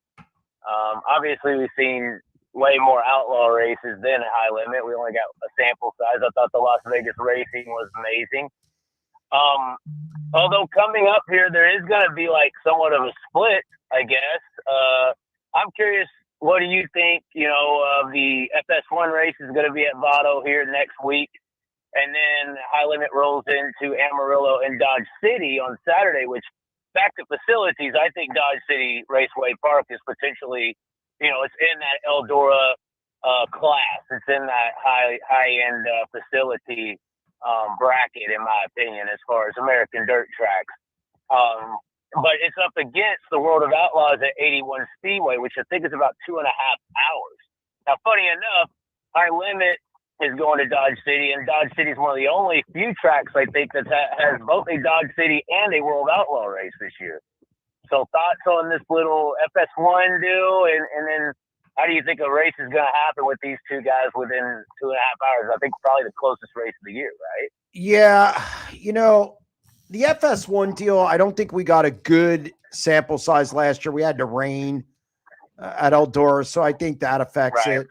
Obviously, we've seen way more outlaw races than high limit. We only got a sample size. I thought the Las Vegas racing was amazing. Although coming up here, there is going to be like somewhat of a split, I guess. I'm curious, what do you think, the FS1 race is going to be at Vado here next week. And then high limit rolls into Amarillo and Dodge City on Saturday, which back to facilities, I think Dodge City Raceway Park is potentially, it's in that Eldora class. It's in that high-end facility bracket, in my opinion, as far as American dirt tracks. But it's up against the World of Outlaws at 81 Speedway, which I think is about 2.5 hours. Now, funny enough, high limit is going to Dodge City, and Dodge City is one of the only few tracks I think that has both a Dodge City and a World Outlaw race this year. So thoughts on this little FS1 deal, and then how do you think a race is going to happen with these two guys within 2.5 hours? I think probably the closest race of the year, right? Yeah, the FS1 deal, I don't think we got a good sample size last year. We had to rain at Eldora, so I think that affects it.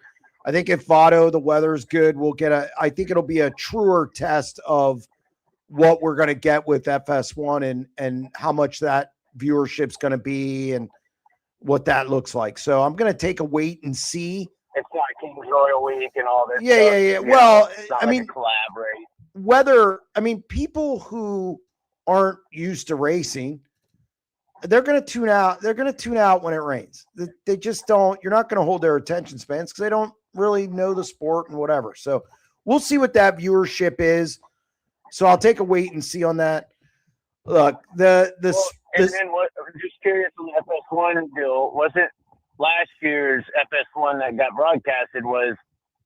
I think if Vado, the weather's good, we'll get I think it'll be a truer test of what we're going to get with FS1 and how much that viewership's going to be and what that looks like. So I'm going to take a wait and see. It's like King's Royal Week and all this. Yeah. Well, I mean, collaborate. People who aren't used to racing, they're going to tune out. They're going to tune out when it rains. They just don't. You're not going to hold their attention spans because they don't really know the sport and whatever. So we'll see what that viewership is. So I'll take a wait and see on that. Look, and then what? I'm just curious on the FS1 deal. Wasn't last year's FS1 that got broadcasted was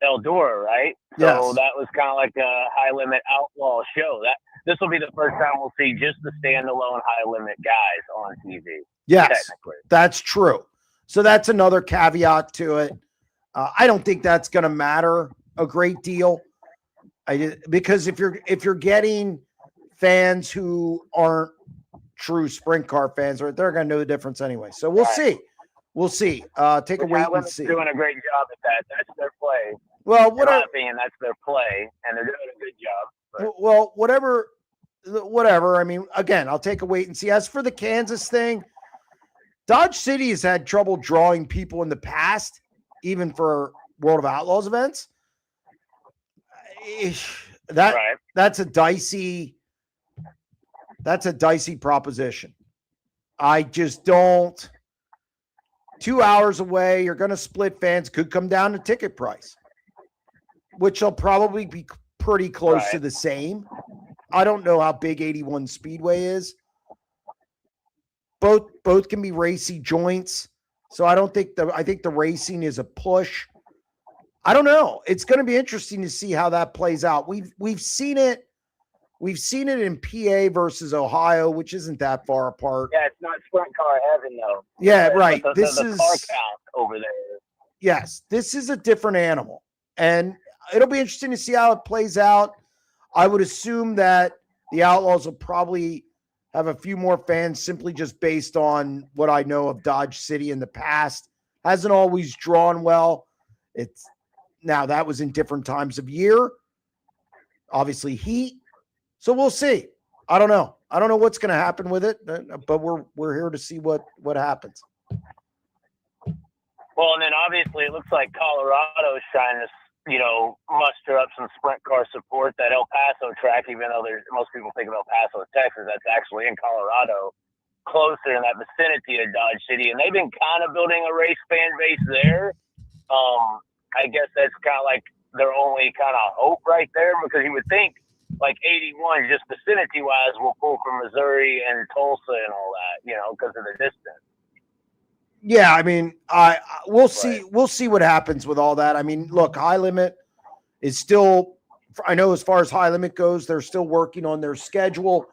Eldora, right? So Yes. that was kind of like a high limit outlaw show. This will be the first time we'll see just the standalone high limit guys on TV. Yes, technically. that's true. So that's another caveat to it. I don't think that's going to matter a great deal. Because if you're getting fans who aren't true sprint car fans, they're going to know the difference anyway. So we'll see. We'll see. Take a wait and see. Doing a great job at that. That's their play. Well, in my opinion, that's their play, and they're doing a good job. But. Well, whatever. I mean, again, I'll take a wait and see. As for the Kansas thing, Dodge City has had trouble drawing people in the past, even for World of Outlaws events. That's a dicey proposition. I just don't. 2 hours away, you're going to split fans. Could come down to ticket price, which will probably be pretty close to the same. I don't know how big 81 Speedway is. Both can be racy joints. So I think the racing is a push. I don't know. It's going to be interesting to see how that plays out. We've seen it. We've seen it in PA versus Ohio, which isn't that far apart. Yeah, it's not sprint car heaven though. Yeah, right. This is car count over there. Yes, this is a different animal, and it'll be interesting to see how it plays out. I would assume that the Outlaws will probably have a few more fans simply just based on what I know of Dodge City in the past. Hasn't always drawn well. Now that was in different times of year. Obviously heat. So we'll see. I don't know. I don't know what's going to happen with it, but we're here to see what happens. Well, and then obviously it looks like Colorado's trying to, muster up some sprint car support. That El Paso track, even though most people think of El Paso as Texas, that's actually in Colorado, closer in that vicinity of Dodge City. And they've been kind of building a race fan base there. I guess that's kind of like their only kind of hope right there, because you would think like 81, just vicinity-wise, will pull from Missouri and Tulsa and all that, because of the distance. Yeah, I mean, we'll see. We'll see what happens with all that. I mean, look, High Limit is still. I know as far as High Limit goes, they're still working on their schedule.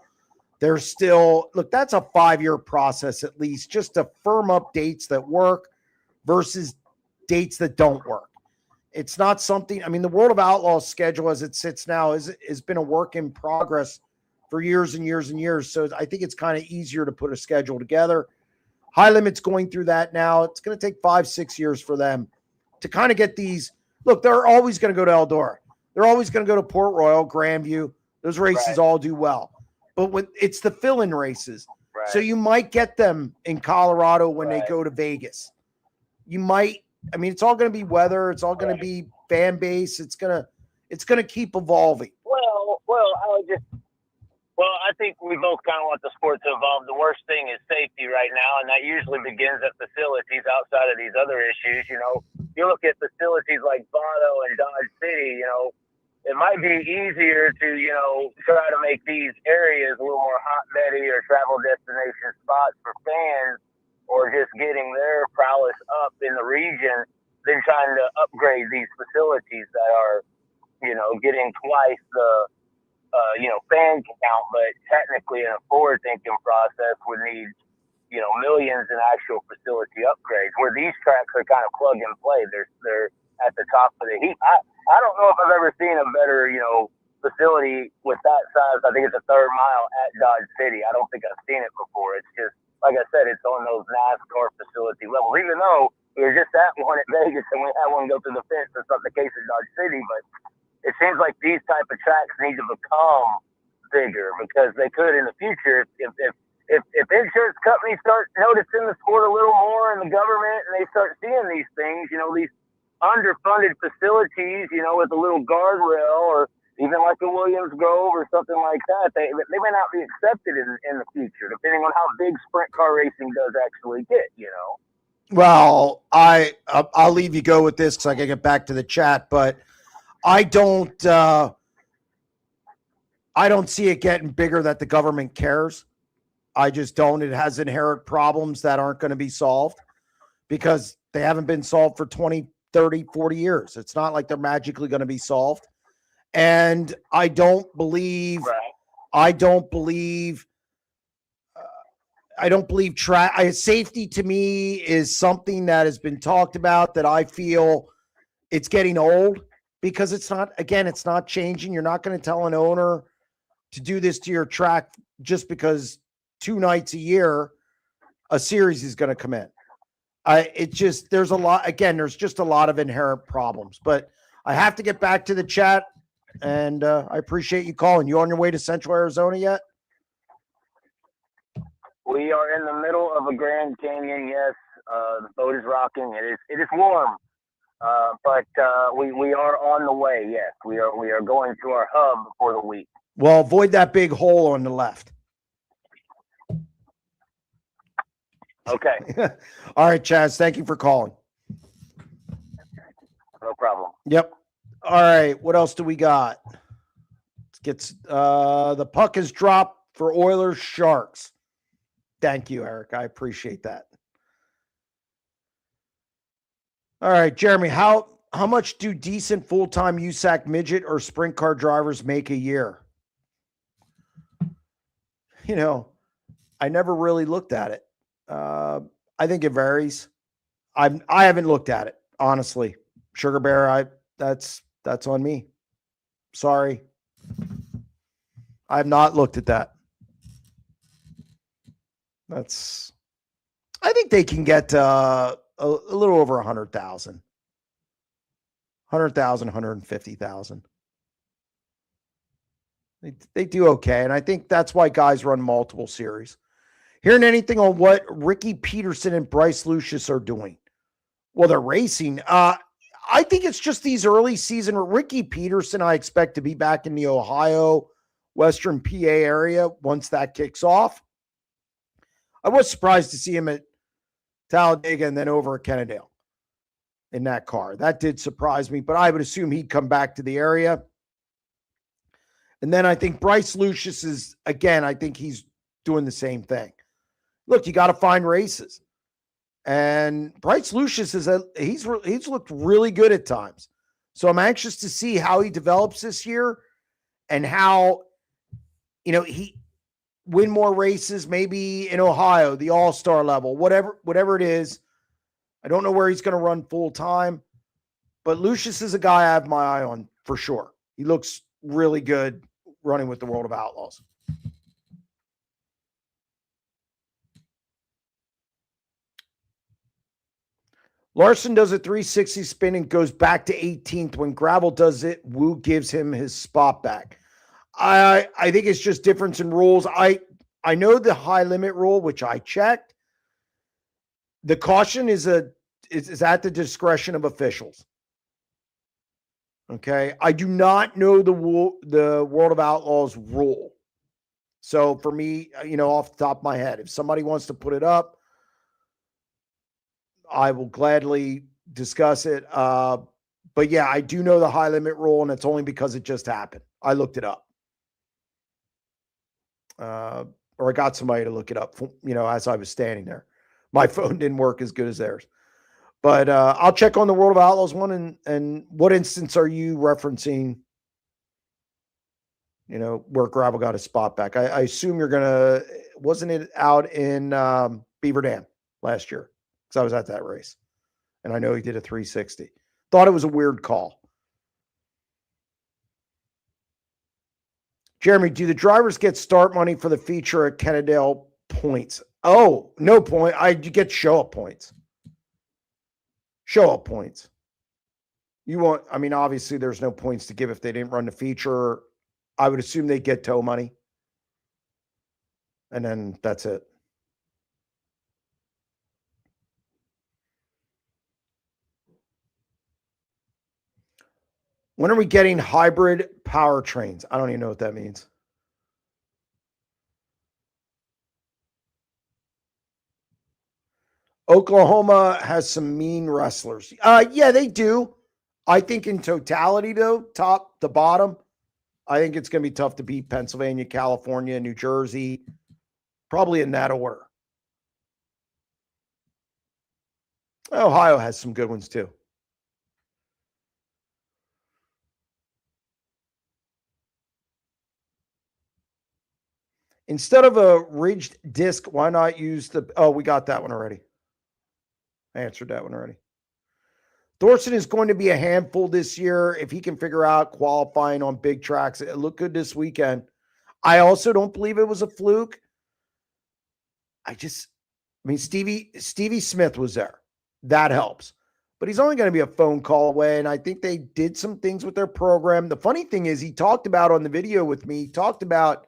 They're still that's a 5-year process at least, just to firm up dates that work versus dates that don't work. It's not something. I mean, the World of Outlaws schedule as it sits now has been a work in progress for years and years and years. So I think it's kind of easier to put a schedule together. High Limit's going through that now. It's going to take 5-6 years for them to kind of get these. Look, they're always going to go to Eldora. They're always going to go to Port Royal, Grandview. Those races all do well. But it's the fill-in races. Right. So you might get them in Colorado when they go to Vegas. You might. I mean, it's all going to be weather. It's all going to be fan base. It's going to keep evolving. Well, I think we both kind of want the sport to evolve. The worst thing is safety right now, and that usually begins at facilities outside of these other issues. You look at facilities like Vado and Dodge City, it might be easier to, try to make these areas a little more hotbeddy or travel destination spots for fans, or just getting their prowess up in the region than trying to upgrade these facilities that are, getting twice the fan count, but technically in a forward-thinking process would need millions in actual facility upgrades. Where these tracks are kind of plug and play, they're at the top of the heap. I don't know if I've ever seen a better facility with that size. I think it's a third mile at Dodge City. I don't think I've seen it before. It's just like I said, it's on those NASCAR facility levels. Even though we were just at one at Vegas and we had one go through the fence. That's not the case at Dodge City, but it seems like these type of tracks need to become bigger because they could in the future if insurance companies start noticing the sport a little more and the government and they start seeing these things, these underfunded facilities, with a little guardrail or even like a Williams Grove or something like that, they may not be accepted in the future, depending on how big sprint car racing does actually get, Well, I'll leave you go with this because I can get back to the chat, but I don't see it getting bigger that the government cares. I just don't. It has inherent problems that aren't going to be solved because they haven't been solved for 20, 30, 40 years. It's not like they're magically going to be solved. And I don't believe safety to me is something that has been talked about that I feel it's getting old because it's not changing. You're not going to tell an owner to do this to your track just because 2 nights a year a series is going to come in. There's just a lot of inherent problems, but I have to get back to the chat and I appreciate you calling. You on your way to Central Arizona yet? We are in the middle of a Grand Canyon. Yes. The boat is rocking. It is warm. But we are on the way. Yes, we are going to our hub for the week. Well, avoid that big hole on the left. Okay. All right, Chaz. Thank you for calling. No problem. Yep. All right. What else do we got? Let's get the puck is dropped for Oilers Sharks. Thank you, Eric. I appreciate that. All right, Jeremy, how much do decent full-time USAC midget or sprint car drivers make a year? I never really looked at it. I think it varies. I haven't looked at it, honestly. Sugar Bear, that's on me. Sorry. I have not looked at that. I think they can get a little over 100,000. 100,000, 150,000. They do okay, and I think that's why guys run multiple series. Hearing anything on what Ricky Peterson and Bryce Lucius are doing? Well, they're racing. I think it's just these early season. Ricky Peterson, I expect to be back in the Ohio, Western PA area once that kicks off. I was surprised to see him at Talladega and then over at Kennedale in that car. That did surprise me, but I would assume he'd come back to the area. And then I think Bryce Lucius is, again, I think he's doing the same thing. Look, you got to find races. And Bryce Lucius he's looked really good at times. So I'm anxious to see how he develops this year and how, he win more races, maybe in Ohio, the all-star level, whatever it is. I don't know where he's going to run full time, but Lucius is a guy I have my eye on for sure. He looks really good running with the World of Outlaws. Larson does a 360 spin and goes back to 18th. When Gravel does it, Wu gives him his spot back. I think it's just difference in rules. I know the high limit rule, which I checked. The caution is at the discretion of officials. Okay. I do not know the World of Outlaws rule. So for me, off the top of my head, if somebody wants to put it up, I will gladly discuss it. But yeah, I do know the high limit rule, and it's only because it just happened. I looked it up. Or I got somebody to look it up, as I was standing there. My phone didn't work as good as theirs. But I'll check on the World of Outlaws one. And what instance are you referencing where gravel got his spot back. I assume you're going to, wasn't it out in Beaver Dam last year? Because I was at that race. And I know he did a 360. Thought it was a weird call. Jeremy, do the drivers get start money for the feature at Kennedale points? Oh, no point. You get show-up points. Show-up points. Obviously there's no points to give if they didn't run the feature. I would assume they get tow money. And then that's it. When are we getting hybrid powertrains? I don't even know what that means. Oklahoma has some mean wrestlers. Yeah, they do. I think in totality, though, top to bottom, I think it's going to be tough to beat Pennsylvania, California, New Jersey, probably in that order. Ohio has some good ones, too. Instead of a ridged disc, why not use we got that one already. I answered that one already. Thorson is going to be a handful this year if he can figure out qualifying on big tracks. It looked good this weekend. I also don't believe it was a fluke. Stevie Smith was there. That helps. But he's only going to be a phone call away, and I think they did some things with their program. The funny thing is he talked about on the video with me, he talked about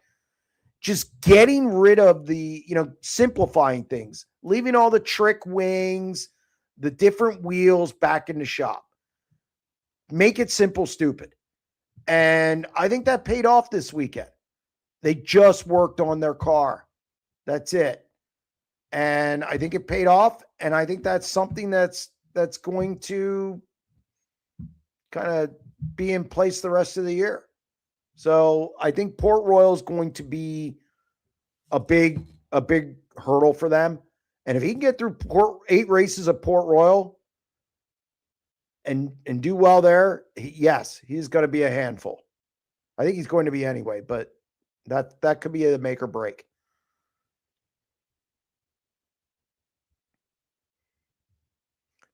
just getting rid of the, simplifying things, leaving all the trick wings, the different wheels back in the shop. Make it simple, stupid. And I think that paid off this weekend. They just worked on their car. That's it. And I think it paid off. And I think that's something that's going to kind of be in place the rest of the year. So I think Port Royal is going to be a big hurdle for them. And if he can get through 8 races of Port Royal and do well there, yes, he's going to be a handful. I think he's going to be anyway, but that could be a make or break.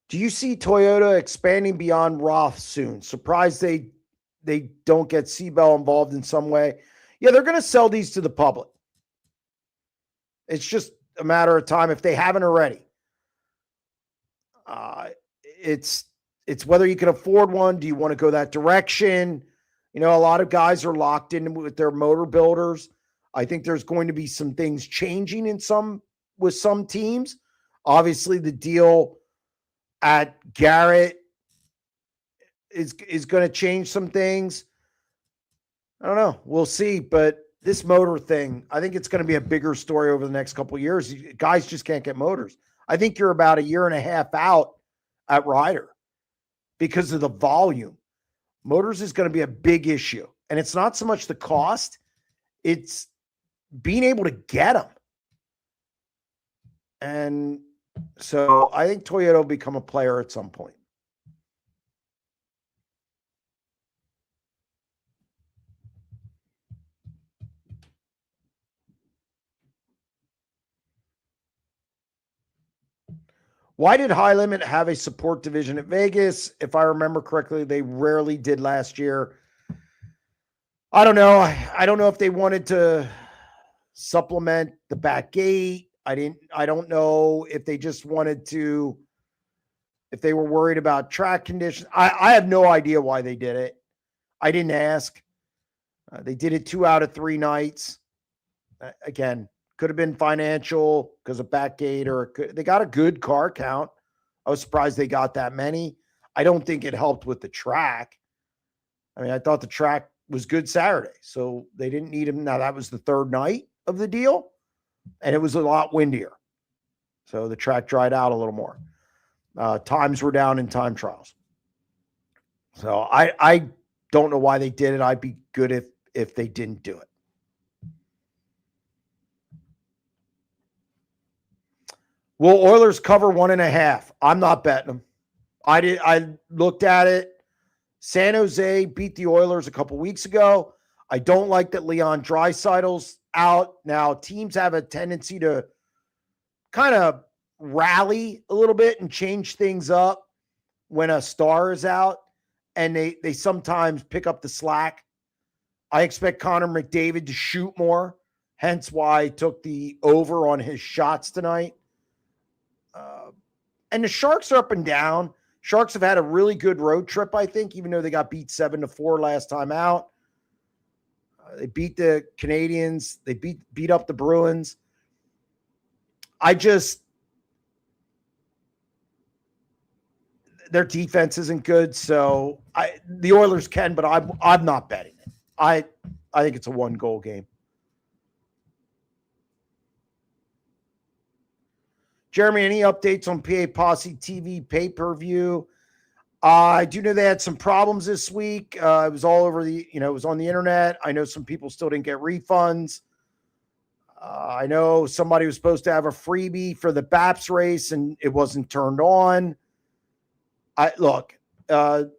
Do you see Toyota expanding beyond Roth soon? Surprised they don't get Seabell involved in some way. Yeah, they're going to sell these to the public. It's just a matter of time if they haven't already. It's whether you can afford one. Do you want to go that direction? A lot of guys are locked in with their motor builders. I think there's going to be some things changing with some teams. Obviously, the deal at Garrett is going to change some things. I don't know. We'll see. But this motor thing, I think it's going to be a bigger story over the next couple of years. Guys just can't get motors. I think you're about a year and a half out at Ryder because of the volume. Motors is going to be a big issue. And it's not so much the cost. It's being able to get them. And so I think Toyota will become a player at some point. Why did High Limit have a support division at Vegas? If I remember correctly, they rarely did last year. I don't know. I don't know if they wanted to supplement the back gate. I don't know if they just wanted to, if they were worried about track conditions. I have no idea why they did it. I didn't ask. They did it 2 out of 3 nights. Again, could have been financial because of back gate, or they got a good car count. I was surprised they got that many. I don't think it helped with the track. I thought the track was good Saturday, so they didn't need him. Now, that was the 3rd night of the deal, and it was a lot windier. So the track dried out a little more. Times were down in time trials. So I don't know why they did it. I'd be good if they didn't do it. Will Oilers cover 1.5? I'm not betting them. I looked at it. San Jose beat the Oilers a couple weeks ago. I don't like that Leon Dreisaitl's out. Now, teams have a tendency to kind of rally a little bit and change things up when a star is out, and they sometimes pick up the slack. I expect Connor McDavid to shoot more, hence why I took the over on his shots tonight. And the Sharks are up and down. Sharks have had a really good road trip, I think, even though they got beat 7-4 last time out. They beat the Canadiens. They beat up the Bruins. Their defense isn't good, so the Oilers can, but I'm not betting it. I think it's a 1-goal game. Jeremy, any updates on PA Posse TV pay-per-view? I do know they had some problems this week. It was all over it was on the internet. I know some people still didn't get refunds. I know somebody was supposed to have a freebie for the BAPS race and it wasn't turned on.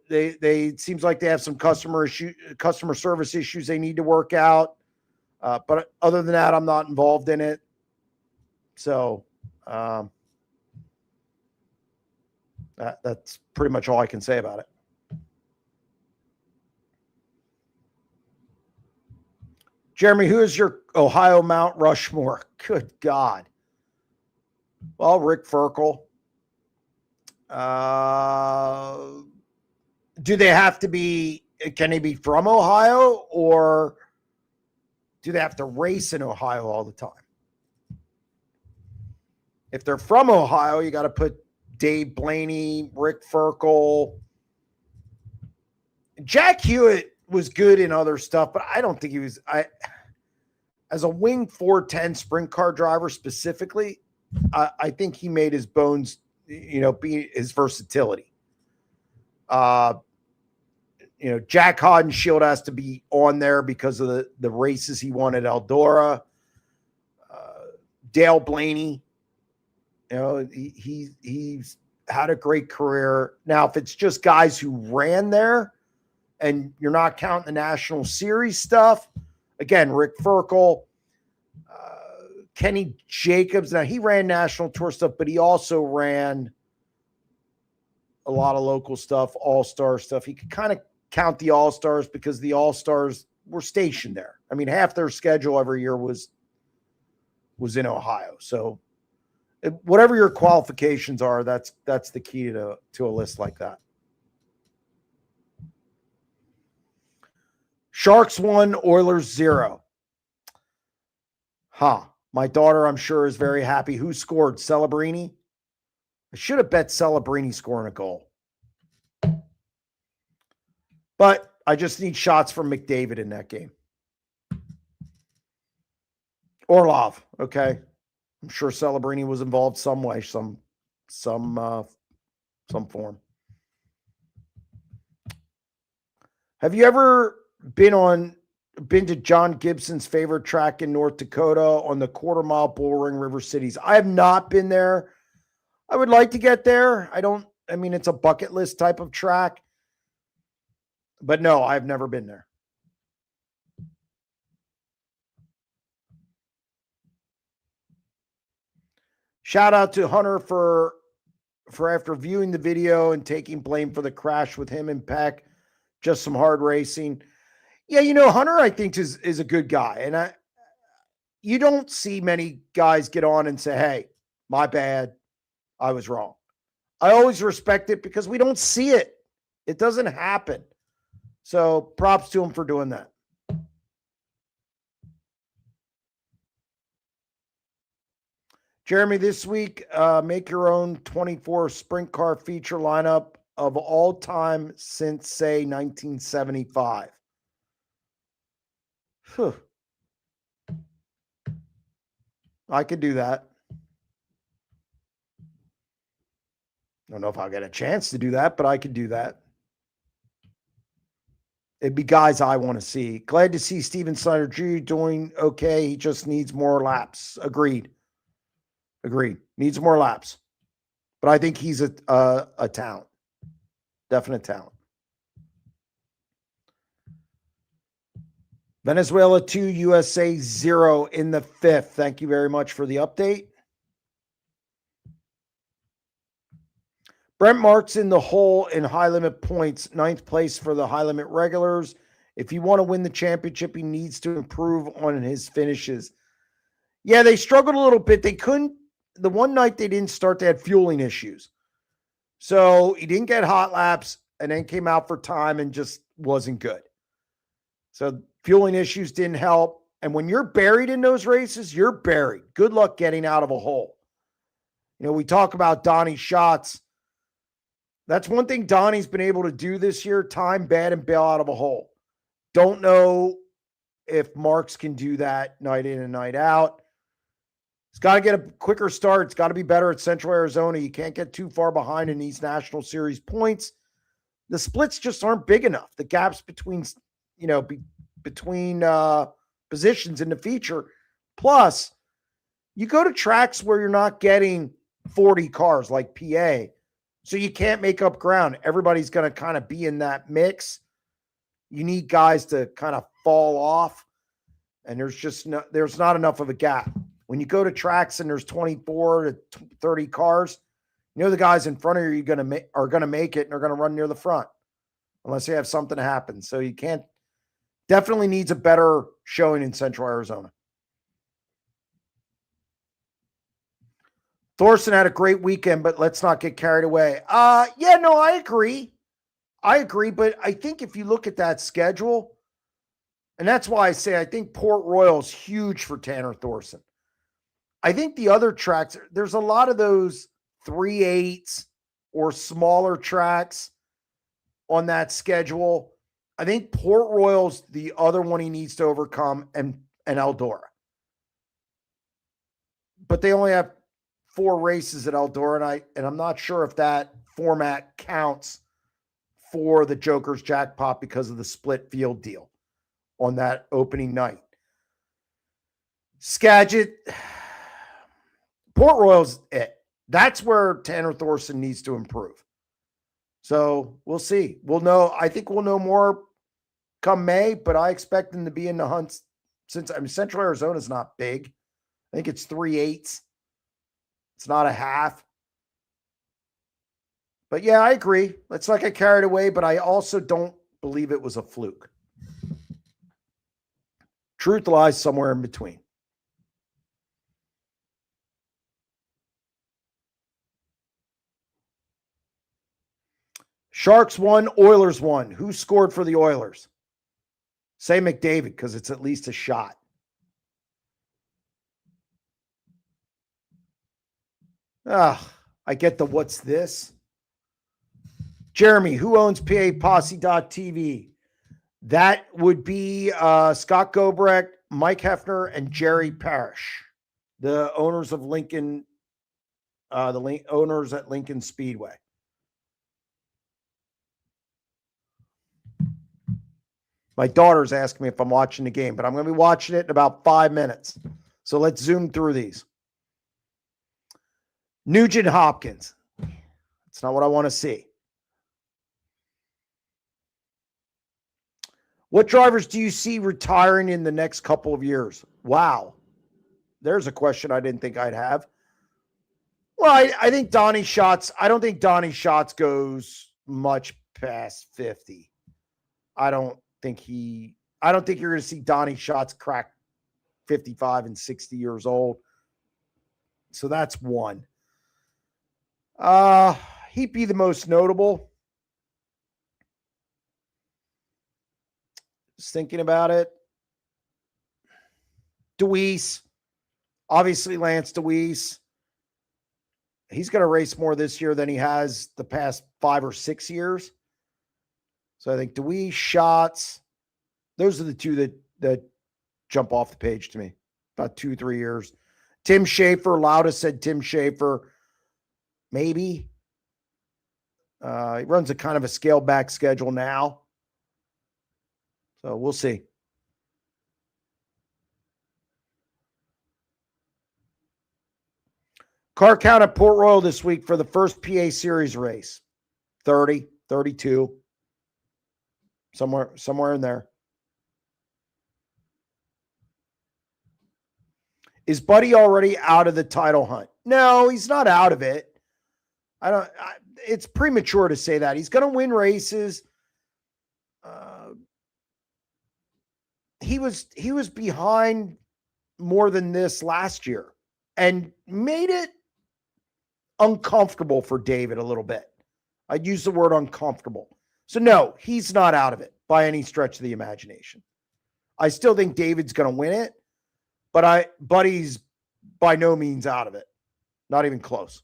They seems like they have some customer service issues they need to work out. But other than that, I'm not involved in it. So that's pretty much all I can say about it. Jeremy, who is your Ohio Mount Rushmore? Good God. Well, Rick Ferkel. Do they have to be, can they be from Ohio, or do they have to race in Ohio all the time? If they're from Ohio, you got to put Dave Blaney, Rick Ferkel. Jack Hewitt was good in other stuff, but I don't think he was. As a wing 410 sprint car driver specifically, I think he made his bones, be his versatility. Jack Hodenshield has to be on there because of the races he won at Eldora. Dale Blaney, he's had a great career. Now, if it's just guys who ran there and you're not counting the National Series stuff, again, Rick Ferkel, Kenny Jacobs. Now, he ran National Tour stuff, but he also ran a lot of local stuff, all-star stuff. He could kind of count the all-stars because the all-stars were stationed there. I mean, half their schedule every year was in Ohio. So whatever your qualifications are, that's the key to a list like that. Sharks 1, Oilers 0. My daughter, I'm sure, is very happy. Who scored? Celebrini? I should have bet Celebrini scoring a goal. But I just need shots from McDavid in that game. Orlov, okay. I'm sure Celebrini was involved some way, some form. Have you ever been to John Gibson's favorite track in North Dakota on the quarter-mile Bull Ring River Cities? I have not been there. I would like to get there. It's a bucket list type of track. But no, I've never been there. Shout out to Hunter for after viewing the video and taking blame for the crash with him and Peck. Just some hard racing. Yeah, Hunter, I think, is a good guy. And you don't see many guys get on and say, hey, my bad. I was wrong. I always respect it because we don't see it. It doesn't happen. So props to him for doing that. Jeremy, this week, make your own 24 sprint car feature lineup of all time since, say, 1975. I could do that. I don't know if I'll get a chance to do that, but I could do that. It'd be guys I want to see. Glad to see Steven Snyder Jr. doing okay. He just needs more laps. Agreed. Needs more laps. But I think he's a talent. Definite talent. Venezuela 2, USA 0 in the 5th. Thank you very much for the update. Brent Marks in the hole in high limit points, 9th place for the high limit regulars. If you want to win the championship, he needs to improve on his finishes. Yeah, they struggled a little bit. They couldn't, the one night they didn't start, they had fueling issues. So he didn't get hot laps and then came out for time and just wasn't good. So fueling issues didn't help. And when you're buried in those races, you're buried. Good luck getting out of a hole. You know, we talk about Donnie Schatz. That's one thing Donnie's been able to do this year, time bad and bail out of a hole. Don't know if Marks can do that night in and night out. He's got to get a quicker start. It's got to be better at Central Arizona. You can't get too far behind in these National Series points. The splits just aren't big enough. The gaps between, between positions in the feature. Plus, you go to tracks where you're not getting 40 cars like PA, so you can't make up ground. Everybody's going to kind of be in that mix. You need guys to kind of fall off, and there's not enough of a gap. When you go to tracks and there's 24 to 30 cars, the guys in front of you are going to make it and are going to run near the front unless they have something to happen. So you can't. Definitely needs a better showing in Central Arizona. Thorson had a great weekend, but let's not get carried away. I agree. But I think if you look at that schedule, and that's why I say I think Port Royal's huge for Tanner Thorson. I think the other tracks, there's a lot of those 3/8 or smaller tracks on that schedule. I think Port Royal's the other one he needs to overcome, and Eldora. But they only have 4 races at Eldora, and I'm not sure if that format counts for the Joker's jackpot because of the split field deal on that opening night. Skagit, Port Royal's it. That's where Tanner Thorson needs to improve. So we'll see. We'll know. I think we'll know more come May, but I expect them to be in the hunt since Central Arizona is not big. I think it's 3/8. It's not a half. But yeah, I agree. Let's not get carried away, but I also don't believe it was a fluke. Truth lies somewhere in between. Sharks won, Oilers won. Who scored for the Oilers? Say McDavid, because it's at least a shot. I get the what's this? Jeremy, who owns PAPosse.tv? That would be Scott Gobrecht, Mike Hefner, and Jerry Parrish, the owners of Lincoln, owners at Lincoln Speedway. My daughter's asking me if I'm watching the game, but I'm going to be watching it in about 5 minutes. So let's zoom through these. Nugent Hopkins. It's not what I want to see. What drivers do you see retiring in the next couple of years? Wow. There's a question I didn't think I'd have. Well, I think Donnie Schatz, I don't think Donnie Schatz goes much past 50. I don't think you're going to see Donnie Schatz crack 55 and 60 years old. So that's one. He'd be the most notable. Just thinking about it. Deweese. Obviously, Lance Deweese. He's going to race more this year than he has the past 5 or 6 years. So I think Deweese, Schatz, those are the two that jump off the page to me. About 2-3 years. Tim Schaefer, Lauda said Tim Schaefer. Maybe. He runs a kind of a scaled back schedule now. So we'll see. Car count at Port Royal this week for the first PA Series race. 30, 32. Somewhere in there. Is Buddy already out of the title hunt? No, he's not out of it. It's premature to say that. He's going to win races. He was behind more than this last year and made it uncomfortable for David a little bit. I'd use the word uncomfortable. So no, he's not out of it by any stretch of the imagination. I still think David's going to win it, but Buddy's by no means out of it. Not even close.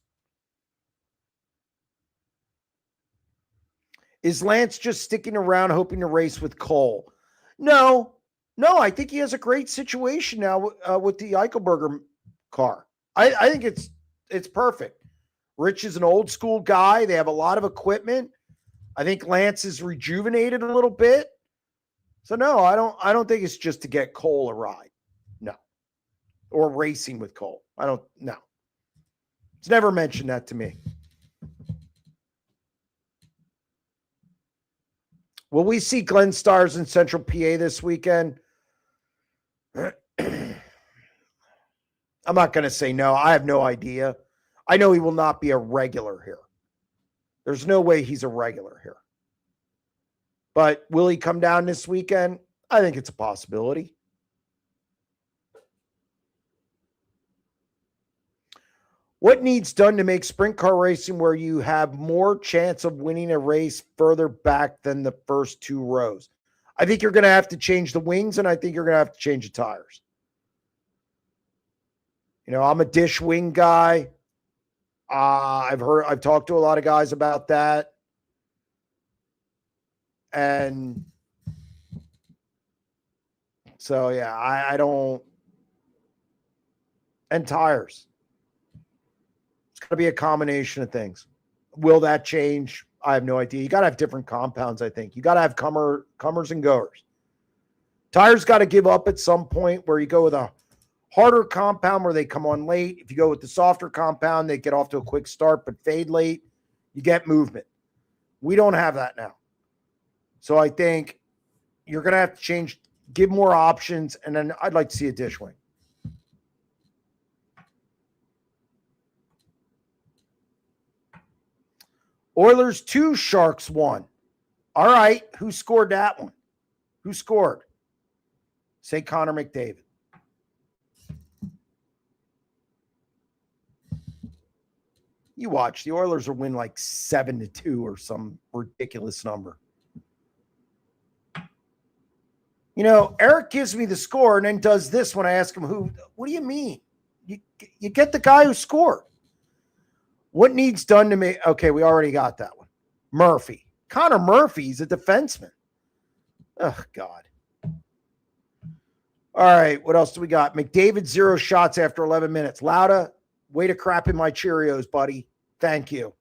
Is Lance just sticking around hoping to race with Cole? No, I think he has a great situation now with the Eichelberger car. I think it's perfect. Rich is an old school guy. They have a lot of equipment. I think Lance is rejuvenated a little bit. So no, I don't think it's just to get Cole a ride. No. Or racing with Cole. No. It's never mentioned that to me. Will we see Glenn Stars in Central PA this weekend? I'm not going to say no. I have no idea. I know he will not be a regular here. There's no way he's a regular here. But will he come down this weekend? I think it's a possibility. What needs done to make sprint car racing where you have more chance of winning a race further back than the first two rows? I think you're going to have to change the wings, and I think you're going to have to change the tires. I'm a dish wing guy. I've talked to a lot of guys about that. And so, yeah, I don't. And tires. It's going to be a combination of things. Will that change? I have no idea. You got to have different compounds, I think. You got to have comers and goers. Tires got to give up at some point where you go with a harder compound where they come on late. If you go with the softer compound, they get off to a quick start but fade late. You get movement. We don't have that now. So I think you're going to have to change, give more options, and then I'd like to see a dish wing. Oilers 2, Sharks 1. All right. Who scored that one? Who scored? Say Connor McDavid. You watch. The Oilers will win like 7-2 or some ridiculous number. Eric gives me the score and then does this when I ask him who. What do you mean? You get the guy who scored. What needs done to make? Okay, we already got that one. Murphy. Connor Murphy's a defenseman. Oh, God. All right, what else do we got? McDavid 0 shots after 11 minutes. Lauda, way to crap in my Cheerios, buddy. Thank you.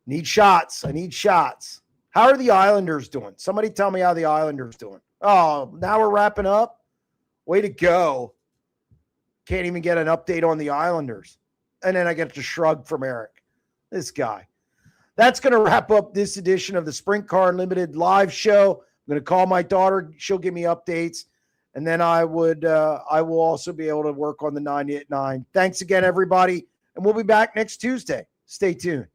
Need shots. I need shots. How are the Islanders doing? Somebody tell me how the Islanders doing. Oh, now we're wrapping up? Way to go. Can't even get an update on the Islanders. And then I get to shrug from Eric. This guy. That's going to wrap up this edition of the Sprint Car Unlimited live show. I'm going to call my daughter. She'll give me updates. And then I will also be able to work on the 98.9. Thanks again, everybody. And we'll be back next Tuesday. Stay tuned.